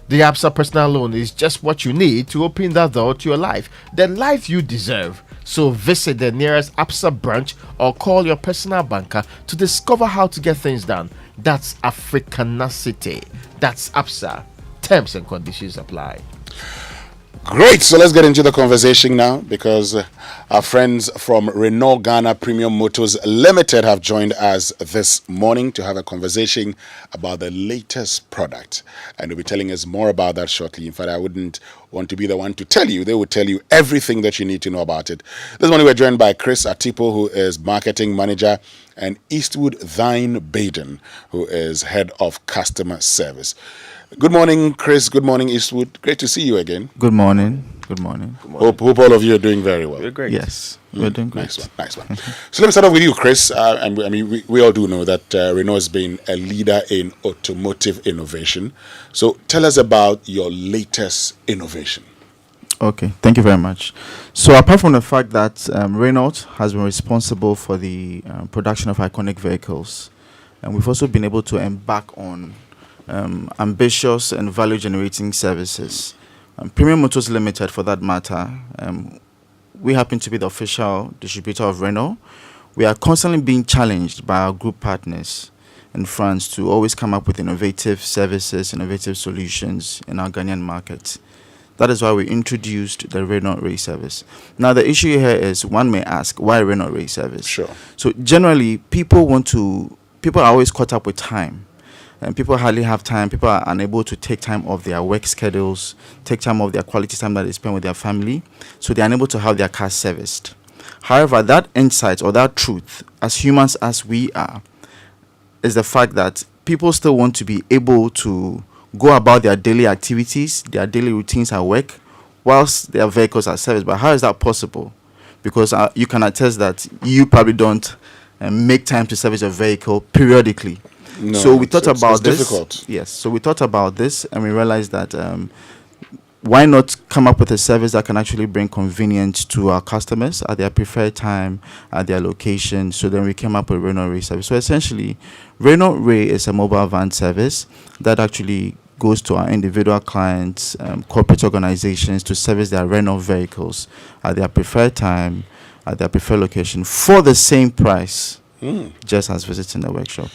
The APSA personal loan is just what you need to open that door to your life, the life you deserve. So visit the nearest APSA branch or call your personal banker to discover how to get things done. That's Africanacity. That's APSA. Terms and conditions apply. Great, so let's get into the conversation now, because our friends from Renault Ghana Premium Motors Limited have joined us this morning to have a conversation about the latest product, and they'll be telling us more about that shortly. In fact, I wouldn't want to be the one to tell you. They would tell you everything that you need to know about it. This morning we're joined by Chris Atipo, who is Marketing Manager, and Eastwood Thine Baden, who is Head of Customer Service. Good morning, Chris. Good morning, Eastwood. Great to see you again. Good morning. Good morning. Hope all of you are doing very well. We're great. Yes, we're doing great. Nice one. So let me start off with you, Chris. We all do know that Renault has been a leader in automotive innovation. So tell us about your latest innovation. Okay, thank you very much. So apart from the fact that Renault has been responsible for the production of iconic vehicles, and we've also been able to embark on ambitious and value-generating services. Premium Motors Limited, for that matter, we happen to be the official distributor of Renault. We are constantly being challenged by our group partners in France to always come up with innovative services, innovative solutions in our Ghanaian market. That is why we introduced the Renault Rail service. Now, the issue here is, one may ask, why Renault Rail service? Sure. So generally, people are always caught up with time. And people hardly have time. People are unable to take time off their work schedules, take time off their quality time that they spend with their family, so they're unable to have their cars serviced. However, that insight or that truth, as humans as we are, is the fact that people still want to be able to go about their daily activities, their daily routines at work, whilst their vehicles are serviced. But how is that possible? Because you can attest that you probably don't make time to service your vehicle periodically. No, so we thought about it's this. Difficult. Yes. So we thought about this, and we realized that why not come up with a service that can actually bring convenience to our customers at their preferred time, at their location. So then we came up with Renault Rail service. So essentially, Renault Rail is a mobile van service that actually goes to our individual clients, corporate organizations, to service their Renault vehicles at their preferred time, at their preferred location, for the same price, just as visiting the workshop.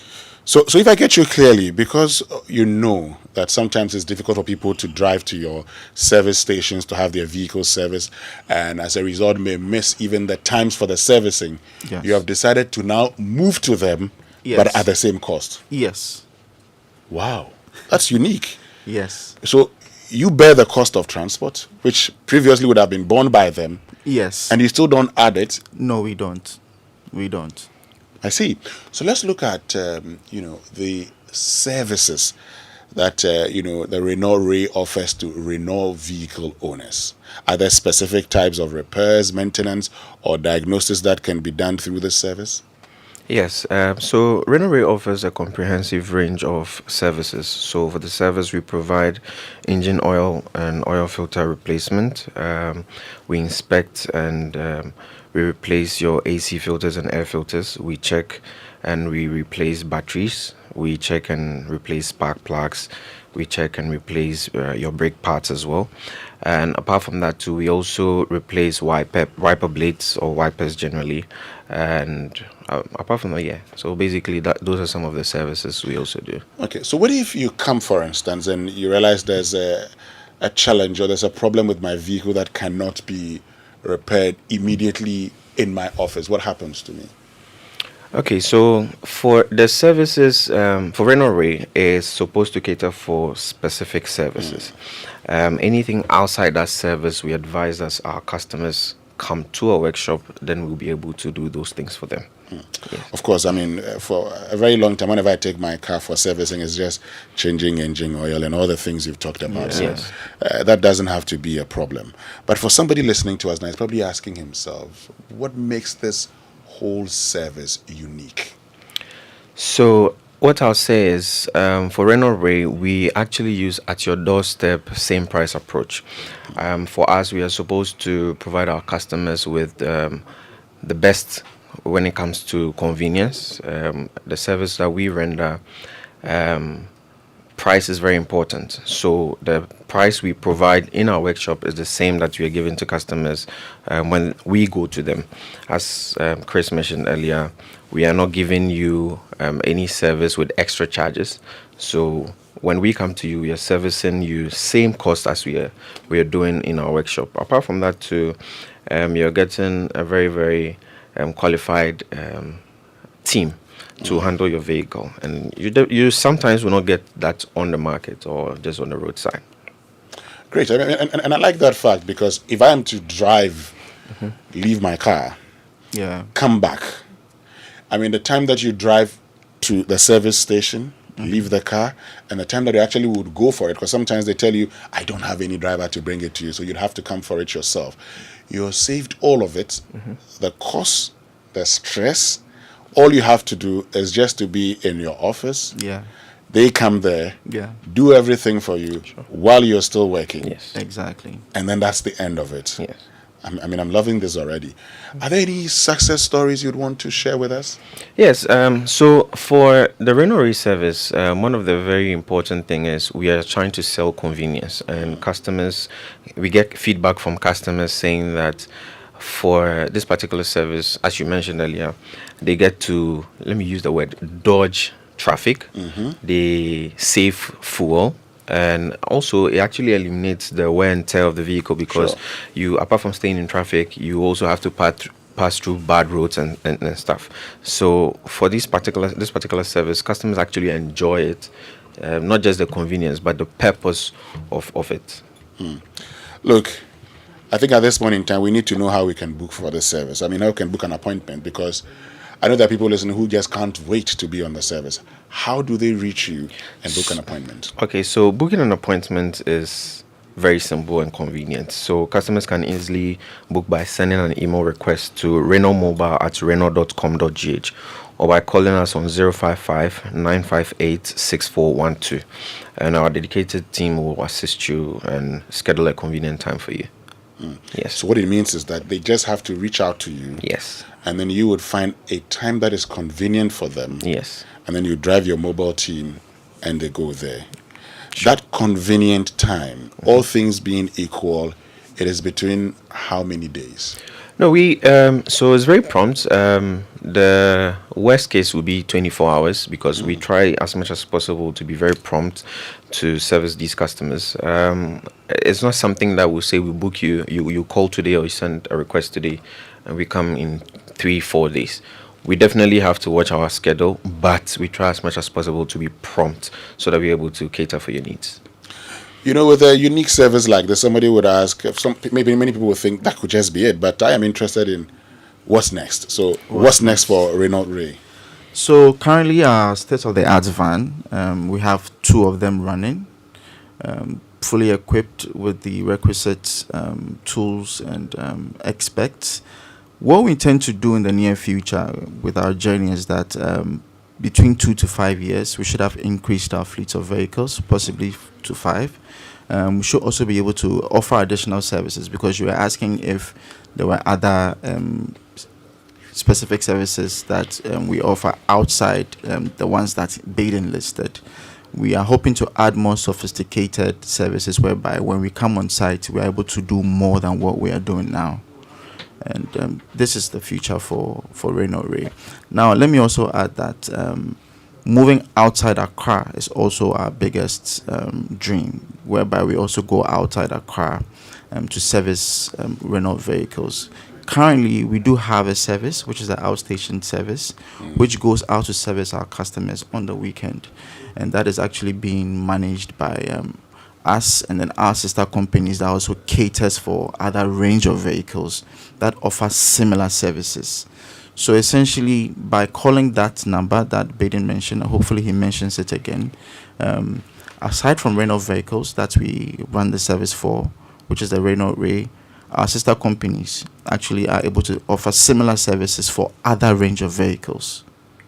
So if I get you clearly, because you know that sometimes it's difficult for people to drive to your service stations to have their vehicles serviced, and as a result may miss even the times for the servicing, Yes. you have decided to now move to them, Yes. but at the same cost. Yes. Wow, that's unique. Yes. So you bear the cost of transport, which previously would have been borne by them. Yes. And you still don't add it. No, we don't. We don't. I see. So let's look at the services that the Renault Rail offers to Renault vehicle owners. Are there specific types of repairs, maintenance, or diagnosis that can be done through this service? Yes, so Renault Rail offers a comprehensive range of services. So for the service, we provide engine oil and oil filter replacement. We inspect and we replace your AC filters and air filters. We check and we replace batteries. We check and replace spark plugs. We check and replace your brake parts as well. And apart from that too, we also replace wiper blades or wipers generally. And Apart from that, yeah. So basically, those are some of the services we also do. Okay, so what if you come, for instance, and you realize there's a challenge or there's a problem with my vehicle that cannot be repaired immediately in my office? What happens to me? Okay, so for the services, for Renault is supposed to cater for specific services. Anything outside that service, we advise as our customers come to our workshop, then we'll be able to do those things for them. Of course, I mean, for a very long time, whenever I take my car for servicing, it's just changing engine oil and all the things you've talked about. Yes. So that doesn't have to be a problem. But for somebody listening to us now, he's probably asking himself, what makes this whole service unique? So what I'll say is, for Renault Ray, we actually use at your doorstep same price approach. For us, we are supposed to provide our customers with the best when it comes to convenience. The service that we render, price is very important. So the price we provide in our workshop is the same that we are giving to customers when we go to them. As Chris mentioned earlier, we are not giving you any service with extra charges. So when we come to you, we are servicing you same cost as we are doing in our workshop. Apart from that too, you're getting a very, very qualified team to handle your vehicle, and you sometimes will not get that on the market or just on the roadside. Great, and I like that fact, because if I am to drive, leave my car, come back, I mean, the time that you drive to the service station, leave the car, and the time that you actually would go for it, because sometimes they tell you, I don't have any driver to bring it to you, so you'd have to come for it yourself. You're saved all of it, the cost, the stress. All you have to do is just to be in your office. They come there, do everything for you while you're still working. Yes, exactly. And then that's the end of it. Yes. I mean, I'm loving this already. Are there any success stories you'd want to share with us? Yes. So for the Renault service, one of the very important thing is we are trying to sell convenience, and customers, we get feedback from customers saying that for this particular service, as you mentioned earlier, they get to, let me use the word, dodge traffic. They save fuel. And also, it actually eliminates the wear and tear of the vehicle, because you, apart from staying in traffic, you also have to pass through bad roads and stuff. So for this particular service, customers actually enjoy it, not just the convenience, but the purpose of it. Look, I think at this point in time, we need to know how we can book for this service. I mean, how we can book an appointment, because I know there are people listening who just can't wait to be on the service. How do they reach you and book an appointment? Okay, so booking an appointment is very simple and convenient. So customers can easily book by sending an email request to renaultmobile@renault.com.gh or by calling us on 055-958-6412. And our dedicated team will assist you and schedule a convenient time for you. Yes. So what it means is that they just have to reach out to you. Yes. And then you would find a time that is convenient for them. Yes. And then you drive your mobile team and they go there. That convenient time, all things being equal, it is between how many days? No, so it's very prompt. The worst case will be 24 hours, because we try as much as possible to be very prompt to service these customers. It's not something that we'll say we book you call today or you send a request today and we come in 3-4 days. We definitely have to watch our schedule, but we try as much as possible to be prompt so that we're able to cater for your needs. You know, with a unique service like this, somebody would ask, maybe many people would think that could just be it, but I am interested in what's next. So what's next for Renault Ray? So currently our state-of-the-art van, we have 2 of them running, fully equipped with the requisite tools and experts. What we intend to do in the near future with our journey is that between 2 to 5 years, we should have increased our fleet of vehicles, possibly to 5. We should also be able to offer additional services, because you were asking if there were other specific services that we offer outside the ones that Baden listed. We are hoping to add more sophisticated services whereby when we come on site, we are able to do more than what we are doing now. And this is the future for Renault Ray. Now, let me also add that moving outside Accra is also our biggest dream, whereby we also go outside Accra to service Renault vehicles. Currently, we do have a service, which is an outstation service, which goes out to service our customers on the weekend. And that is actually being managed by us and then our sister companies that also caters for other range of vehicles that offer similar services. So essentially, by calling that number that Baden mentioned, hopefully he mentions it again, aside from Renault vehicles that we run the service for, which is the Renault Ray, our sister companies actually are able to offer similar services for other range of vehicles.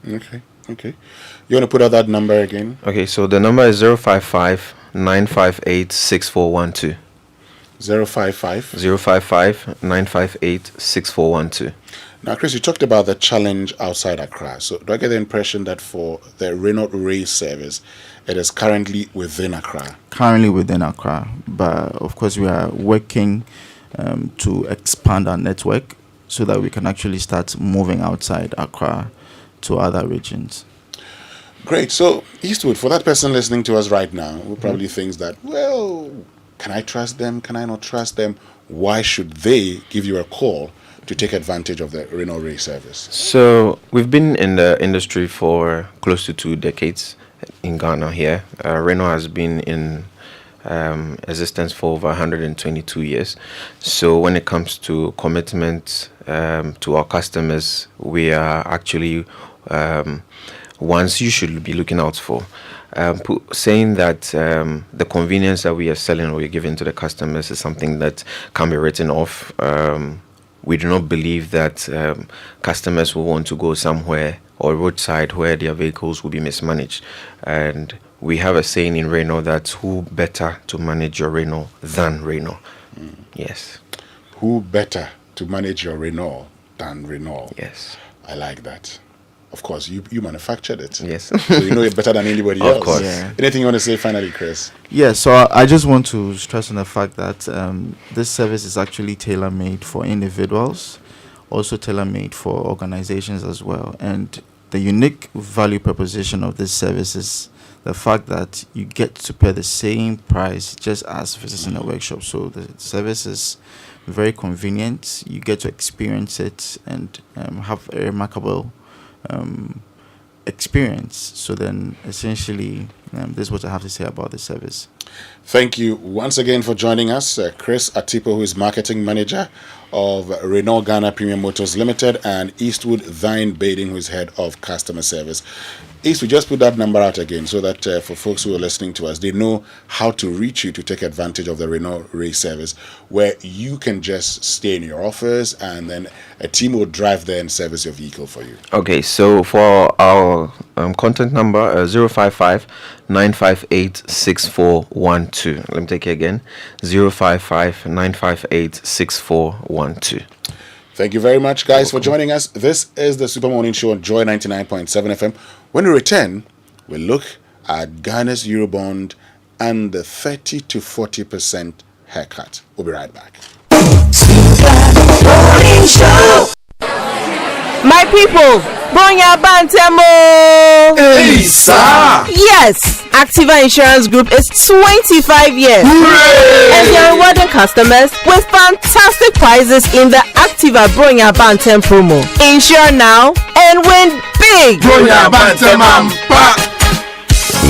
Okay. You want to put out that number again? Okay, so the number is 055 958 6412. 055 958 6412. Now, Chris, you talked about the challenge outside Accra. So do I get the impression that for the Renault Ray service, it is currently within Accra? Currently within Accra. But of course, we are working to expand our network so that we can actually start moving outside Accra to other regions. Great. So, Eastwood, for that person listening to us right now, who probably thinks that, well, can I trust them? Can I not trust them? Why should they give you a call to take advantage of the Renault Ray service? So we've been in the industry for close to 2 decades in Ghana here. Renault has been in existence for over 122 years. So when it comes to commitment to our customers, we are actually ones you should be looking out for. Saying that the convenience that we are selling or we're giving to the customers is something that can be written off. We do not believe that customers will want to go somewhere or roadside where their vehicles will be mismanaged. And we have a saying in Renault that who better to manage your Renault than Renault? Yes. Who better to manage your Renault than Renault? Yes. I like that. Of course, you manufactured it. Yes. So you know it better than anybody else. Of course. Yeah. Anything you want to say finally, Chris? Yeah, so I just want to stress on the fact that this service is actually tailor-made for individuals, also tailor-made for organizations as well. And the unique value proposition of this service is the fact that you get to pay the same price just as visiting a workshop. So the service is very convenient. You get to experience it and have a remarkable experience. So then essentially this is what I have to say about the service. Thank you once again for joining us, Chris Atipo, who is marketing manager of Renault Ghana Premium Motors Limited, and Eastwood Thine Bading, who is head of customer service. Eastwood, just put that number out again so that for folks who are listening to us, they know how to reach you to take advantage of the Renault Ray service, where you can just stay in your office and then a team will drive there and service your vehicle for you. Okay, so for our contact number, 055 958 6412. Let me take it again, 055 958 6412. Thank you very much, guys, for joining us. This is the Super Morning Show on Joy 99.7 FM. When we return, we'll look at Ghana's Eurobond and the 30 to 40% haircut. We'll be right back. My people, Bonya Bantemo! Hey, sir! Yes! Activa Insurance Group is 25 years. Hooray! And they're rewarding customers with fantastic prizes in the Activa Bonya Bantem promo. Insure now and win big! Bonya Bantem Ampa!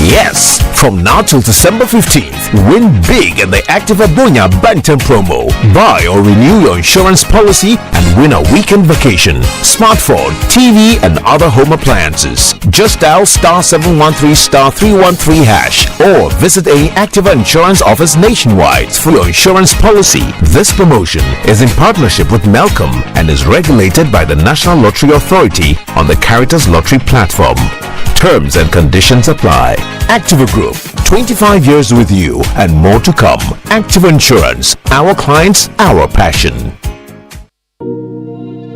Yes, from now till December 15th, win big in the Activa Bonya Bantam promo. Buy or renew your insurance policy and win a weekend vacation, smartphone, TV and other home appliances. Just dial star 713 star 313 hash or visit any Activa insurance office nationwide for your insurance policy. This promotion is in partnership with Malcolm and is regulated by the National Lottery Authority on the Caritas Lottery platform. Terms and conditions apply. Activa Group, 25 years with you and more to come. Activa Insurance, our clients, our passion.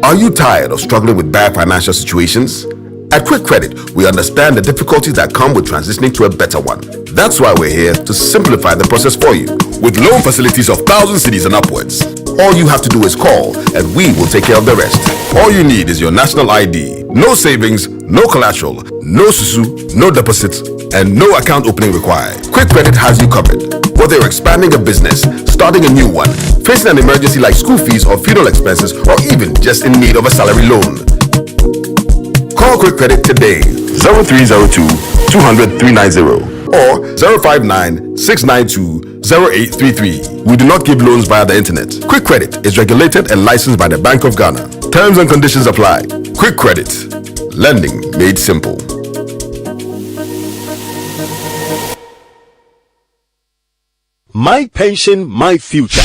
Are you tired of struggling with bad financial situations? At Quick Credit, we understand the difficulties that come with transitioning to a better one. That's why we're here to simplify the process for you with loan facilities of 1,000 cedis and upwards. All you have to do is call and we will take care of the rest. All you need is your national ID. No savings, no collateral, no susu, no deposits, and no account opening required. Quick Credit has you covered. Whether you're expanding a business, starting a new one, facing an emergency like school fees or funeral expenses, or even just in need of a salary loan. Call Quick Credit today, 0302 200 390 or 059 692 0833. We do not give loans via the internet. Quick Credit is regulated and licensed by the Bank of Ghana. Terms and conditions apply. Quick Credit. Lending made simple. My pension, my future.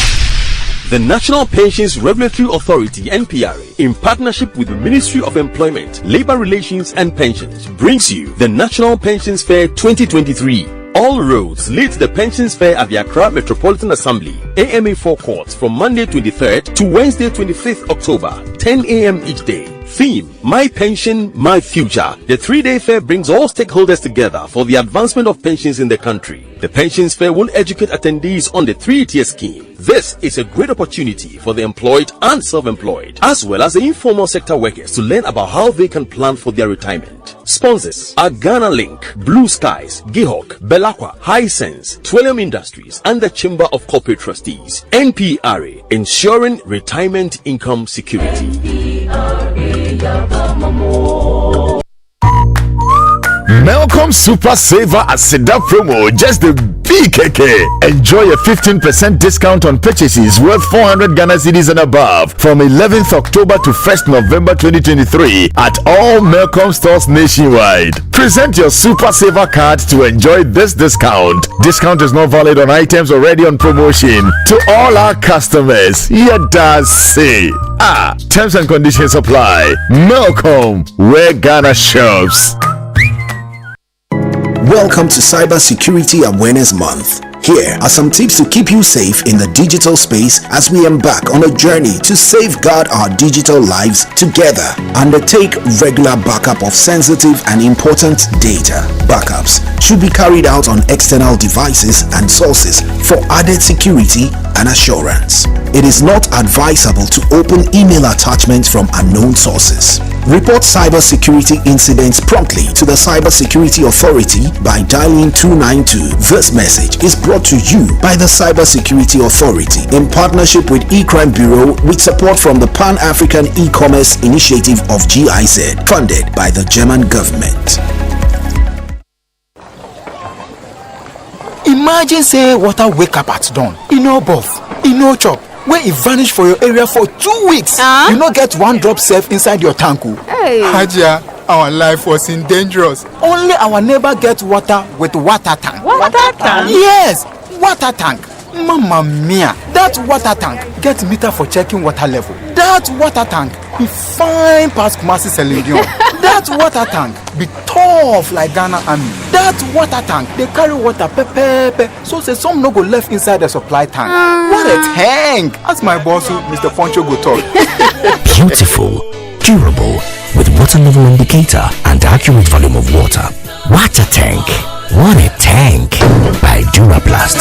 The National Pensions Regulatory Authority (NPRA), in partnership with the Ministry of Employment, Labor Relations and Pensions, brings you the National Pensions Fair 2023. All roads lead to the Pensions Fair at the Accra Metropolitan Assembly, AMA 4 Courts, from Monday 23rd to Wednesday 25th October, 10 a.m. each day. Theme: My Pension, My Future. The 3-day fair brings all stakeholders together for the advancement of pensions in the country. The Pensions Fair will educate attendees on the 3-tier scheme. This is a great opportunity for the employed and self-employed, as well as the informal sector workers, to learn about how they can plan for their retirement. Sponsors are Ghana Link, Blue Skies, Gihawk, Belacqua, Hisense, Twillium Industries, and the Chamber of Corporate Trustees. NPRA, ensuring retirement income security. Melcom Super Saver Asida promo, just the BKK. Enjoy a 15% discount on purchases worth 400 Ghana cedis and above from 11th October to 1st November 2023 at all Melcom stores nationwide. Present your Super Saver card to enjoy this discount. Discount is not valid on items already on promotion. To all our customers, here does say. Terms and conditions apply. Melcom, where Ghana shops. Welcome to Cybersecurity Awareness Month. Here are some tips to keep you safe in the digital space as we embark on a journey to safeguard our digital lives together. Undertake regular backup of sensitive and important data. Backups should be carried out on external devices and sources for added security and assurance. It is not advisable to open email attachments from unknown sources. Report cybersecurity incidents promptly to the Cybersecurity Authority by dialing 292. This message is brought to you by the Cybersecurity Authority in partnership with eCrime Bureau with support from the Pan-African E-Commerce Initiative of GIZ, funded by the German government. Imagine say water wake up at dawn, e no bath, e no chop, when e vanish for your area for 2 weeks. You no get one drop safe inside your tank. Hey. Hajia, our life was in dangerous. Only our neighbor get water with water tank. Water tank? Yes, water tank. Mamma mia, that water tank get meter for checking water level. That water tank be fine past Kumasi Selendion. That water tank be tough like Ghana Army. That water tank they carry water pepe, so say some no go left inside the supply tank. What a tank! As my boss, Mr. Poncho, go talk. Beautiful, durable, with water level indicator and accurate volume of water. Water tank. What a tank! By Duraplast.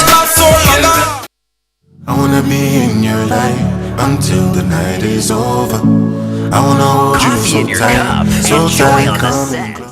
I wanna be in your life until the night is over. I wanna hold you so tight, so tight, come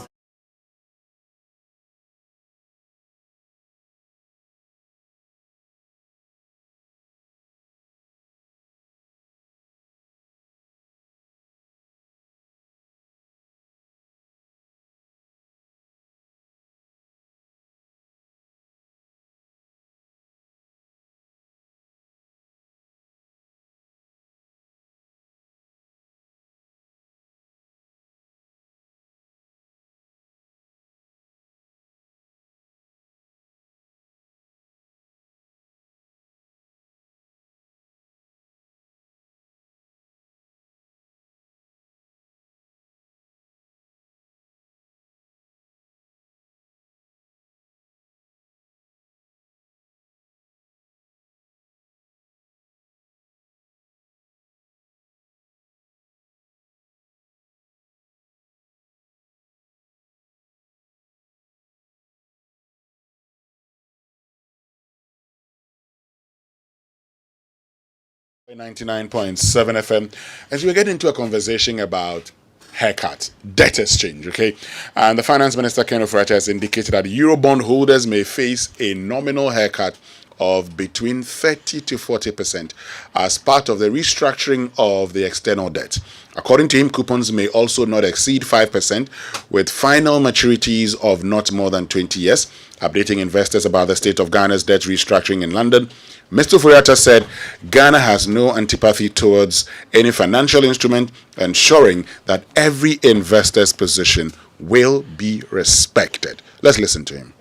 99.7 FM as we get into a conversation about haircut, debt exchange, okay? And the Finance Minister, Ken Ofori-Atta, has indicated that Eurobond holders may face a nominal haircut of between 30 to 40% as part of the restructuring of the external debt. According to him, coupons may also not exceed 5% with final maturities of not more than 20 years. Updating investors about the state of Ghana's debt restructuring in London, Mr. Ofori-Atta said Ghana has no antipathy towards any financial instrument, ensuring that every investor's position will be respected. Let's listen to him.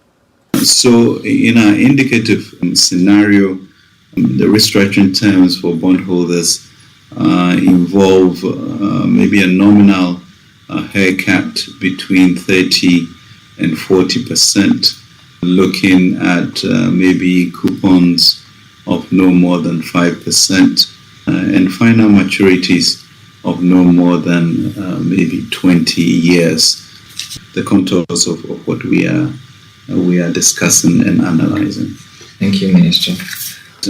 So, in our indicative scenario, the restructuring terms for bondholders involve maybe a nominal haircut between 30 and 40%, looking at maybe coupons of no more than 5%, and final maturities of no more than maybe 20 years. The contours of what we are discussing and analyzing. Thank you, Minister.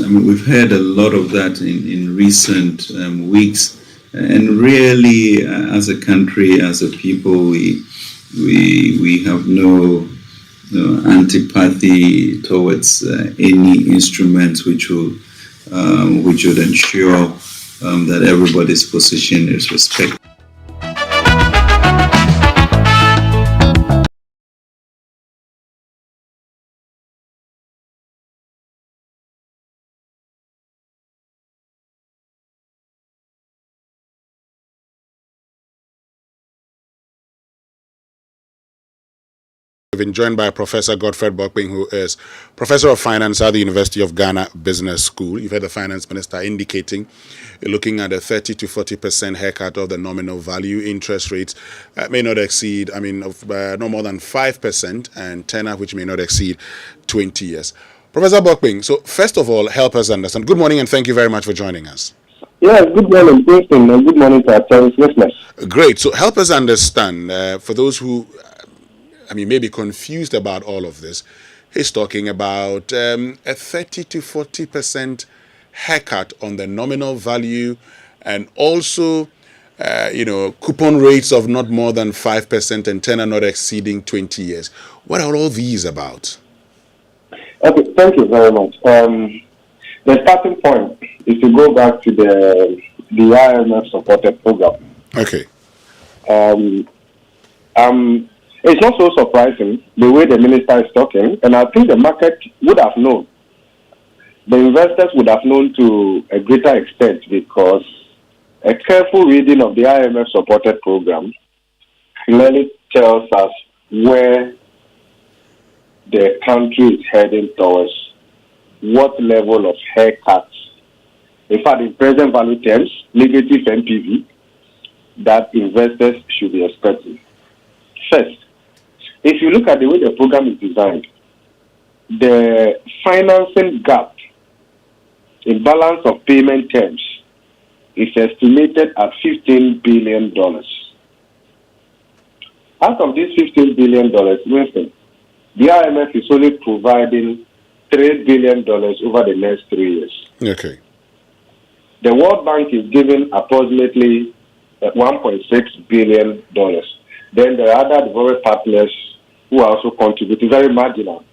I mean, we've heard a lot of that in recent weeks, and really, as a country, as a people, we have no antipathy towards any instruments which would ensure that everybody's position is respected. We've been joined by Professor Godfred Bokping, who is Professor of Finance at the University of Ghana Business School. You've heard the Finance Minister indicating, looking at a 30 to 40% haircut of the nominal value. Interest rates may not exceed, no more than 5%, and tenor which may not exceed 20 years. Professor Bokping, so first of all, help us understand. Good morning and thank you very much for joining us. Yes, good morning, Jason, and good morning to our service listeners. Great. So help us understand, for those who may be confused about all of this. He's talking about a 30 to 40% haircut on the nominal value, and also, coupon rates of not more than 5% and tenor not exceeding 20 years. What are all these about? Okay, thank you very much. The starting point is to go back to the IMF supported program. Okay. It's not so surprising the way the minister is talking, and I think the market would have known. The investors would have known to a greater extent, because a careful reading of the IMF supported program clearly tells us where the country is heading towards, what level of haircuts, in fact, in present value terms, negative NPV, that investors should be expecting. First, if you look at the way the program is designed, the financing gap in balance of payment terms is estimated at $15 billion. Out of this $15 billion, Winston, the IMF is only providing $3 billion over the next 3 years. Okay. The World Bank is giving approximately $1.6 billion. Then there are other development partners who are also contributing, very marginal.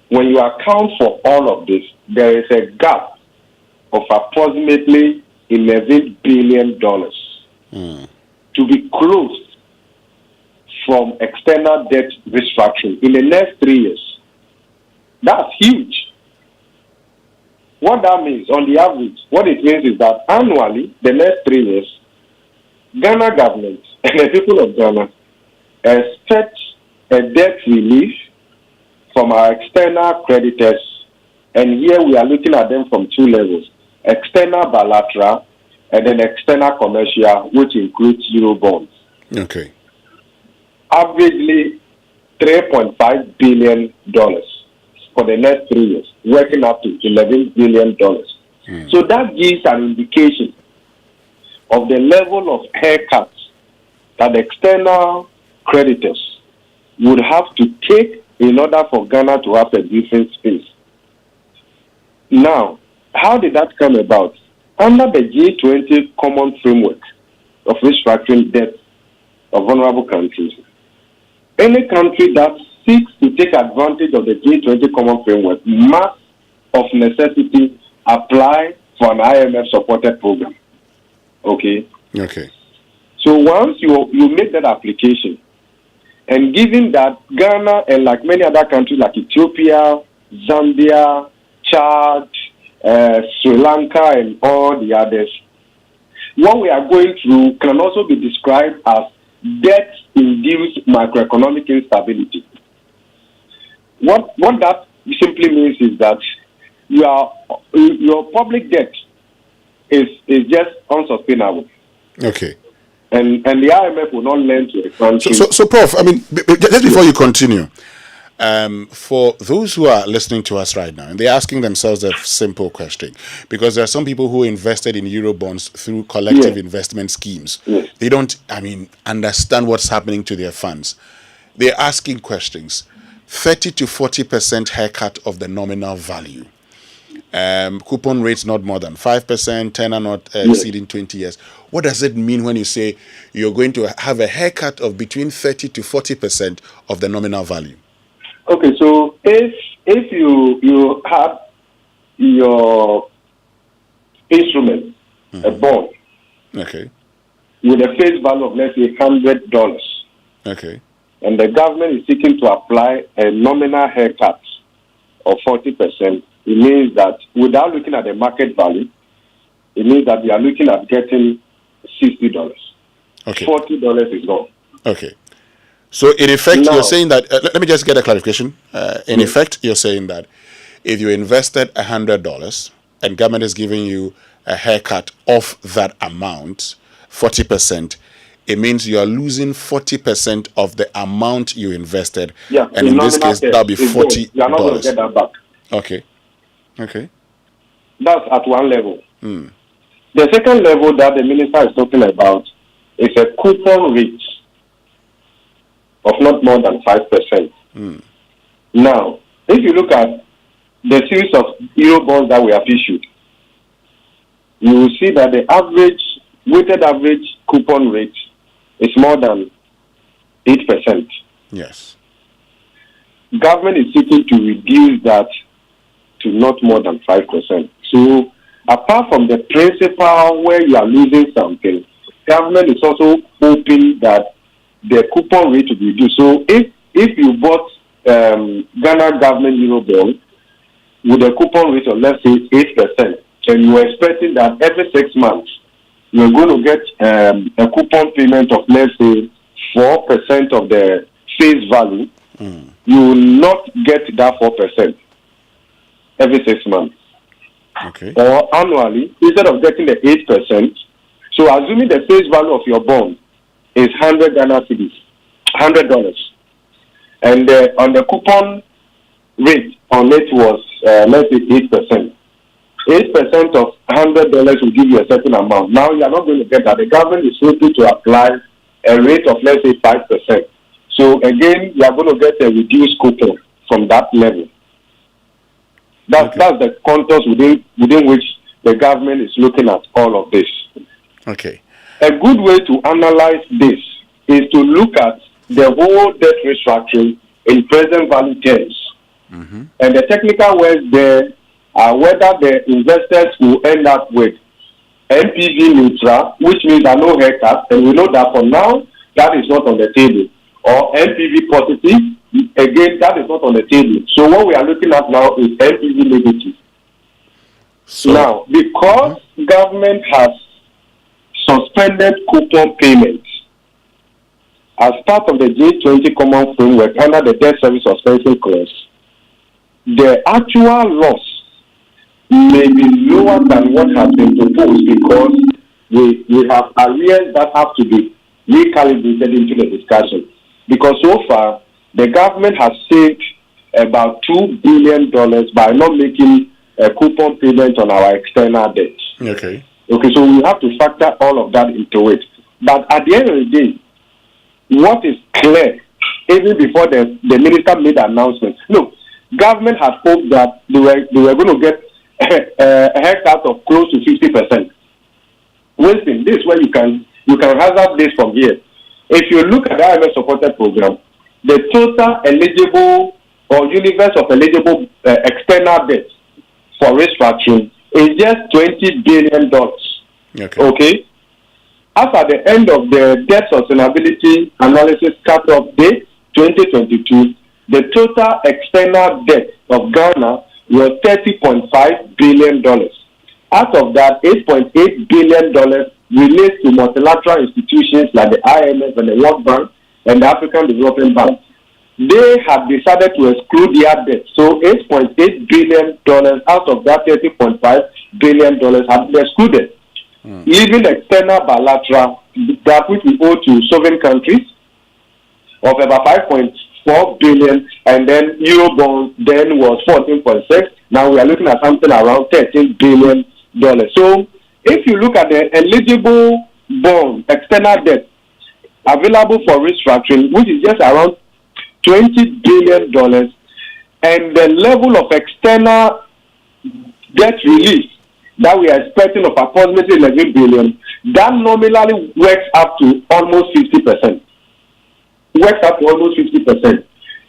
When you account for all of this, there is a gap of approximately $11 billion to be closed from external debt restructuring in the next 3 years. That's huge. What that means, on the average, what it means is that annually, the next 3 years, Ghana government and the people of Ghana expect a debt relief from our external creditors, and here we are looking at them from two levels: external bilateral and then external commercial, which includes Eurobonds. Okay. Averagely $3.5 billion for the next 3 years, working up to $11 billion. So that gives an indication of the level of haircuts that external creditors would have to take in order for Ghana to have a decent space. Now, how did that come about? under the G20 common framework of restructuring debt of vulnerable countries, any country that seeks to take advantage of the G20 common framework must, of necessity, apply for an IMF-supported program. Okay? Okay. So once you make that application, and given that Ghana and like many other countries like Ethiopia, Zambia, Chad, Sri Lanka, and all the others, what we are going through can also be described as debt-induced macroeconomic instability. What that simply means is that your public debt is just unsustainable. Okay. And the IMF will not lend to a country. So, Prof, I mean, just before you continue, for those who are listening to us right now, and they're asking themselves a simple question, because there are some people who invested in Eurobonds through collective investment schemes. They don't, understand what's happening to their funds. They're asking questions. 30 to 40% haircut of the nominal value. Coupon rates not more than 5%, tenor not exceeding 20 years. What does it mean when you say you're going to have a haircut of between 30 to 40% of the nominal value? Okay, so if you have your instrument, a bond, okay, with a face value of let's say $100, okay, and the government is seeking to apply a nominal haircut of 40%, it means that without looking at the market value, it means that we are looking at getting $60. Okay. $40 is gone. Okay. So in effect, you're saying that, let me just get a clarification. In effect, you're saying that if you invested $100 and government is giving you a haircut of that amount, 40%, it means you are losing 40% of the amount you invested. Yeah, and in this case, that'll be $40. You are not going to get that back. Okay. Okay. That's at one level. Mm. The second level that the minister is talking about is a coupon rate of not more than 5%. Mm. Now, if you look at the series of Eurobonds that we have issued, you will see that the weighted average coupon rate is more than 8%. Yes. Government is seeking to reduce that to not more than 5%. So, apart from the principle where you are losing something, government is also hoping that the coupon rate will be reduced. So, if you bought Ghana government Eurobond with a coupon rate of let's say 8%, and you are expecting that every 6 months you're going to get a coupon payment of let's say 4% of the face value, you will not get that 4% every 6 months. Okay. Or annually, instead of getting the 8%, so assuming the face value of your bond is 100 Ghana cedis, $100, and on the coupon rate on it was let's say 8%. 8% of $100 will give you a certain amount. Now you are not going to get that. The government is hoping to apply a rate of let's say 5%. So again, you are going to get a reduced coupon from that level. That's the contours within which the government is looking at all of this. Okay. A good way to analyze this is to look at the whole debt restructuring in present value terms. Mm-hmm. And the technical words there are whether the investors will end up with NPV neutral, which means there are no haircuts, and we know that for now that is not on the table, or NPV positive, again that is not on the table. So what we are looking at now is NPV negative. So, now, because government has suspended coupon payments as part of the G20 common framework under the debt service suspension clause, the actual loss may be lower than what has been proposed because we have areas that have to be recalibrated into the discussion. Because so far, the government has saved about $2 billion by not making a coupon payment on our external debt. Okay. Okay, so we have to factor all of that into it. But at the end of the day, what is clear, even before the minister made the announcement, no, government had hoped that they were going to get a haircut of close to 50%. This is where you can hazard this from here. If you look at the IMF supported program, the total eligible or universe of eligible external debt for restructuring is just $20 billion. Okay. As at the end of the debt sustainability analysis cut-off date 2022, the total external debt of Ghana was $30.5 billion. Out of that, $8.8 billion relates to multilateral institutions like the IMF and the World Bank and the African Development Bank. They have decided to exclude their debt. So $8.8 billion out of that $30.5 billion have been excluded, leaving external bilateral that which we owe to sovereign countries of about $5.4 billion, and then Eurobond then was 14.6. Now we are looking at something around $13 billion. So if you look at the eligible bond external debt available for restructuring, which is just around $20 billion, and the level of external debt release that we are expecting of approximately $11 billion, that nominally works up to almost 50%.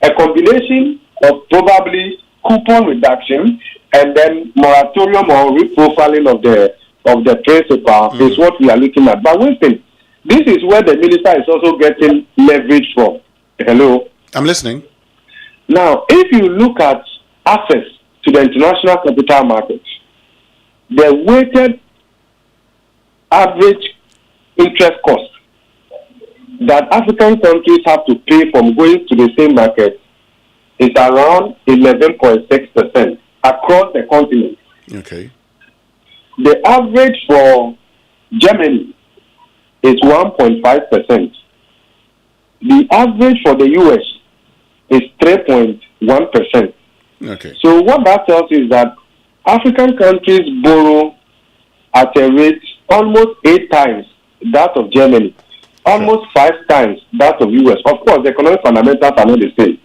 A combination of probably coupon reduction and then moratorium or reprofiling of the principal is what we are looking at. But one thing, this is where the minister is also getting leverage from. Hello? I'm listening. Now, if you look at access to the international capital markets, the weighted average interest cost that African countries have to pay from going to the same market is around 11.6% across the continent. Okay. The average for Germany is 1.5%. The average for the US is 3.1%. Okay. So what that tells you is that African countries borrow at a rate almost 8 times that of Germany, almost 5 times that of US. Of course, the economic fundamentals are not the same.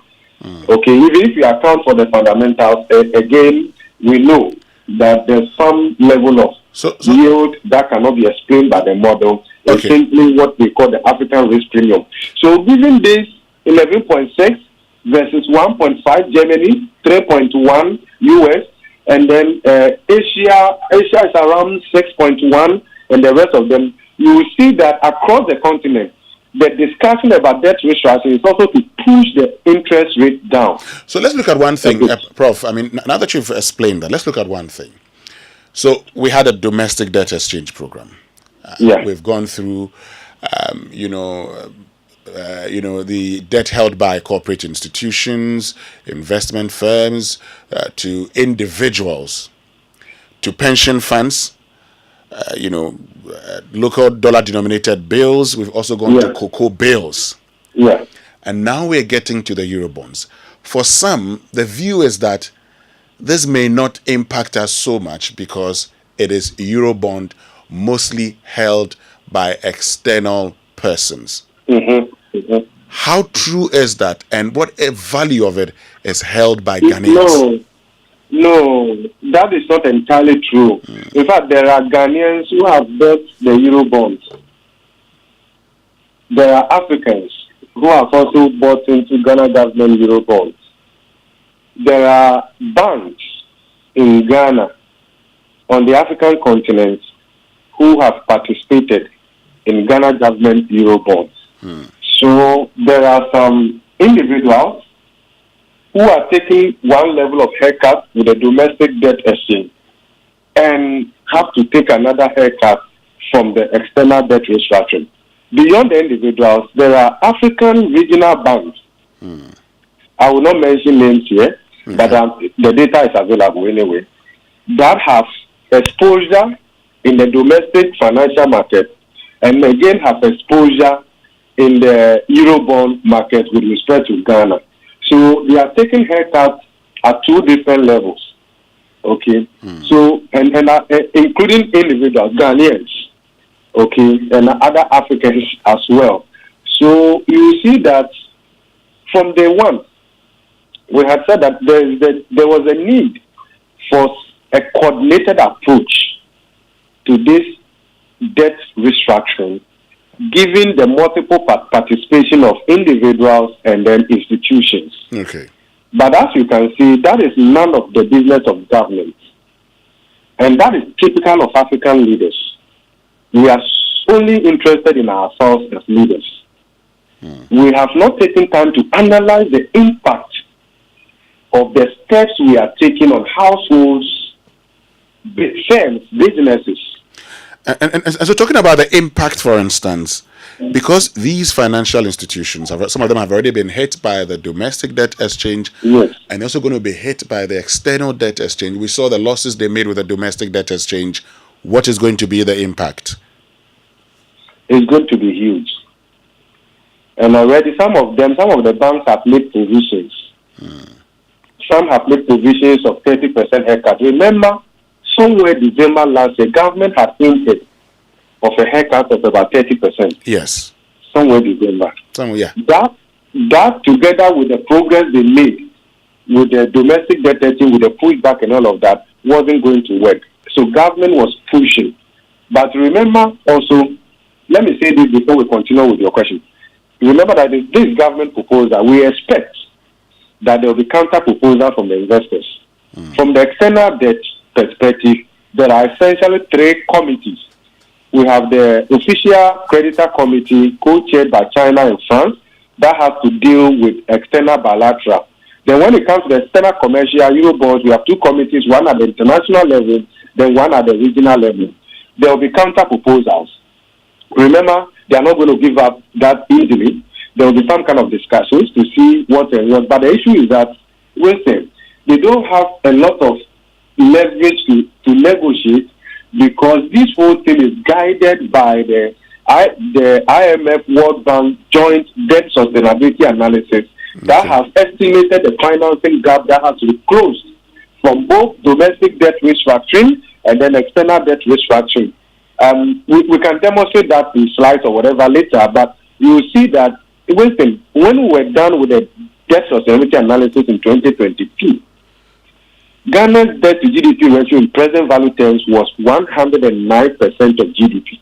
Okay, even if you account for the fundamentals, again, we know that there's some level of yield that cannot be explained by the model. It's simply what we call the African risk premium. So given this 11.6 versus 1.5 Germany, 3.1 US, and then Asia is around 6.1, and the rest of them, you will see that across the continent, the discussion about debt restructuring is also to push the interest rate down. So let's look at one thing, Prof. I mean, now that you've explained that, let's look at one thing. So we had a domestic debt exchange program. We've gone through, the debt held by corporate institutions, investment firms, to individuals, to pension funds, local dollar-denominated bills. We've also gone to cocoa bills. And now we're getting to the Eurobonds. For some, the view is that this may not impact us so much because it is Eurobond mostly held by external persons. How true is that, and what value of it is held by Ghanaians? No, that is not entirely true. In fact, there are Ghanaians who have bought the Eurobonds. There are Africans who have also bought into Ghana government Eurobonds. There are banks in Ghana on the African continent who have participated in Ghana government Eurobonds. So there are some individuals who are taking one level of haircut with the domestic debt exchange and have to take another haircut from the external debt restructuring. Beyond the individuals, there are African regional banks. I will not mention names here, but the data is available anyway, that have exposure in the domestic financial market and again have exposure in the Eurobond market with respect to Ghana. So they are taking haircuts at 2 different levels. Okay. So and including individuals, Ghanaians, okay, and other Africans as well. So you see that from day one, we had said that there was a need for a coordinated approach to this debt restructuring, given the multiple participation of individuals and then institutions. Okay. But as you can see, that is none of the business of government. And that is typical of African leaders. We are only interested in ourselves as leaders. We have not taken time to analyze the impact of the steps we are taking on households, firms, businesses. And so talking about the impact, for instance, because these financial institutions, some of them have already been hit by the domestic debt exchange, yes, and also going to be hit by the external debt exchange. We saw the losses they made with the domestic debt exchange. What is going to be the impact? It's going to be huge. And already some of the banks have made provisions. Some have made provisions of 30% haircut. Remember, somewhere December last year, government had hinted of a haircut of about 30%. Yes. Somewhere December. Yeah. That together with the progress they made with the domestic debt exchange, with the pushback and all of that, wasn't going to work. So government was pushing. But remember also, let me say this before we continue with your question. Remember that this government proposal, we expect that there will be counter proposal from the investors. From the external debt perspective, there are essentially 3 committees. We have the official creditor committee co-chaired by China and France that has to deal with external bilateral. Then when it comes to the external commercial Eurobonds, we have 2 committees, one at the international level, then one at the regional level. There will be counter proposals. Remember, they are not going to give up that easily. There will be some kind of discussions to see what and what. But the issue is that, listen, they don't have a lot of leverage to negotiate, because this whole thing is guided by the IMF World Bank joint debt sustainability analysis that has estimated the financing gap that has to be closed from both domestic debt restructuring and then external debt restructuring. We can demonstrate that in slides or whatever later, but you will see that when we were done with the debt sustainability analysis in 2022, Ghana's debt to GDP ratio in present value terms was 109% of GDP.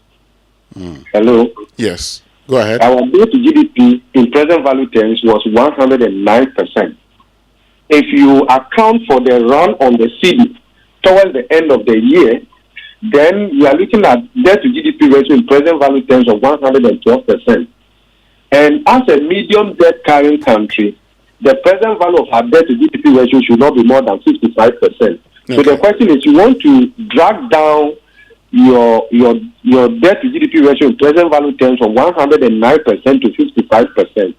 Hello? Yes. Go ahead. Our debt to GDP in present value terms was 109%. If you account for the run on the CD towards the end of the year, then you are looking at debt to GDP ratio in present value terms of 112%. And as a medium debt carrying country, the present value of our debt to GDP ratio should not be more than 55%. Okay. So the question is, you want to drag down your debt to GDP ratio in present value terms from 109% to 55%.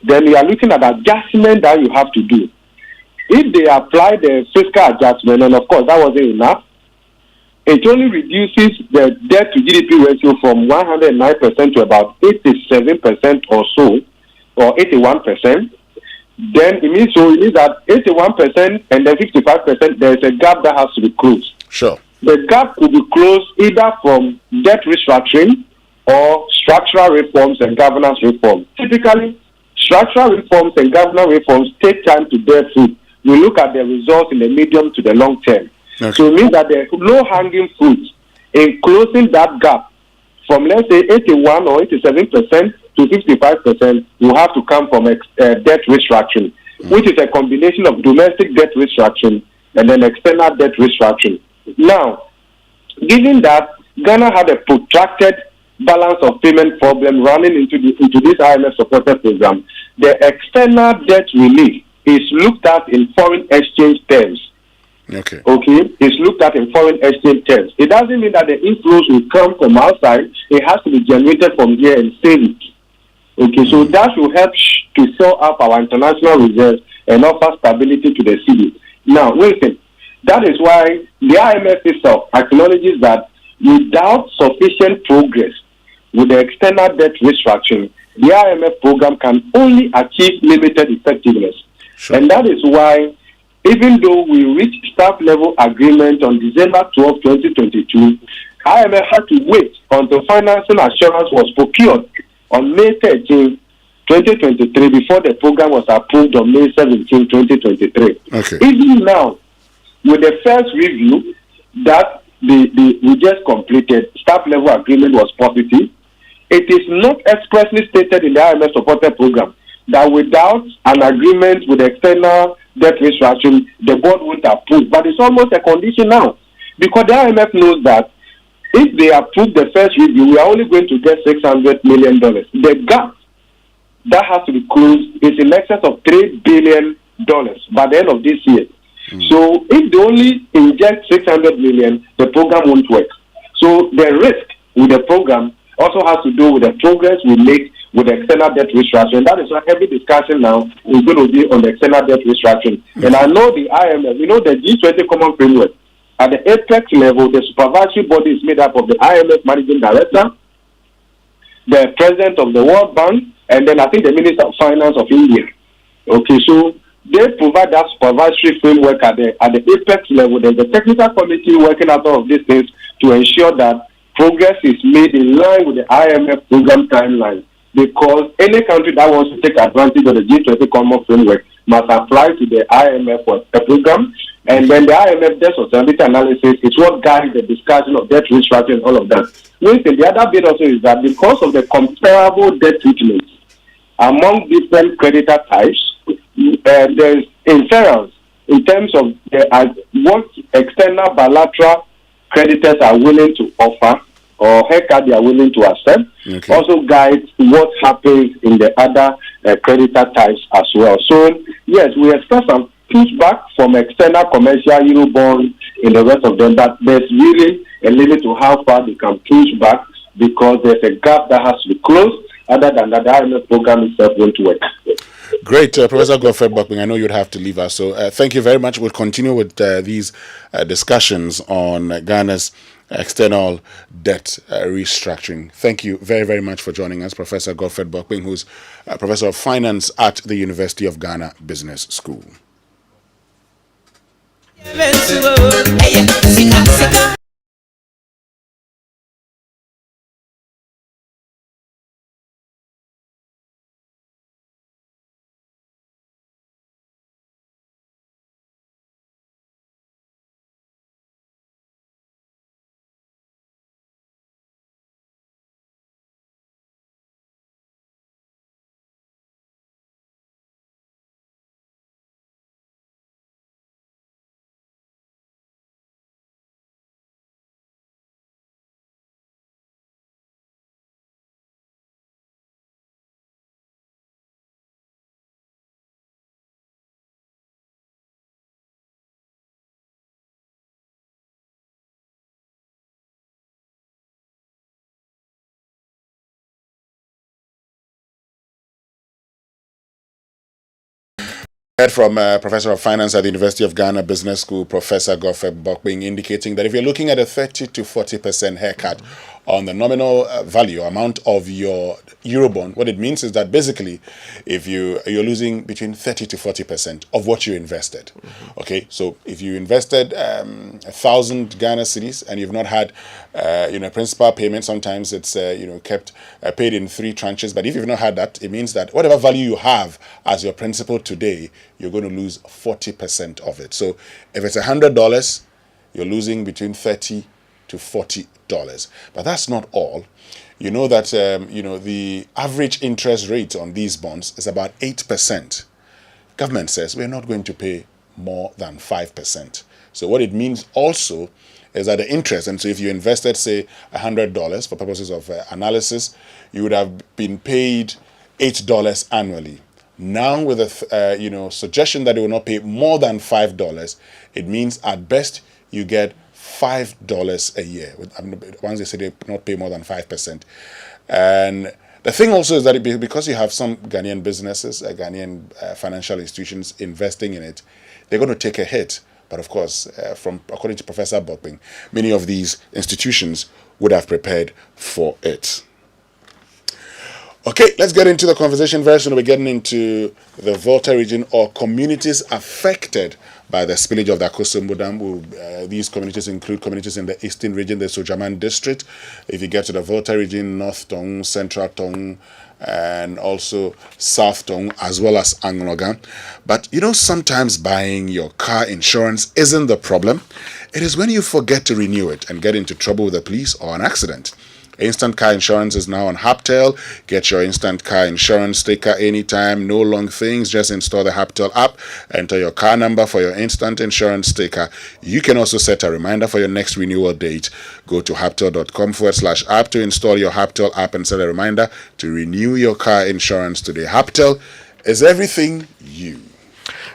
Then you are looking at adjustment that you have to do. If they apply the fiscal adjustment, and of course that wasn't enough, it only reduces the debt to GDP ratio from 109% to about 87% or so, or 81%. Then it means that 81% and then 55%, there is a gap that has to be closed. Sure. The gap could be closed either from debt restructuring or structural reforms and governance reform. Typically, structural reforms and governance reforms take time to bear fruit. We look at the results in the medium to the long term. Okay. So it means that the low-hanging fruit in closing that gap from, let's say, 81 or 87% to 55% will have to come from debt restructuring, which is a combination of domestic debt restructuring and then external debt restructuring. Now, given that Ghana had a protracted balance of payment problem running into this IMF supported program, the external debt relief is looked at in foreign exchange terms. Okay. It's looked at in foreign exchange terms. It doesn't mean that the inflows will come from outside. It has to be generated from here and save it. Okay, so that will help to fill up our international reserves and offer stability to the city. Now, listen, that is why the IMF itself acknowledges that without sufficient progress with the external debt restructuring, the IMF program can only achieve limited effectiveness. Sure. And that is why, even though we reached staff level agreement on December 12, 2022, IMF had to wait until financing assurance was procured on May 13, 2023, before the program was approved on May 17, 2023. Okay. Even now, with the first review that we just completed staff level agreement was positive. It is not expressly stated in the IMF supported program that without an agreement with external debt restructuring, the board won't approve. But it's almost a condition now, because the IMF knows that if they approve the first review, we are only going to get $600 million. The gap that has to be closed is in excess of $3 billion by the end of this year. So if they only inject 600 million, the program won't work. So the risk with the program also has to do with the progress we make with the external debt restructuring. That is why every discussion now is going to be on the external debt restructuring. And I know the IMF, the G20 Common Framework, at the apex level, the supervisory body is made up of the IMF Managing Director, the President of the World Bank, and then I think the Minister of Finance of India. Okay, so they provide that supervisory framework at the apex level. There's a technical committee working out all of these things to ensure that progress is made in line with the IMF program timeline. Because any country that wants to take advantage of the G20 Common Framework must apply to the IMF for a program. And then the IMF debt sustainability analysis is what guides the discussion of debt restructuring and all of that. The other bit also is that because of the comparable debt treatment among different creditor types, there is inference in terms of what external bilateral creditors are willing to offer or haircut they are willing to accept. Okay. Also guides what happens in the other creditor types as well. So yes, we expect some pushback from external commercial Eurobond in the rest of them, but there's really a limit to how far they can push back because there's a gap that has to be closed. Other than that, the IMF program itself won't work. Great, Professor Godfred Buckling. I know you'd have to leave us, so thank you very much. We'll continue with these discussions on Ghana's external debt restructuring. Thank you very, very much for joining us, Professor Godfred Buckling, who's Professor of Finance at the University of Ghana Business School. Heard from Professor of Finance at the University of Ghana Business School, Professor Godfred Buckling, indicating that if you're looking at a 30 to 40% haircut on the nominal value amount of your Eurobond, what it means is that basically if you're losing between 30 to 40% of what you invested. Okay, so if you invested 1,000 Ghana cedis and you've not had principal payment, sometimes it's kept paid in 3 tranches, but if you've not had that, it means that whatever value you have as your principal today, you're going to lose 40% of it. So if it's $100, you're losing between $30 to $40. But that's not all. You know that the average interest rate on these bonds is about 8%. Government says we're not going to pay more than 5%. So what it means also is that the interest, and so if you invested say $100 for purposes of analysis, you would have been paid $8 annually. Now with a suggestion that they will not pay more than $5, it means at best you get $5 a year. Once they say they not pay more than 5%. And the thing also is that because you have some Ghanaian businesses, Ghanaian financial institutions investing in it, they're going to take a hit. But of course, according to Professor Buckling, many of these institutions would have prepared for it. Okay, let's get into the conversation very soon. We're getting into the Volta region or communities affected by the spillage of the Akosombo Dam. These communities include communities in the eastern region, the Sojaman district. If you get to the Volta region, North Tong, Central Tong, and also South Tong, as well as Angloga. But sometimes buying your car insurance isn't the problem. It is when you forget to renew it and get into trouble with the police or an accident. Instant car insurance is now on Haptel. Get your instant car insurance sticker anytime. No long things. Just install the Haptel app. Enter your car number for your instant insurance sticker. You can also set a reminder for your next renewal date. Go to haptel.com/app to install your Haptel app and set a reminder to renew your car insurance today. Haptel is everything you.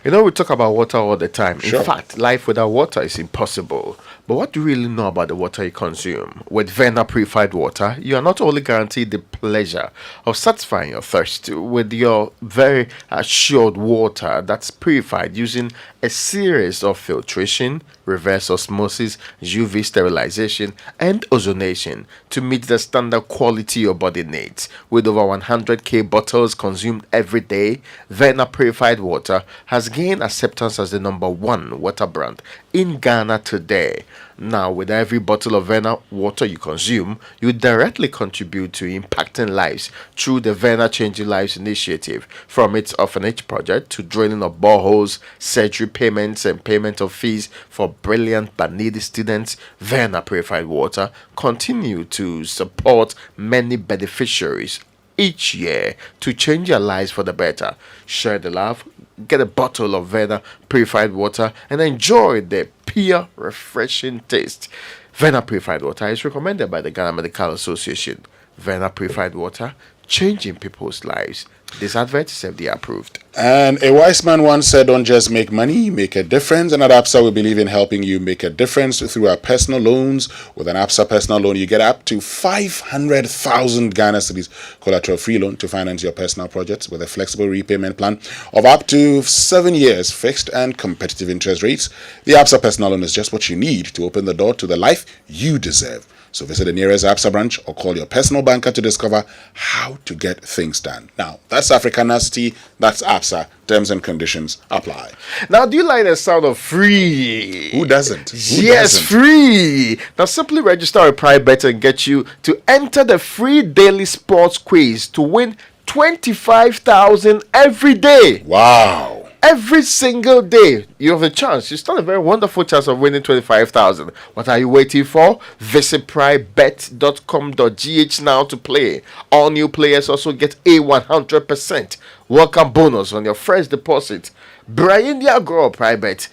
We talk about water all the time. Sure. In fact, life without water is impossible. But what do you really know about the water you consume? With Verna purified water, you are not only guaranteed the pleasure of satisfying your thirst with your very assured water that's purified using a series of filtration, reverse osmosis, UV sterilization, and ozonation to meet the standard quality your body needs. With over 100k bottles consumed every day, Verna purified water has gained acceptance as the #1 water brand in Ghana today. Now, with every bottle of Verna water you consume, you directly contribute to impacting lives through the Verna Changing Lives initiative. From its orphanage project to drilling of boreholes, surgery payments, and payment of fees for brilliant but needy students, Verna purified water continue to support many beneficiaries each year to change their lives for the better. Share the love, get a bottle of Verna purified water, and enjoy the pure, refreshing taste. Verna purified water is recommended by the Ghana Medical Association. Verna purified water, changing people's lives. This advert is FDA approved. And a wise man once said, don't just make money, make a difference. And at APSA, we believe in helping you make a difference through our personal loans. With an APSA personal loan, you get up to 500,000 Ghana cedis collateral-free loan to finance your personal projects with a flexible repayment plan of up to 7 years, fixed and competitive interest rates. The APSA personal loan is just what you need to open the door to the life you deserve. So visit the nearest APSA branch or call your personal banker to discover how to get things done. Now, that's Africanacity, that's APSA. Terms and conditions apply. Now, do you like the sound of free? Who doesn't? Yes, free. Now, simply register a private bet and get you to enter the free daily sports quiz to win 25,000 every day. Wow. Every single day, you have a chance. You stand a very wonderful chance of winning 25,000. What are you waiting for? Visit privebet.com.gh now to play. All new players also get a 100% welcome bonus on your first deposit. Brian Diagro, Private,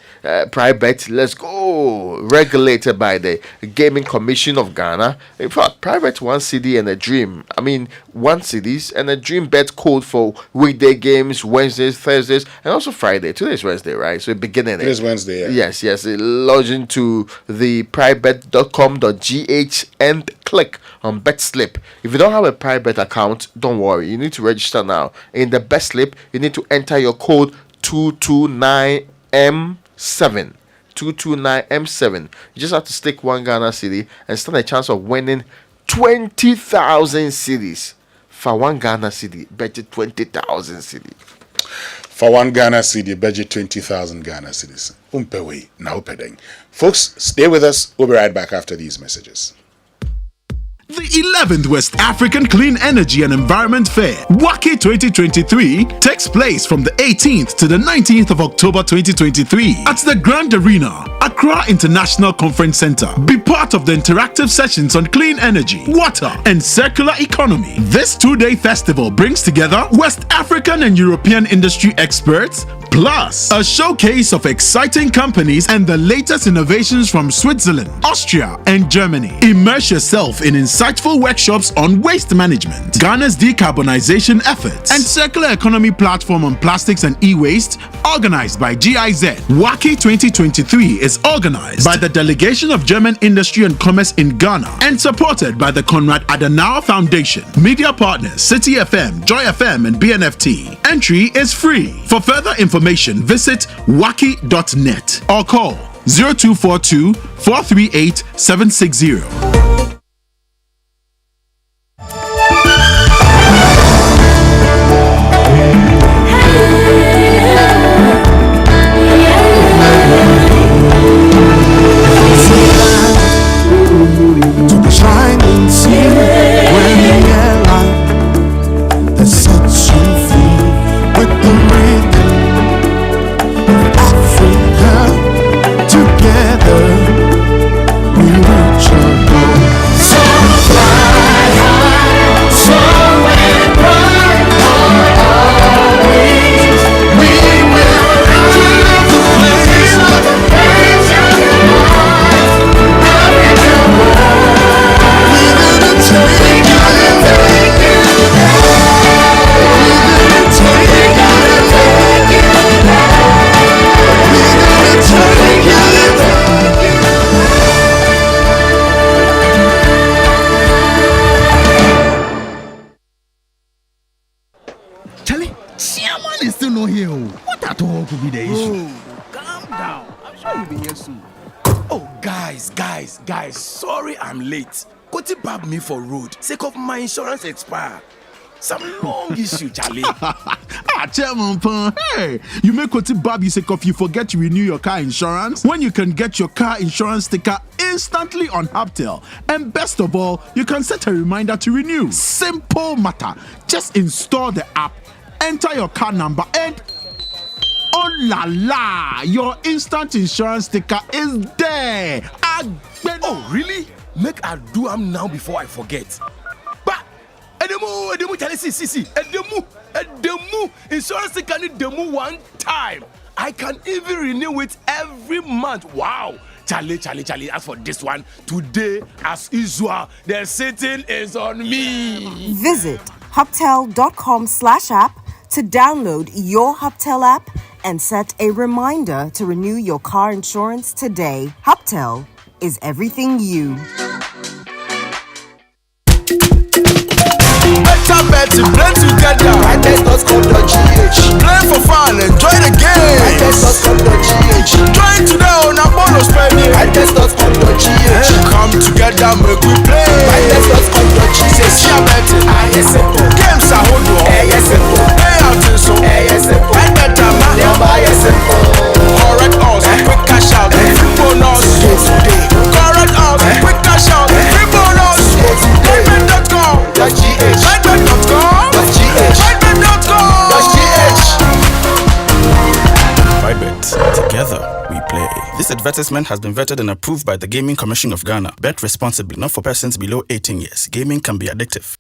let's go. Regulated by the Gaming Commission of Ghana. In fact, Private 1 CD and a dream. 1 CDs and a dream bet code for weekday games, Wednesdays, Thursdays, and also Friday. Today is Wednesday, right? So beginning. It is Wednesday. Yeah. Yes. Log into the privebet.com.gh and click on bet slip. If you don't have a private account, don't worry. You need to register now. In the bet slip, you need to enter your code 229M7. 229M7. You just have to stick 1 Ghana cedi and stand a chance of winning 20,000 cedis. For 1 Ghana cedi, budget 20,000 cedis. For 1 Ghana cedi, budget 20,000 Ghana cedis. Umpewe na upedeng. Folks, stay with us. We'll be right back after these messages. The 11th West African Clean Energy and Environment Fair, WACI 2023, takes place from the 18th to the 19th of October 2023 at the Grand Arena, Accra International Conference Center. Be part of the interactive sessions on clean energy, water, and circular economy. This 2-day festival brings together West African and European industry experts, plus a showcase of exciting companies and the latest innovations from Switzerland, Austria, and Germany. Immerse yourself in insightful workshops on waste management, Ghana's decarbonization efforts, and circular economy platform on plastics and e-waste, organized by GIZ. WACI 2023 is organized by the Delegation of German Industry and Commerce in Ghana and supported by the Konrad Adenauer Foundation. Media partners City FM, Joy FM, and BNFT. Entry is free. For further information, visit waki.net or call 0242 438 760. here. What at all could be the issue? Calm down. I'm sure you'll be here soon. Oh, guys. Sorry I'm late. Koti bagged me for road. Sake of my insurance expire. Some long issue, Charlie. Chairman Pan. Hey, you make Koti Babi sake of you forget to renew your car insurance when you can get your car insurance sticker instantly on Haptel. And best of all, you can set a reminder to renew. Simple matter. Just install the app, enter your car number, and oh la la, your instant insurance sticker is there. Oh, really? Make I do am now before I forget. Edemu, Charlie, see. Edemu. Insurance sticker need demu one time. I can even renew it every month. Wow. Charlie, as for this one, today, as usual, the sitting is on me. Visit hoptel.com/app to download your Hoptel app and set a reminder to renew your car insurance today. Hoptel is everything you. Better bet to play together. iTest.com.gh. Play for fun, enjoy the game. iTest.com.gh. Join today on a bonus spending. iTest.com.gh. Come together, make we play. iTest.com.gh. Say share betting. Games are hold on. Play out in so. Bet better man. Correct us, quick cash out, free bonus. Correct us, quick cash out, free bonus. Bet.com.gh. Together we play. This advertisement has been vetted and approved by the Gaming Commission of Ghana. Bet responsibly, not for persons below 18 years. Gaming can be addictive.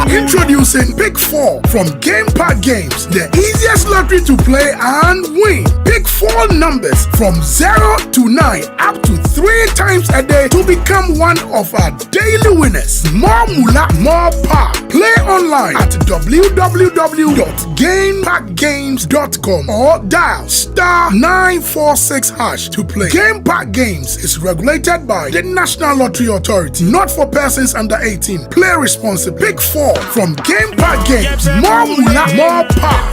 Introducing Pick 4 from Game Park Games, the easiest lottery to play and win. Pick 4 numbers from 0 to 9 up to 3 times a day to become one of our daily winners. More moolah, more power. Play online at www.gameparkgames.com or dial *946# to play. Game Park Games is regulated by the National Lottery Authority, not for persons under 18. Play responsibly. Pick 4 from Game Park Games. More moolah, more power.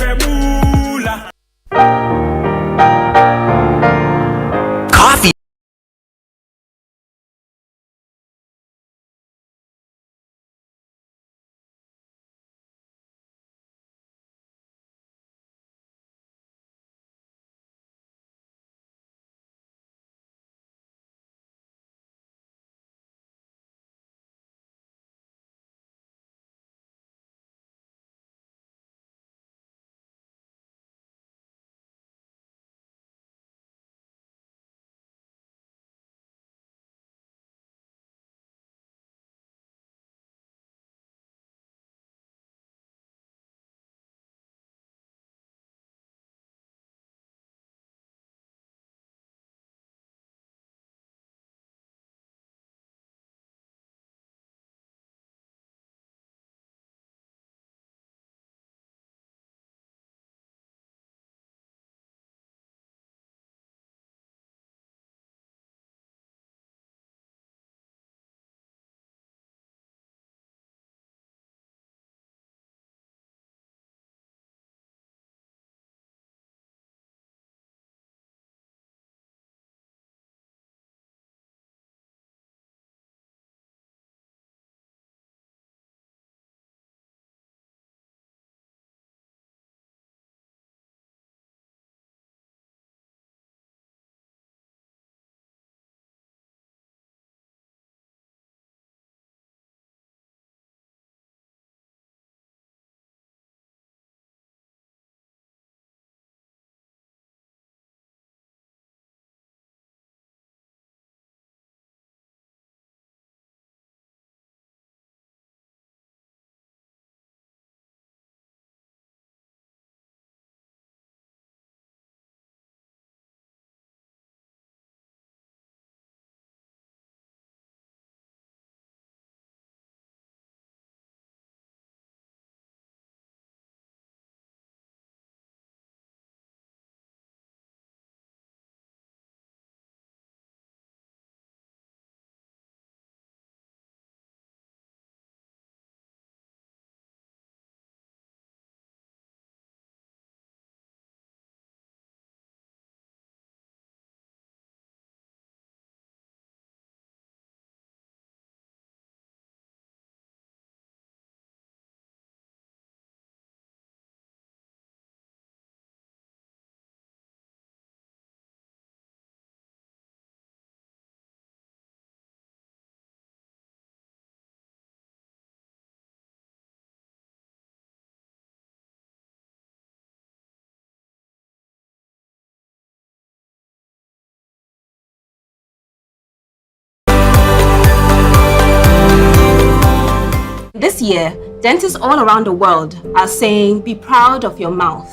year, dentists all around the world are saying, be proud of your mouth.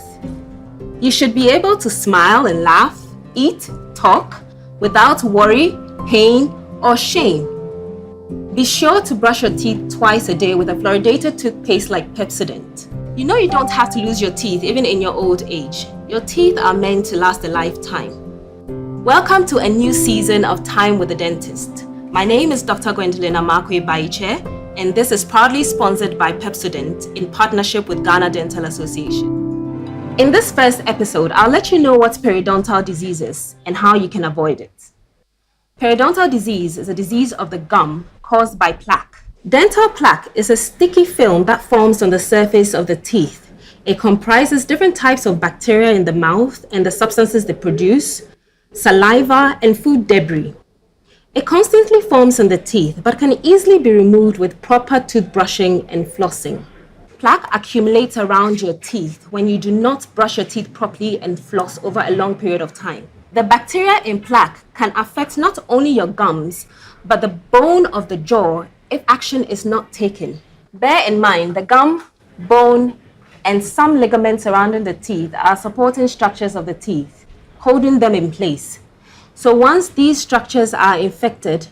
You should be able to smile and laugh, eat, talk, without worry, pain, or shame. Be sure to brush your teeth twice a day with a fluoridated toothpaste like Pepsodent. You know you don't have to lose your teeth even in your old age. Your teeth are meant to last a lifetime. Welcome to a new season of Time with the Dentist. My name is Dr. Gwendolyn Amakwe Baiche, and this is proudly sponsored by Pepsodent in partnership with Ghana Dental Association. In this first episode, I'll let you know what periodontal disease is and how you can avoid it. Periodontal disease is a disease of the gum caused by plaque. Dental plaque is a sticky film that forms on the surface of the teeth. It comprises different types of bacteria in the mouth and the substances they produce, saliva, and food debris. It constantly forms on the teeth but can easily be removed with proper toothbrushing and flossing. Plaque accumulates around your teeth when you do not brush your teeth properly and floss over a long period of time. The bacteria in plaque can affect not only your gums, but the bone of the jaw if action is not taken. Bear in mind, the gum, bone, and some ligaments surrounding the teeth are supporting structures of the teeth, holding them in place. So once these structures are infected,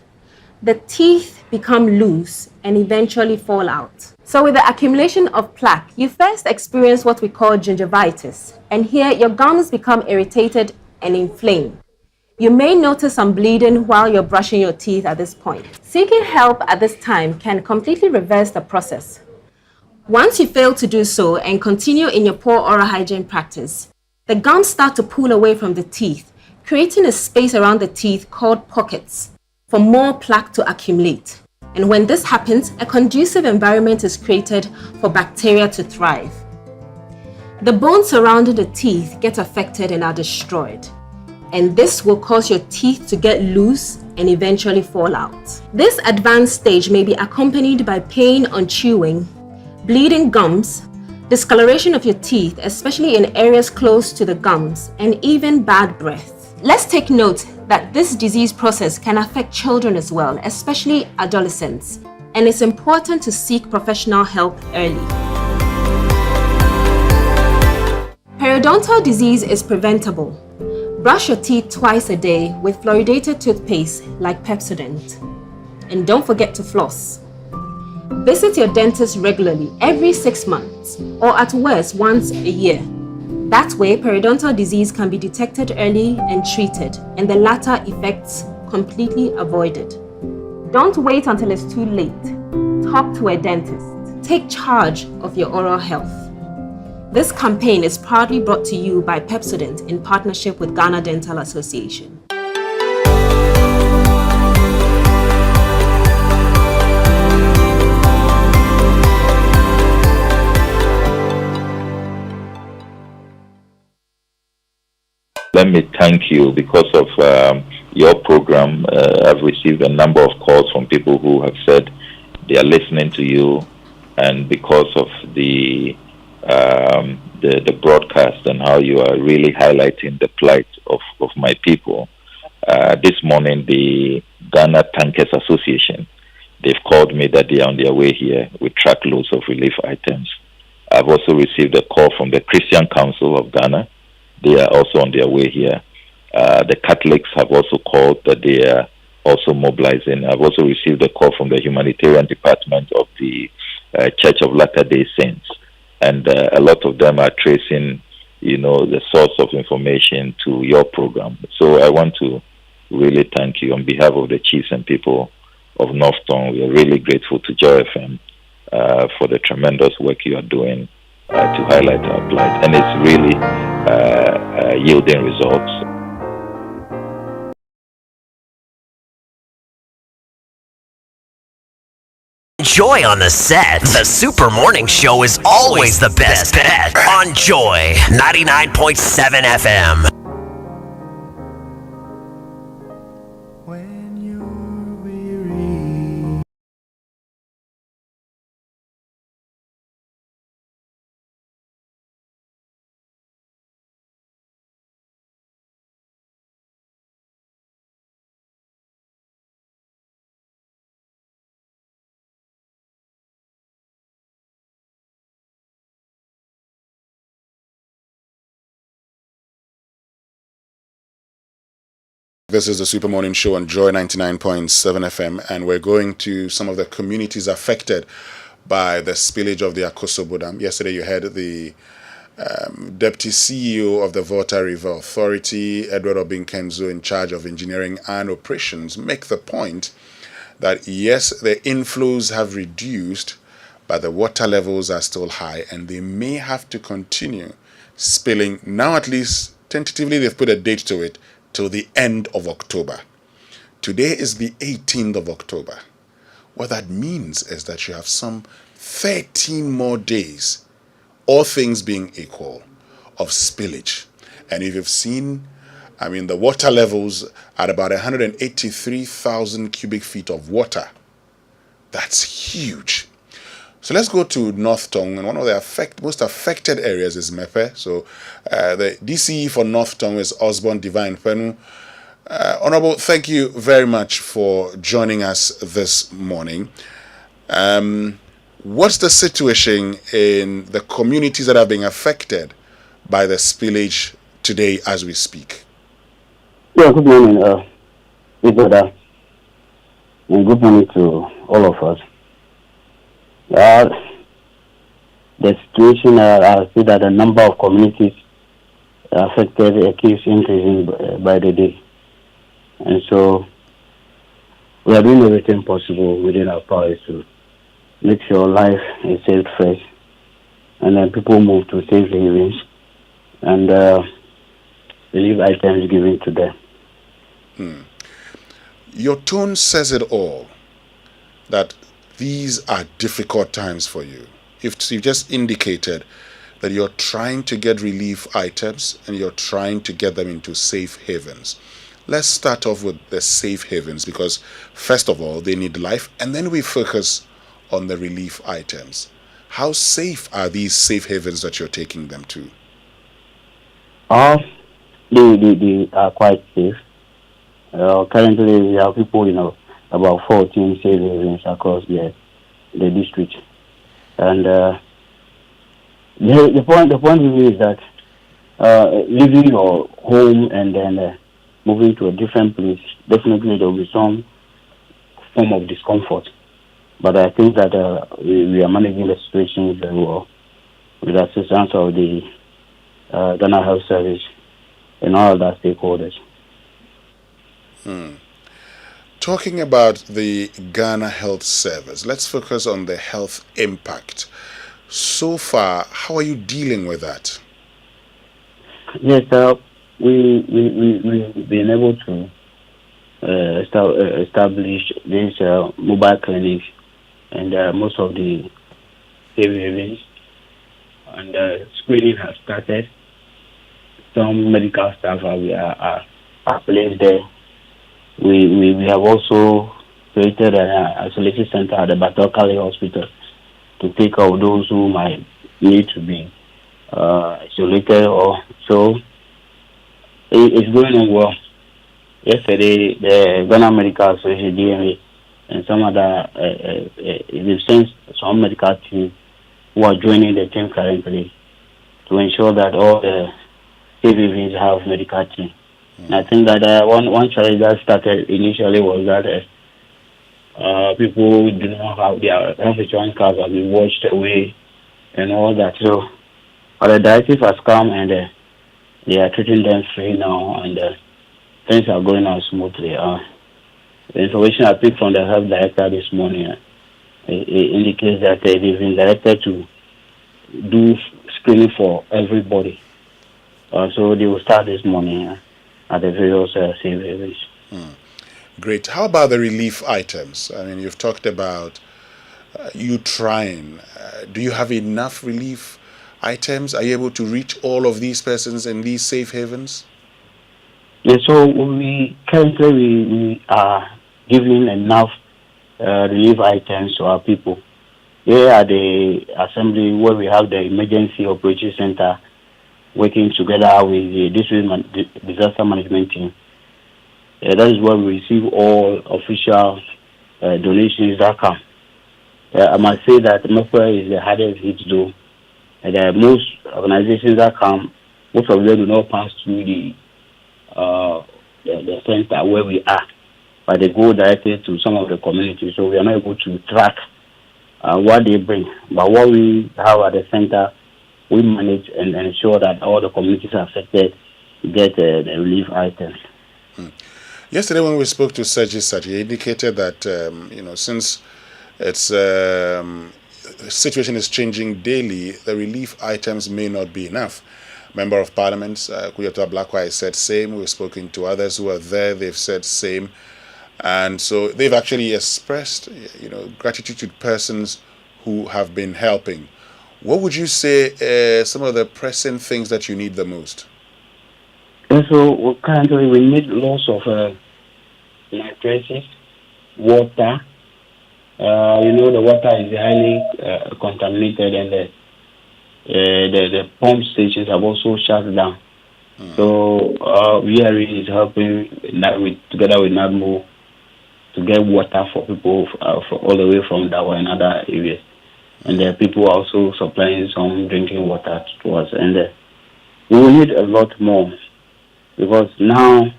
the teeth become loose and eventually fall out. So with the accumulation of plaque, you first experience what we call gingivitis, and here your gums become irritated and inflamed. You may notice some bleeding while you're brushing your teeth at this point. Seeking help at this time can completely reverse the process. Once you fail to do so and continue in your poor oral hygiene practice, the gums start to pull away from the teeth, creating a space around the teeth called pockets for more plaque to accumulate. And when this happens, a conducive environment is created for bacteria to thrive. The bones surrounding the teeth get affected and are destroyed. And this will cause your teeth to get loose and eventually fall out. This advanced stage may be accompanied by pain on chewing, bleeding gums, discoloration of your teeth, especially in areas close to the gums, and even bad breath. Let's take note that this disease process can affect children as well, especially adolescents, and it's important to seek professional help early. Periodontal disease is preventable. Brush your teeth twice a day with fluoridated toothpaste like Pepsodent. And don't forget to floss. Visit your dentist regularly every 6 months, or at worst once a year. That way, periodontal disease can be detected early and treated, and the latter effects completely avoided. Don't wait until it's too late. Talk to a dentist. Take charge of your oral health. This campaign is proudly brought to you by Pepsodent in partnership with Ghana Dental Association. Let me thank you because of your program. I've received a number of calls from people who have said they are listening to you, and because of the broadcast and how you are really highlighting the plight of my people. This morning, the Ghana Tankers Association, they've called me that they are on their way here with truckloads of relief items. I've also received a call from the Christian Council of Ghana. They are also on their way here. The Catholics have also called that they are also mobilizing. I've also received a call from the humanitarian department of the Church of Latter-day Saints. And a lot of them are tracing, the source of information to your program. So I want to really thank you on behalf of the chiefs and people of Northton. We are really grateful to Joy FM for the tremendous work you are doing to highlight our plight. And it's really yielding results. Joy on the set. The Super Morning Show is always the best bet on Joy 99.7 FM. This is the Super Morning Show on Joy 99.7 FM, and we're going to some of the communities affected by the spillage of the Akosombo Dam. Yesterday, you heard the Deputy CEO of the Volta River Authority, Edward Obinkenzo, in charge of engineering and operations, make the point that yes, the inflows have reduced, but the water levels are still high, and they may have to continue spilling. Now, at least tentatively, they've put a date to it till the end of October. Today is the 18th of October. What that means is that you have some 13 more days, all things being equal, of spillage. And if you've seen, the water levels at about 183,000 cubic feet of water. That's huge. So let's go to North Tongue, and one of the most affected areas is Mepe. So the DCE for North Tongue is Osborne Divine Penu. Honorable, thank you very much for joining us this morning. What's the situation in the communities that are being affected by the spillage today as we speak? Yeah, good morning, big brother, and good morning to all of us. The situation, I see that the number of communities affected keeps increasing by the day. And so we are doing everything possible within our powers to make sure life is saved first, and then people move to safe havens and relief items given to them. Your tone says it all, that these are difficult times for you. You've just indicated that you're trying to get relief items and you're trying to get them into safe havens. Let's start off with the safe havens, because first of all, they need life, and then we focus on the relief items. How safe are these safe havens that you're taking them to? They are quite safe. Currently, we have people, about 14 safe havens across the district. And the point really is that leaving your home and then moving to a different place, definitely there will be some form of discomfort. But I think that we are managing the situation very well with the assistance of the Ghana Health Service and all other stakeholders. Talking about the Ghana Health Service, let's focus on the health impact. So far, how are you dealing with that? Yes, we've been able to establish this mobile clinics and most of the safe havens, and screening has started. Some medical staff are placed there. We have also created an isolation center at the Batokali Hospital to take care of those who might need to be isolated. Or so it's going on well. Yesterday, the Ghana Medical Association (GMA) and some other they've sent some medical team who are joining the team currently to ensure that all the CVVs have medical team. And I think that one challenge that started initially was that people do not have their health insurance cards have been washed away and all that. So the directive has come and they are treating them free now, and things are going on smoothly. The information I picked from the health director this morning it indicates that they've been directed to do screening for everybody. So they will start this morning at the various safe havens. Great. How about the relief items? You've talked about you trying. Do you have enough relief items? Are you able to reach all of these persons in these safe havens? Yes, so we are giving enough relief items to our people. Here at the assembly, where we have the emergency operation center working together with the district disaster management team. That is where we receive all official donations that come. I must say that MEPA is the hardest hit though. Most organizations that come, most of them do not pass through the the center where we are, but they go directly to some of the communities, so we are not able to track what they bring. But what we have at the center, we manage and ensure that all the communities affected get the relief items. Yesterday, when we spoke to Sergi Sat, he indicated that since its situation is changing daily, the relief items may not be enough. Member of Parliament, Kuyata Blackwise, said same. We've spoken to others who are there; they've said same, and so they've actually expressed, gratitude to persons who have been helping. What would you say some of the pressing things that you need the most? And so currently we need lots of mattresses, water. The water is highly contaminated, and the pump stations have also shut down. So VRE is helping together with NADMO to get water for people all the way from Dawa and other areas. And the people are also supplying some drinking water to us. And we will need a lot more, because now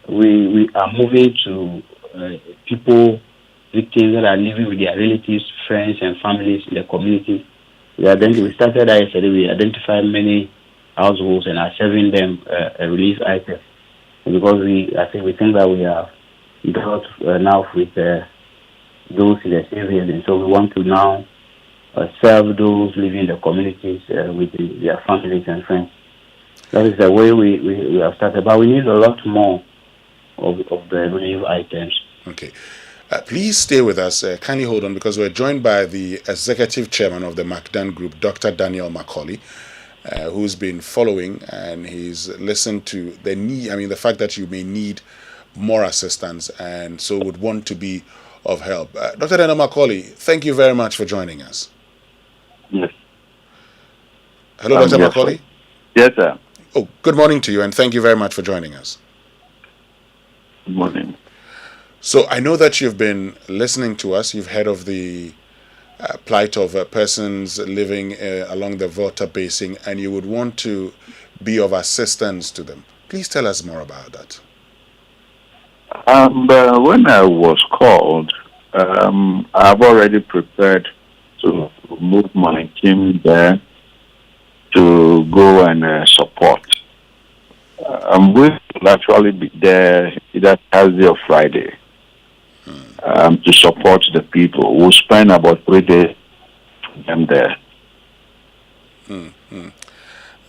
we are moving to people, victims that are living with their relatives, friends, and families in the community. We started that yesterday. We identified many households and are serving them a relief item, because we think that we are dealt now with those in the same region. So we want to now serve those living in the communities with their families and friends. That is the way we have started, but we need a lot more of the relief items. Okay. Please stay with us. Kindly hold on, because we're joined by the executive chairman of the MacDan Group, Dr. Daniel Macaulay, who's been following, and he's listened to the need. I mean, the fact that you may need more assistance, and so would want to be of help. Dr. Daniel Macaulay, thank you very much for joining us. Yes. Hello, Dr. Yes, Macaulay. sir. Yes, sir. Oh, good morning to you, and thank you very much for joining us. Good morning. So I know that you've been listening to us. You've heard of the plight of persons living along the Volta Basin, and you would want to be of assistance to them. Please tell us more about that. When I was called, I've already prepared to move my team there to go and support. We will actually be there either Thursday or Friday to support the people. We'll spend about 3 days with them there.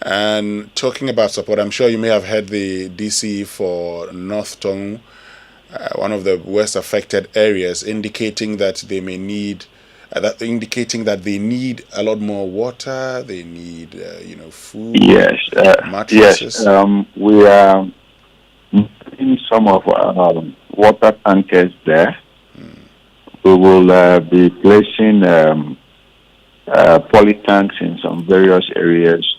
And talking about support, I'm sure you may have heard the DC for North Tongu, one of the worst affected areas, indicating that they may need, they need a lot more water. They need, food. Yes, mattresses. yes. We are in some of our water tankers there. We will be placing poly tanks in some various areas.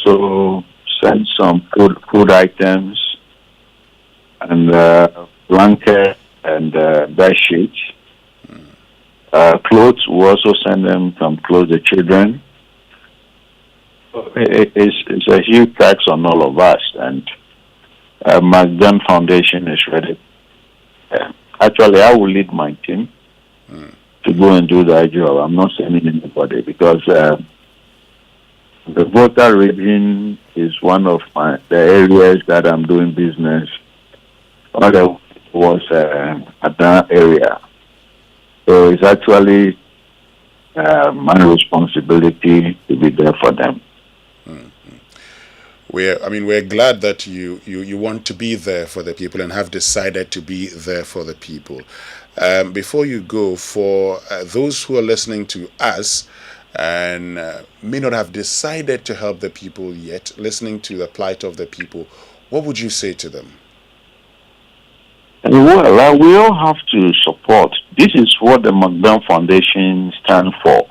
So send some food items and blanket and bed sheets. Clothes, we also send them some clothes the children. It's a huge tax on all of us, and MacDan Foundation is ready. Actually, I will lead my team to go and do that job. I'm not sending anybody, because the Volta region is one of the areas that I'm doing business. Other was at that area. So it's actually my responsibility to be there for them. We're glad that you want to be there for the people and have decided to be there for the people. Before you go, for those who are listening to us and may not have decided to help the people yet, listening to the plight of the people, what would you say to them? Well, we all have to support. This is what the MacDan Foundation stands for.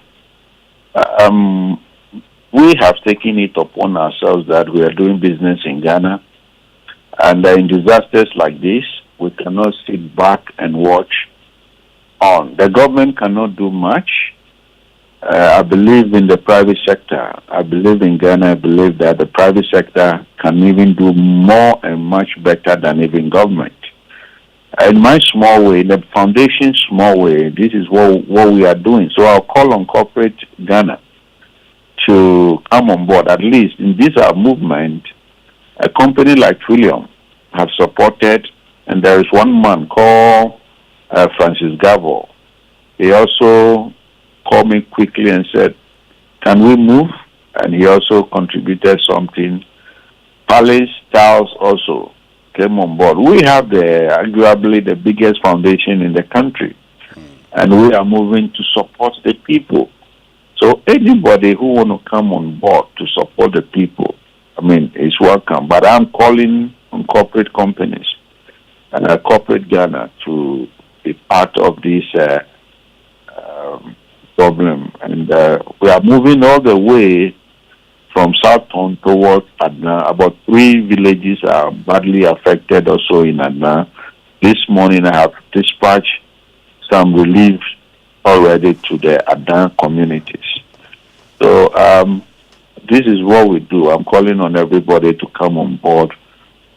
We have taken it upon ourselves that we are doing business in Ghana, and in disasters like this, we cannot sit back and watch on. The government cannot do much. I believe in the private sector. I believe in Ghana. I believe that the private sector can even do more and much better than even government. In my small way, the foundation small way, this is what we are doing. So I'll call on corporate Ghana to come on board. At least in this movement, a company like Trillium have supported, and there is one man called Francis Gavo. He also called me quickly and said, can we move? And he also contributed something. Palace Tiles also came on board. We have arguably the biggest foundation in the country, and we are moving to support the people. So anybody who want to come on board to support the people, I mean, is welcome. But I'm calling on corporate companies and corporate Ghana to be part of this problem. And we are moving all the way from Southtown towards Adna. About 3 villages are badly affected also in Adna. This morning I have dispatched some relief already to the Adna communities. So this is what we do. I'm calling on everybody to come on board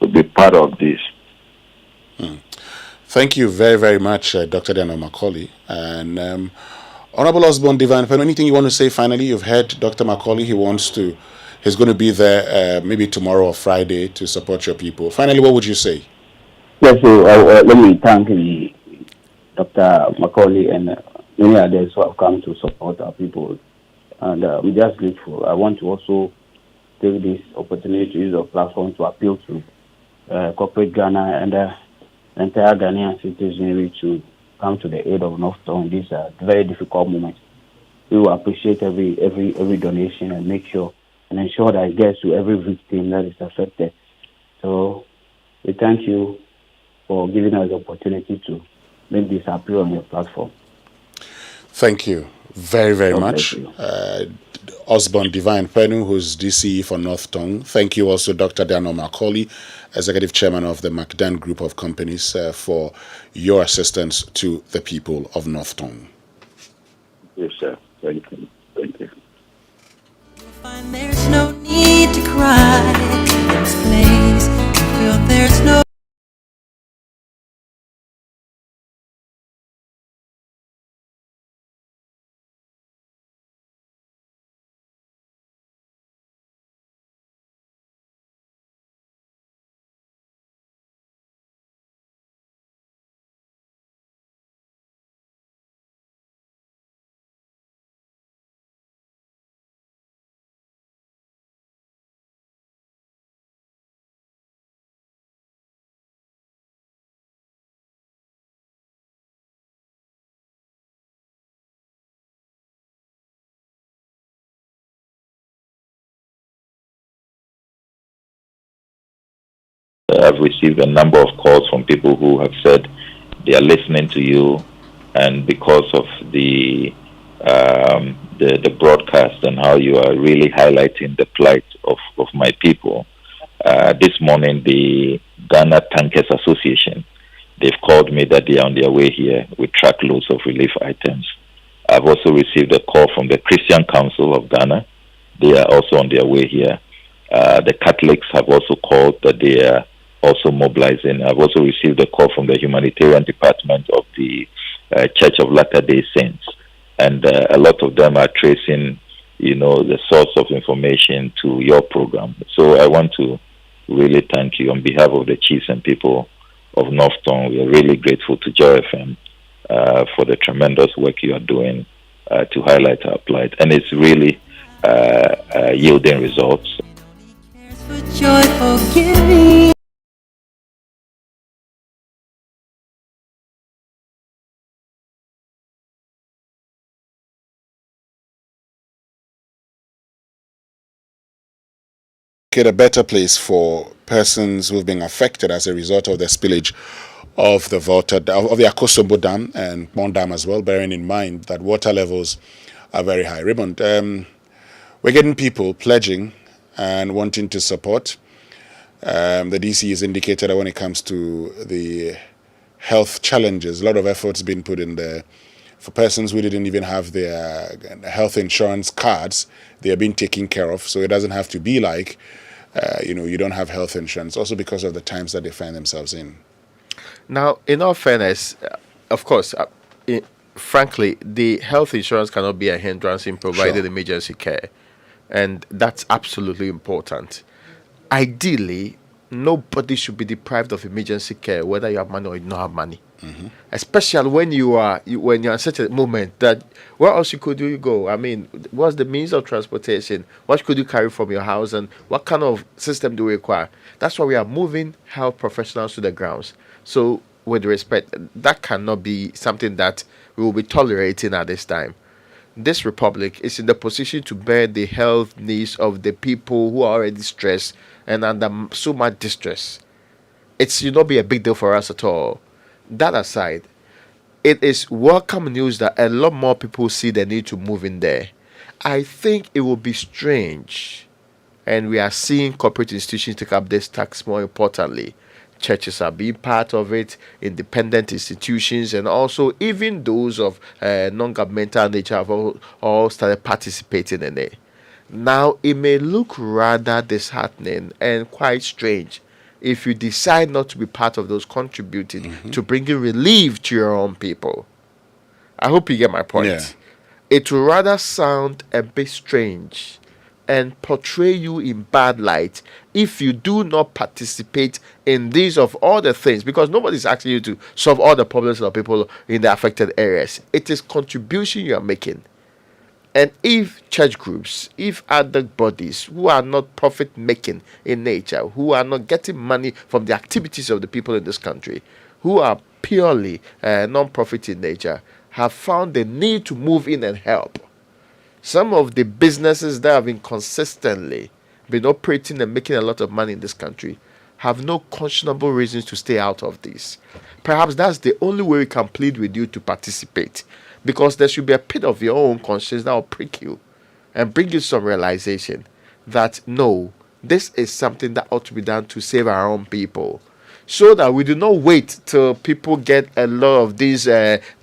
to be part of this. Thank you very, very much, Dr. Daniel Macaulay. And Honorable Osborne Divine, anything you want to say finally? You've heard Dr. Macaulay. He's going to be there maybe tomorrow or Friday to support your people. Finally, what would you say? Yes, so let me thank Dr. Macaulay and many others who have come to support our people. And we're just grateful. I want to also take this opportunity to use the platform to appeal to corporate Ghana and the entire Ghanaian citizenry to come to the aid of Northtown in this very difficult moment. We will appreciate every donation and make sure and ensure that it gets to every victim that is affected. So we thank you for giving us the opportunity to make this appeal on your platform. Thank you very, very much. Osborne Divine Penu, who's DCE for Northtown. Thank you also, Dr. Daniel Macaulay, Executive Chairman of the McDan Group of Companies, for your assistance to the people of Northtown. Yes, sir. Thank you. Thank you. There's no need to cry in this place. I feel there's no I've received a number of calls from people who have said they are listening to you, and because of the broadcast and how you are really highlighting the plight of my people. This morning, the Ghana Tankers Association, they've called me that they are on their way here with truckloads of relief items. I've also received a call from the Christian Council of Ghana. They are also on their way here. The Catholics have also called that they are also mobilizing. I've also received a call from the humanitarian department of the Church of Latter-day Saints, and a lot of them are tracing, the source of information to your program. So I want to really thank you on behalf of the chiefs and people of Northtown. We are really grateful to Joy FM for the tremendous work you are doing to highlight our plight, and it's really yielding results. joyful giving. Get a better place for persons who've been affected as a result of the spillage of the Akosombo Dam and Mon Dam as well, bearing in mind that water levels are very high. Raymond, we're getting people pledging and wanting to support. The DC has indicated that when it comes to the health challenges, a lot of efforts being put in there For persons who didn't even have their health insurance cards, they are being taken care of. So it doesn't have to be like, you don't have health insurance. Also because of the times that they find themselves in. Now, in all fairness, of course, frankly, the health insurance cannot be a hindrance in providing emergency care. And that's absolutely important. Ideally, nobody should be deprived of emergency care, whether you have money or you don't have money. Especially when you're in such a moment that where else could you go? I mean, what's the means of transportation? What could you carry from your house, and what kind of system do we require? That's why we are moving health professionals to the grounds. So, with respect, that cannot be something that we will be tolerating at this time. This republic is in the position to bear the health needs of the people who are already stressed and under so much distress. It should not be a big deal for us at all. That aside, it is welcome news that a lot more people see the need to move in there. I think it will be strange, and we are seeing corporate institutions take up this tax more importantly. Churches are being part of it, independent institutions, and also even those of non-governmental nature have all started participating in it. Now, it may look rather disheartening and quite strange if you decide not to be part of those contributing to bringing relief to your own people. I hope you get my point. Yeah. It will rather sound a bit strange and portray you in bad light if you do not participate in these of all the things, because nobody's asking you to solve all the problems of people in the affected areas. It is contribution you are making. And if church groups, if other bodies who are not profit making in nature, who are not getting money from the activities of the people in this country, who are purely non-profit in nature, have found the need to move in and help, some of the businesses that have been consistently been operating and making a lot of money in this country have no conscionable reasons to stay out of this. Perhaps that's the only way we can plead with you to participate, because there should be a pit of your own conscience that will prick you and bring you some realization that no, this is something that ought to be done to save our own people, so that we do not wait till people get a lot of these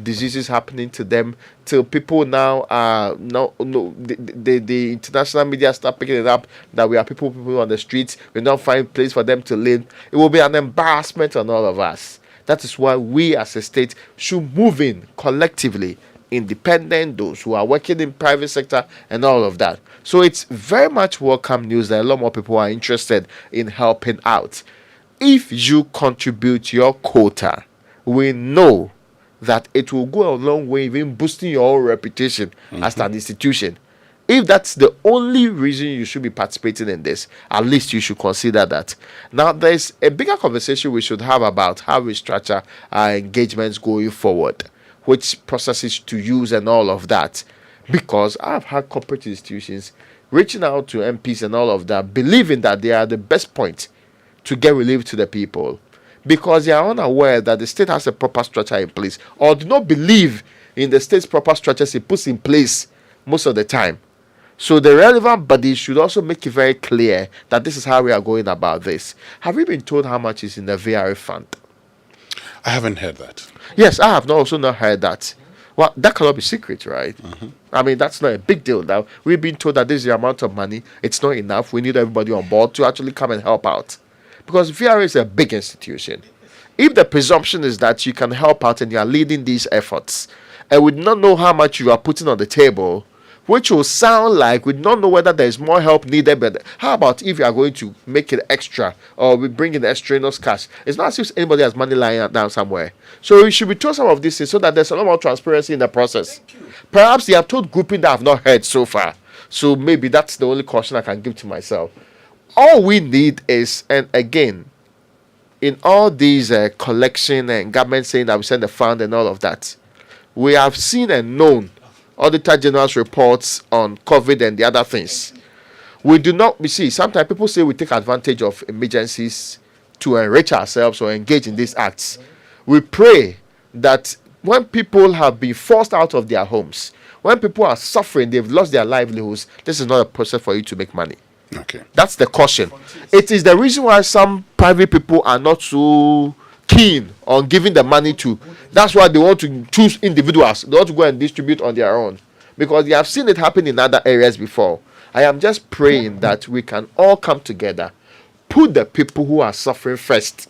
diseases happening to them, till people now the international media start picking it up that we are people on the streets, we don't find place for them to live. It will be an embarrassment on all of us. That is why we as a state should move in collectively, independent, those who are working in private sector and all of that. So it's very much welcome news that a lot more people are interested in helping out. If you contribute your quota, we know that it will go a long way in boosting your own reputation as an institution. If that's the only reason you should be participating in this, at least you should consider that. Now, there's a bigger conversation we should have about how we structure our engagements going forward, which processes to use and all of that. Because I've had corporate institutions reaching out to MPs and all of that, believing that they are the best point to get relief to the people, because they are unaware that the state has a proper structure in place, or do not believe in the state's proper structures it puts in place most of the time. So the relevant bodies should also make it very clear that this is how we are going about this. Have you been told how much is in the VRA fund? I haven't heard that. Yes, I have also not heard that. Well, that cannot be secret, right? I mean, that's not a big deal. Now, we've been told that this is the amount of money. It's not enough. We need everybody on board to actually come and help out. Because VRA is a big institution. If the presumption is that you can help out and you are leading these efforts, and we do not know how much you are putting on the table, which will sound like we do not know whether there is more help needed, but how about if you are going to make it extra, or we bring in extraneous cash? It's not as if anybody has money lying down somewhere. So we should be told some of this so that there's a lot more transparency in the process. Perhaps they have told grouping that I have not heard so far. So maybe that's the only caution I can give to myself. All we need is, and again, in all these collection and government saying that we send the fund and all of that, we have seen and known Auditor General's reports on COVID and the other things. We do not, sometimes people say we take advantage of emergencies to enrich ourselves or engage in these acts. We pray that when people have been forced out of their homes, when people are suffering, they've lost their livelihoods, this is not a process for you to make money. Okay. That's the caution. It is the reason why some private people are not so keen on giving the money to. That's why they want to choose individuals. They want to go and distribute on their own, because they have seen it happen in other areas before. I am just praying that we can all come together, put the people who are suffering first,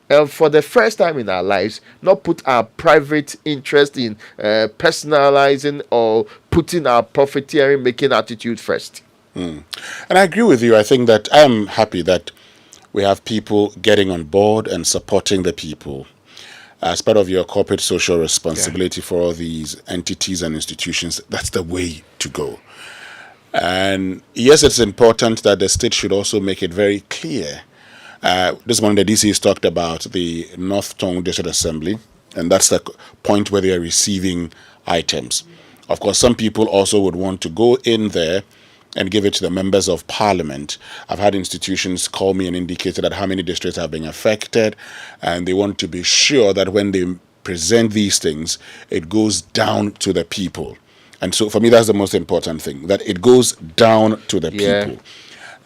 and for the first time in our lives, not put our private interest in personalizing or putting our profiteering making attitude first. And I agree with you. I think that I am happy that we have people getting on board and supporting the people as part of your corporate social responsibility for all these entities and institutions. That's the way to go. And yes, it's important that the state should also make it very clear. This morning, the DC has talked about the North Tongue District Assembly, and that's the point where they are receiving items. Of course, some people also would want to go in there and give it to the members of parliament. I've had institutions call me and indicated that how many districts have been affected, and they want to be sure that when they present these things, it goes down to the people. And so for me, that's the most important thing, that it goes down to the people.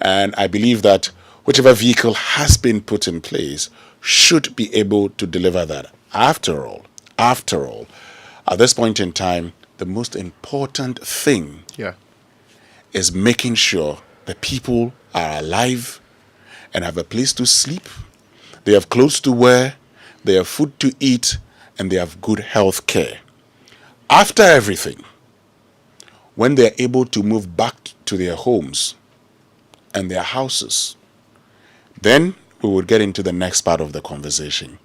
And I believe that whichever vehicle has been put in place should be able to deliver that. After all, at this point in time, the most important thing is making sure the people are alive and have a place to sleep, they have clothes to wear, they have food to eat, and they have good health care. After everything, when they are able to move back to their homes and their houses, then we will get into the next part of the conversation.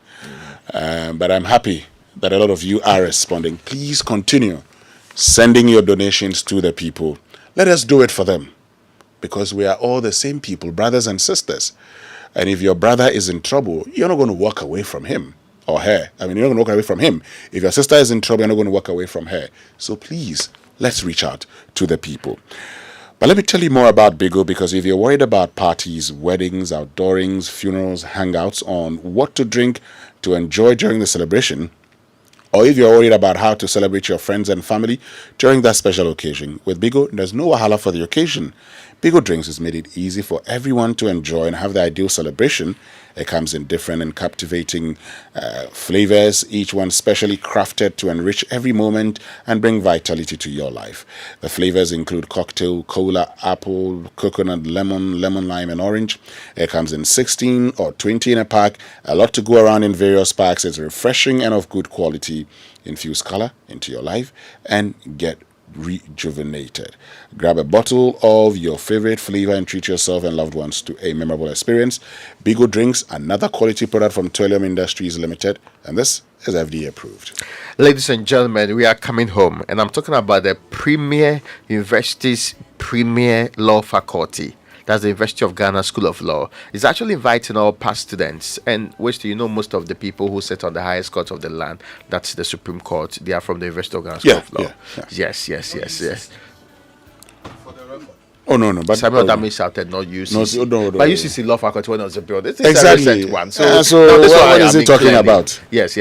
But I'm happy that a lot of you are responding. Please continue sending your donations to the people. Let us do it for them, because we are all the same people, brothers and sisters. And if your brother is in trouble, you're not going to walk away from him or her. I mean, you're not going to walk away from him. If your sister is in trouble, you're not going to walk away from her. So please, let's reach out to the people. But let me tell you more about Bigo, because if you're worried about parties, weddings, outdoorings, funerals, hangouts, on what to drink to enjoy during the celebration, or if you're worried about how to celebrate your friends and family during that special occasion, with Bigo, there's no wahala for the occasion. Bigo Drinks has made it easy for everyone to enjoy and have the ideal celebration. It comes in different and captivating flavors, each one specially crafted to enrich every moment and bring vitality to your life. The flavors include cocktail, cola, apple, coconut, lemon, lime, and orange. It comes in 16 or 20 in a pack. A lot to go around in various packs. It's refreshing and of good quality. Infuse color into your life and get rejuvenated. Grab a bottle of your favorite flavor and treat yourself and loved ones to a memorable experience. Bigo Drinks, another quality product from Toilium Industries Limited, and this is FDA approved. Ladies and gentlemen, we are coming home, and I'm talking about the Premier University's Premier Law Faculty. That's the University of Ghana School of Law. It's actually inviting all past students. And which do you know, most of the people who sit on the highest court of the land, that's the Supreme Court, they are from the University of Ghana School of Law. Yes. Oh, no. But Samuel Dami shouted, not UCC. No. But UCC Law Faculty when I was a build. It's exactly. a recent one. So, what is he talking about? Yes.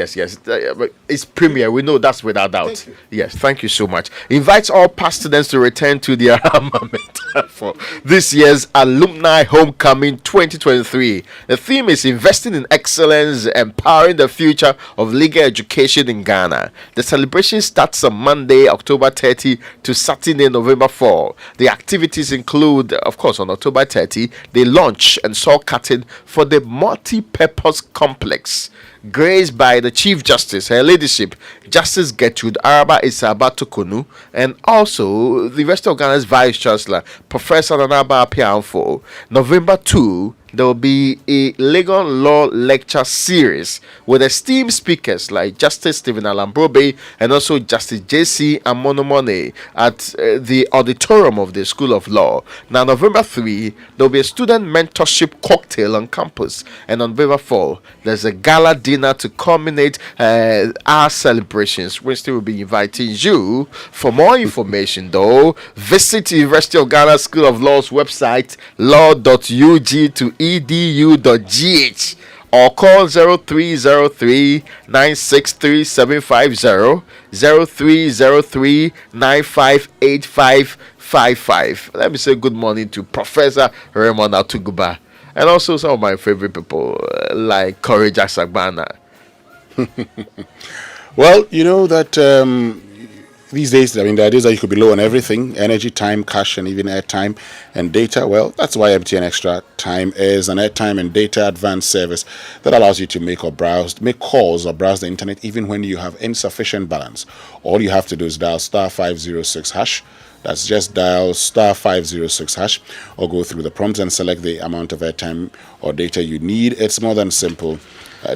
But it's Premier. We know that's without doubt. Yes, thank you so much. Invites all past students to return to their alma mater for this year's Alumni Homecoming 2023. The theme is Investing in Excellence, Empowering the Future of Legal Education in Ghana. The celebration starts on Monday, October 30 to Saturday, November 4. The activities include, of course, on October 30, they launch and saw cutting for the multi-purpose complex, graced by the Chief Justice, Her Ladyship, Justice Gertrude Araba Isaba Tokonu, and also the University of Ghana's Vice Chancellor, Professor Nanaba Apianfo. November 2, there will be a legal law lecture series with esteemed speakers like Justice Stephen Alambrobe and also Justice J.C. Amonomone at the auditorium of the School of Law. Now, November 3, there will be a student mentorship cocktail on campus. And on November 4, there's a gala dinner to culminate our celebrations. We still will be inviting you. For more information, though, visit the University of Ghana School of Law's website, law.ug to edu.gh, or call 0303 963 750 0303 958555. Let me say good morning to Professor Raymond Atuguba. and also some of my favorite people like Courage Asagbana. Well, you know that these days, I mean, the idea is that you could be low on everything: energy, time, cash, and even airtime and data. Well, that's why MTN Extra Time is an airtime and data advanced service that allows you to make calls or browse the internet even when you have insufficient balance. All you have to do is dial *506#. That's just dial *506# or go through the prompts and select the amount of airtime or data you need. It's more than simple.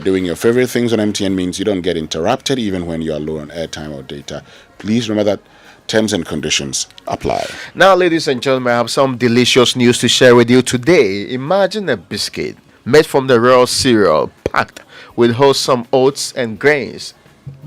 Doing your favorite things on MTN means you don't get interrupted even when you are low on airtime or data. Please remember that terms and conditions apply. Now, ladies and gentlemen, I have some delicious news to share with you today. Imagine a biscuit made from the raw cereal packed with wholesome oats and grains,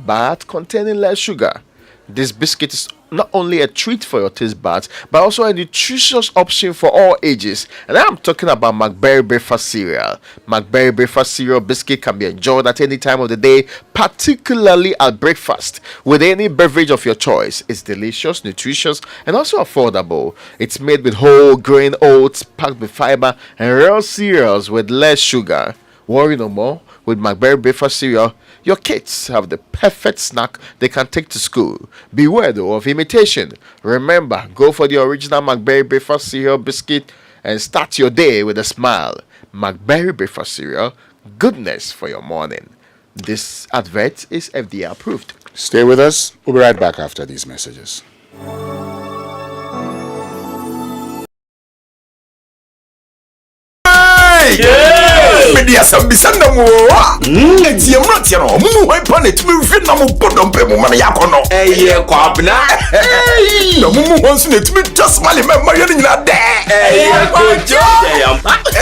but containing less sugar. This biscuit is not only a treat for your taste buds, but also a nutritious option for all ages. And I'm talking about McBerry Breakfast Cereal. McBerry Breakfast Cereal biscuit can be enjoyed at any time of the day, particularly at breakfast, with any beverage of your choice. It's delicious, nutritious, and also affordable. It's made with whole grain oats packed with fiber and real cereals with less sugar. Worry no more. With McBerry Breakfast Cereal, your kids have the perfect snack they can take to school. Beware though of imitation. Remember, go for the original McBerry Breakfast Cereal biscuit and start your day with a smile. McBerry Breakfast Cereal, goodness for your morning. This advert is FDA approved. Stay with us. We'll be right back after these messages. Media sambisanda muwa eti emrati no mu hwan pa na tumi hwe na mo bodom pe mo mana yakono eye kwabna na mu hwan so na tumi just mali me mayo ni na de eye kojo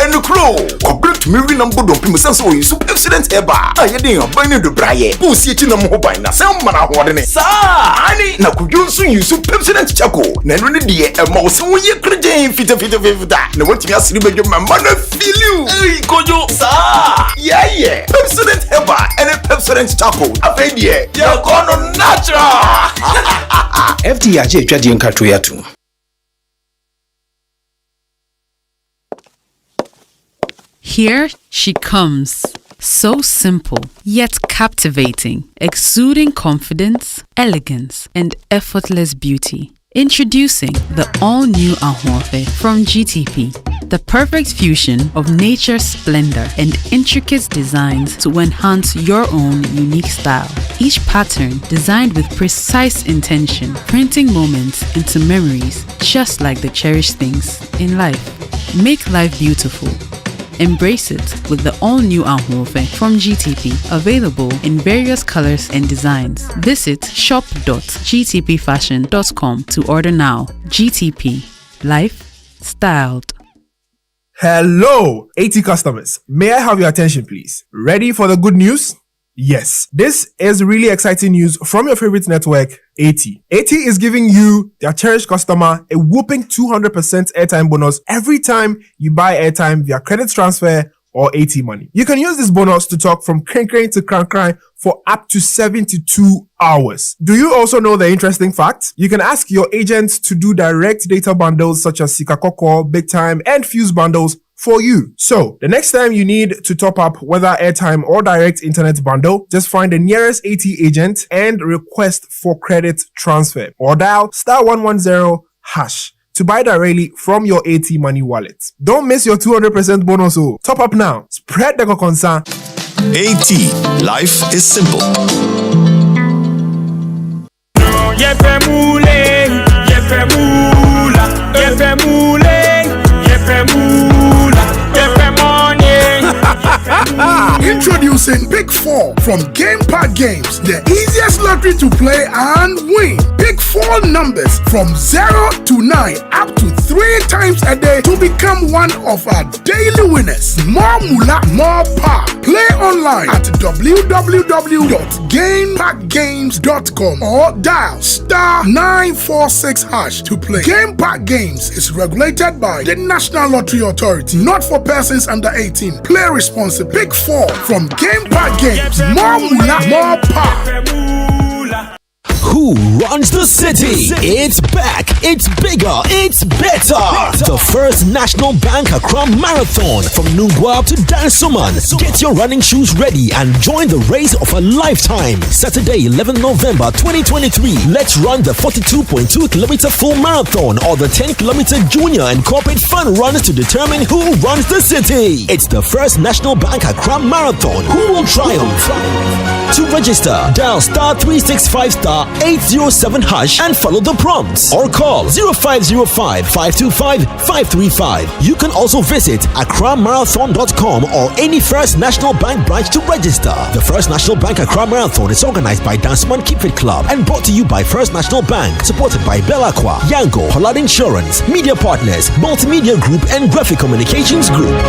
enu kro kwabna tumi hwe na bodom pe mo sense wo yusu accident eba aye den oban ni do braye bu si eti na mo ban na se mana hode ne sa ani na kudwo so yusu accident chako na enu ne de e ma wo se wo ye krejen fita na wotimi asiri bedwo ma na feel you ey kojo yeah. Pepsodent Heba and a Pepsodent Charcoal. Afedie, you're gonna natural. FDIJ Trading Katuyatu. Here she comes. So simple, yet captivating, exuding confidence, elegance, and effortless beauty. Introducing the all-new Ahorfe from GTP, the perfect fusion of nature's splendor and intricate designs to enhance your own unique style. Each pattern designed with precise intention, printing moments into memories just like the cherished things in life. Make life beautiful. Embrace it with the all-new Ahorfe from GTP, available in various colors and designs. Visit shop.gtpfashion.com to order now. GTP. Life styled. Hello, 80 customers. May I have your attention, please? Ready for the good news? Yes, this is really exciting news from your favorite network, 80. 80 is giving you, their cherished customer, a whopping 200% airtime bonus every time you buy airtime via credit transfer or 80 money. You can use this bonus to talk from crank to crank for up to 72 hours. Do you also know the interesting fact? You can ask your agent to do direct data bundles such as Sikakoko, Big Time, and Fuse bundles for you. So, the next time you need to top up whether airtime or direct internet bundle, just find the nearest 80 agent and request for credit transfer or dial *110# to buy directly from your 80 money wallet. Don't miss your 200% bonus. Top up now. Spread the concern. 80. Life is simple. Introducing Pick 4 from Game Park Games, the easiest lottery to play and win. Pick 4 numbers from 0 to 9 up to 3 times a day to become one of our daily winners. More moolah, more power. Play online at www.gameparkgames.com or dial *946# to play. Game Park Games is regulated by the National Lottery Authority, not for persons under 18. Play responsibly. Pick 4 from Game Park Games. More moolah, more power. Who runs the city? It's back, it's bigger, it's better. The First National Bank Accra Marathon from Nungwa to Dansoman. Get your running shoes ready and join the race of a lifetime. Saturday, 11 November 2023. Let's run the 42.2 kilometer full marathon or the 10 kilometer junior and corporate fun runs to determine who runs the city. It's the First National Bank Accra Marathon. Who will triumph? To register, dial star 365 star 807 hash and follow the prompts or call 0505 525 535. You can also visit accramarathon.com or any First National Bank branch to register. The First National Bank Accra Marathon is organized by Danceman Keep Fit Club and brought to you by First National Bank, supported by Belacqua, Yango, Hollad Insurance, Media Partners, Multimedia Group and Graphic Communications Group.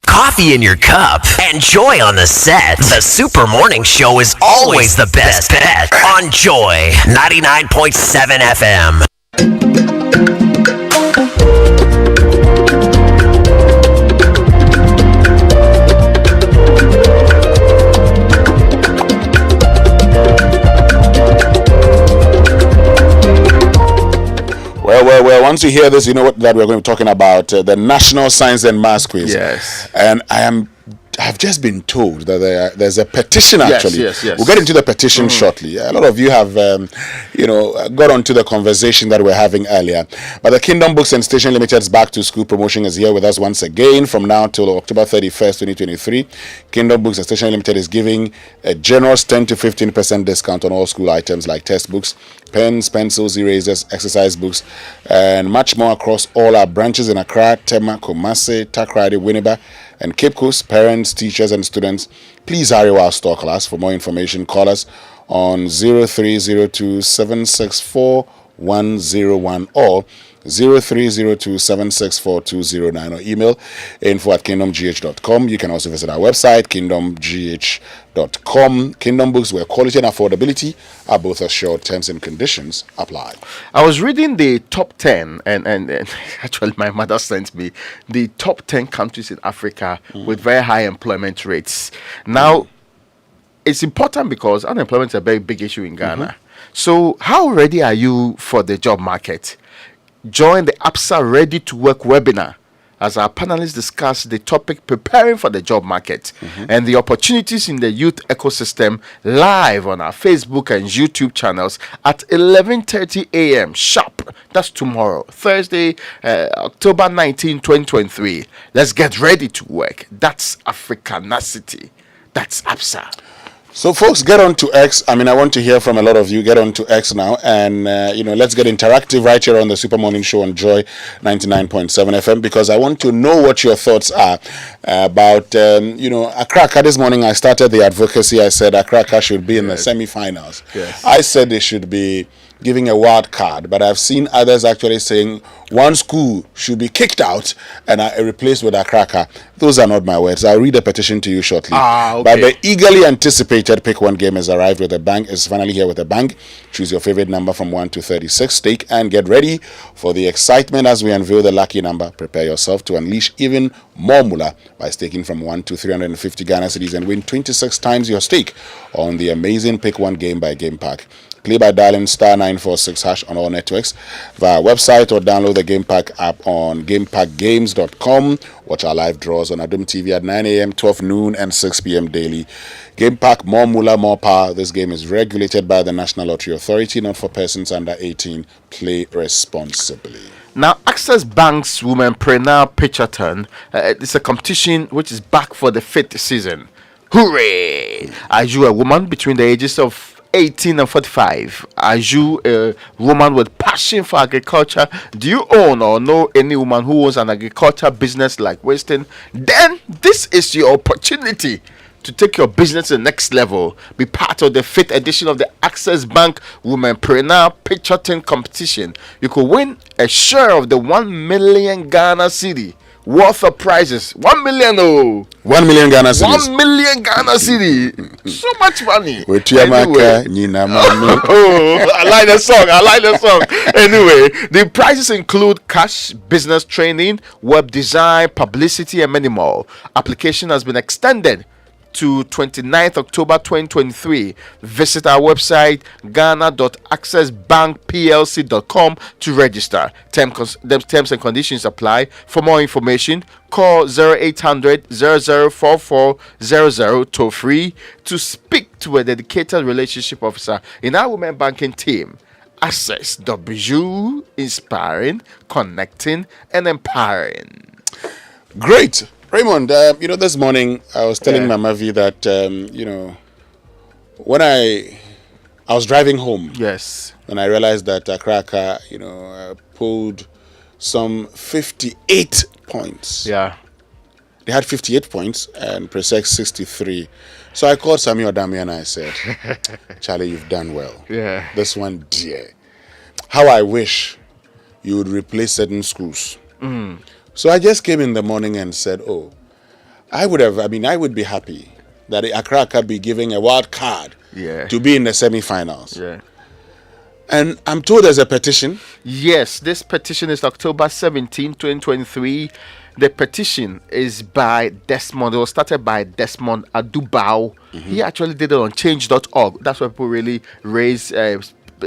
Coffee in your cup and Joy on the set. The Super Morning Show is always the best bet on Joy 99.7 FM. Well, once you hear this, you know what that we're going to be talking about, the National Science and Maths Quiz. Yes. And I've just been told that there's a petition actually. Yes. We'll get into the petition shortly. A lot of you have, got onto the conversation that we're having earlier. But the Kingdom Books and Station Limited's Back to School promotion is here with us once again from now till October 31st, 2023. Kingdom Books and Station Limited is giving a generous 10 to 15% discount on all school items like textbooks, pens, pencils, erasers, exercise books, and much more across all our branches in Accra, Tema, Kumasi, Takrady, Winneba, and Cape Coast. Parents, teachers, and students, please hurry while stock lasts. For more information, call us on 0302 764 101 or 0302 764 209 or email info@kingdomgh.com. You can also visit our website, kingdomgh.com. Kingdom Books, where quality and affordability are both assured. Terms and conditions apply. I was reading the top 10, and actually my mother sent me the top 10 countries in Africa with very high employment rates. Now, it's important because unemployment is a very big issue in Ghana. So how ready are you for the job market? Join the APSA Ready to Work webinar as our panelists discuss the topic preparing for the job market and the opportunities in the youth ecosystem live on our Facebook and YouTube channels at 11:30 a.m. sharp. That's tomorrow, Thursday, October 19, 2023. Let's get ready to work. That's Africanacity. That's APSA. So, folks, get on to X. I want to hear from a lot of you. Get on to X now, and let's get interactive right here on the Super Morning Show on Joy 99.7 FM, because I want to know what your thoughts are about Accra. This morning I started the advocacy. I said Accra should be in the semi-finals. Yes. I said they should be giving a wild card, but I've seen others actually saying one school should be kicked out and replaced with Accra. Those are not my words. I'll read the petition to you shortly. Okay. But the eagerly anticipated Pick One game has arrived with a bang. Is finally here with a bang. Choose your favorite number from 1 to 36. Stake and get ready for the excitement as we unveil the lucky number. Prepare yourself to unleash even more moolah by staking from 1 to 350 Ghana cedis and win 26 times your stake on the amazing Pick One game by Game Pack. Play by dialing star 946 hash on all networks via website or download the Game Pack app on gamepackgames.com. Watch our live draws on Adum TV at 9 a.m., 12 noon, and 6 p.m. daily. Game Pack, more moolah, more power. This game is regulated by the National Lottery Authority, not for persons under 18. Play responsibly. Now, Access Bank's Womenpreneur Pitchathon, it's a competition which is back for the 5th season. Hooray! Are you a woman between the ages of 18 and 45? Are you a woman with passion for agriculture? Do you own or know any woman who owns an agriculture business like Weston? Then this is your opportunity to take your business to the next level. Be part of the 5th edition of the Access Bank Womenpreneur Pitchathon competition. You could win a share of the 1 million Ghana cedi worth of prizes. 1 million, 1 million Ghana cedis. 1 million Ghana cedi. So much money. I like the song. Anyway, the prizes include cash, business training, web design, publicity, and many more. Application has been extended to 29th October 2023. Visit our website ghana.accessbankplc.com to register. Terms and conditions apply. For more information, call 0800 004400 toll free to speak to a dedicated relationship officer in our women banking team. Access W, inspiring, connecting, and empowering. Great. Raymond, this morning I was telling Mama V that, when I was driving home. Yes. And I realized that Accra, pulled some 58 points. Yeah. They had 58 points and Presex 63. So I called Samuel Adami and I said, Charlie, you've done well. Yeah. This one, dear. How I wish you would replace certain schools. Mm. So I just came in the morning and said, I would be happy that Accra could be giving a wild card to be in the semi-finals. Yeah. And I'm told there's a petition. Yes, this petition is October 17, 2023. The petition is by Desmond. It was started by Desmond Adubao. He actually did it on change.org. That's where people really raise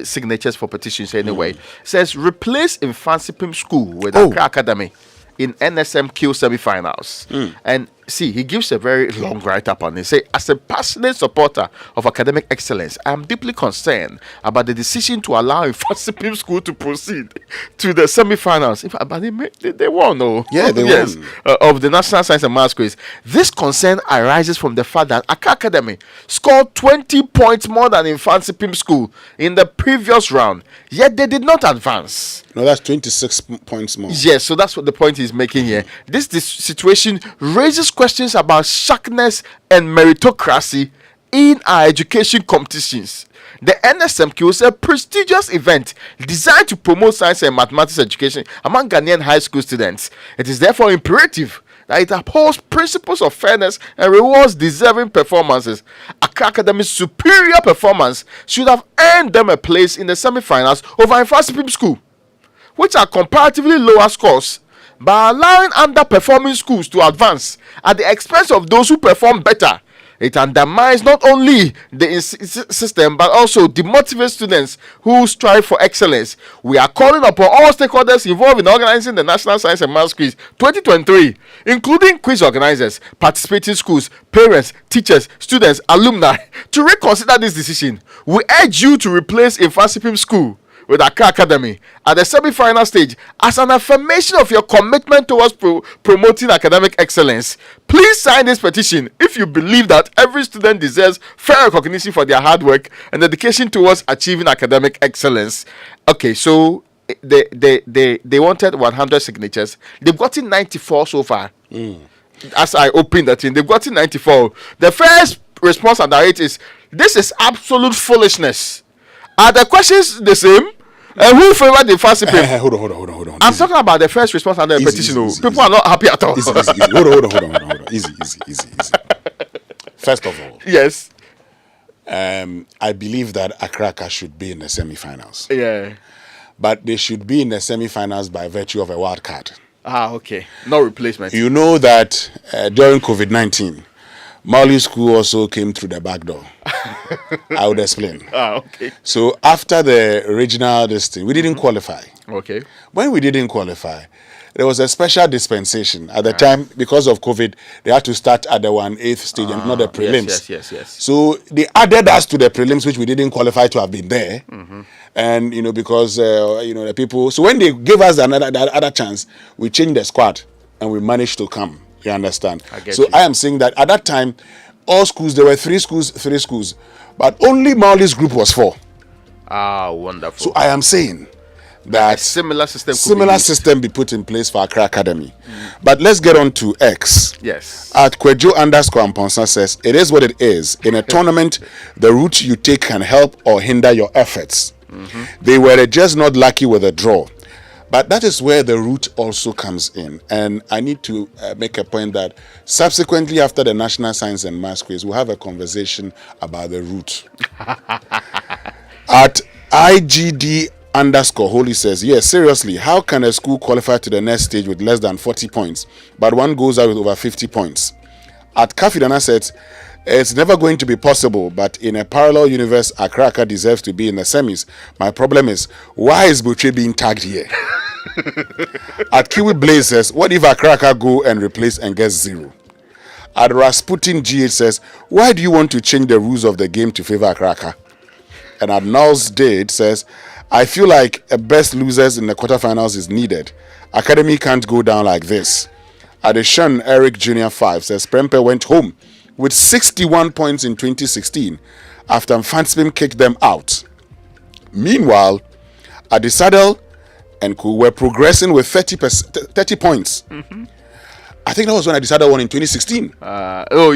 signatures for petitions anyway. It says, replace Infancy School with Accra Academy in NSMQ semi-finals. And see, he gives a very long write-up on it. Say, as a passionate supporter of academic excellence, I am deeply concerned about the decision to allow Infancy School to proceed to the semi-finals. In fact, but they won, no? Yeah, they won. Of the National Science and Maths quiz. This concern arises from the fact that Accra Academy scored 20 points more than Infancy School in the previous round, yet they did not advance. No, that's 26 points more. Yes, so that's what the point he's making here. This situation raises questions about sharpness and meritocracy in our education competitions. The NSMQ is a prestigious event designed to promote science and mathematics education among Ghanaian high school students. It is therefore imperative that it upholds principles of fairness and rewards deserving performances. Accra Academy's superior performance should have earned them a place in the semi-finals over Infancy School, which are comparatively lower scores. By allowing underperforming schools to advance at the expense of those who perform better, it undermines not only the system but also demotivates students who strive for excellence. We are calling upon all stakeholders involved in organizing the National Science and Maths Quiz 2023, including quiz organizers, participating schools, parents, teachers, students, alumni, to reconsider this decision. We urge you to replace Infancy School with Accra Academy at the semi-final stage as an affirmation of your commitment towards promoting academic excellence. Please sign this petition if you believe that every student deserves fair recognition for their hard work and dedication towards achieving academic excellence. Okay, so they wanted 100 signatures. They've gotten 94 so far. As I opened that in, they've gotten 94. The first response under it is, this is absolute foolishness. Are the questions the same? And who favored the Infancy Hold on. I'm talking about the first response under the petition. People are not happy at all. Easy. Hold on. Easy. First of all, yes, I believe that Accra should be in the semi-finals. Yeah, but they should be in the semi-finals by virtue of a wild card. Okay. No replacement. You know that during COVID-19, Mali School also came through the back door. I would explain. Okay. So after the original thing, we didn't qualify. Okay. When we didn't qualify, there was a special dispensation. At the time, because of COVID, they had to start at the 1/8 stage and not the prelims. Yes. So they added us to the prelims, which we didn't qualify to have been there. And, because, the people... So when they gave us the other chance, we changed the squad and we managed to come. You understand? I am saying that at that time, all schools, there were three schools, but only Mauli's group was 4. Wonderful. So I am saying that a similar system be put in place for Accra Academy. But let's get on to X. Yes. At Kwejo_Amponsa says, it is what it is. In a tournament, the route you take can help or hinder your efforts. They were just not lucky with a draw. But that is where the route also comes in. And I need to make a point that subsequently after the National Science and Maths Quiz, we'll have a conversation about the route. At IGD_Holy says, yes, seriously, how can a school qualify to the next stage with less than 40 points, but one goes out with over 50 points? At Kafidana says, It's never going to be possible, but in a parallel universe, Akraka deserves to be in the semis. My problem is, why is Butche being tagged here? At Kiwi Blaze says, what if Akraka go and replace and get 0? At Rasputin GH says, why do you want to change the rules of the game to favor Akraka? And at Nulls Dade says, I feel like a best losers in the quarterfinals is needed. Academy can't go down like this. Adeshan Eric Jr. 5 says, Prempe went home with 61 points in 2016 after Mfanspim kicked them out. Meanwhile, Adisadel and Ku were progressing with 30 points. Mm-hmm. I think that was when Adisadel won in 2016.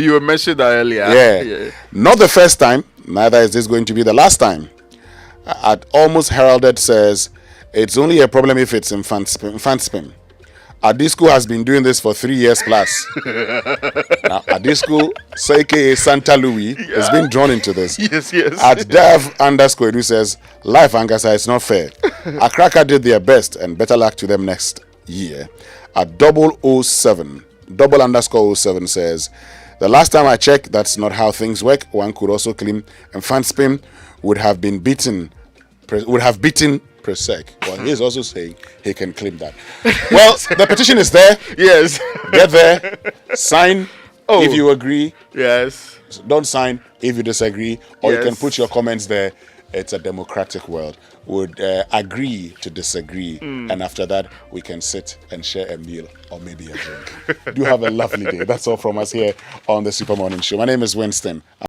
You mentioned that earlier. Yeah. Not the first time, neither is this going to be the last time. At Almost Heralded says, it's only a problem if it's in Mfanspim. Adisco has been doing this for 3 years plus. Now, Adisco, aka Santa Louis, has been drawn into this. Yes. At Dev_Edu says, life Angasa is not fair. Akraka did their best and better luck to them next year. At double underscore 07 says, the last time I checked, that's not how things work. One could also claim Mfanspim would have beaten Presec. Well, he's also saying he can claim that. Well, the petition is there. Yes. Get there. Sign if you agree. Yes. Don't sign if you disagree. Or Yes. you can put your comments there. It's a democratic world. Would agree to disagree. And after that, we can sit and share a meal or maybe a drink. Do have a lovely day. That's all from us here on the Super Morning Show. My name is Winston.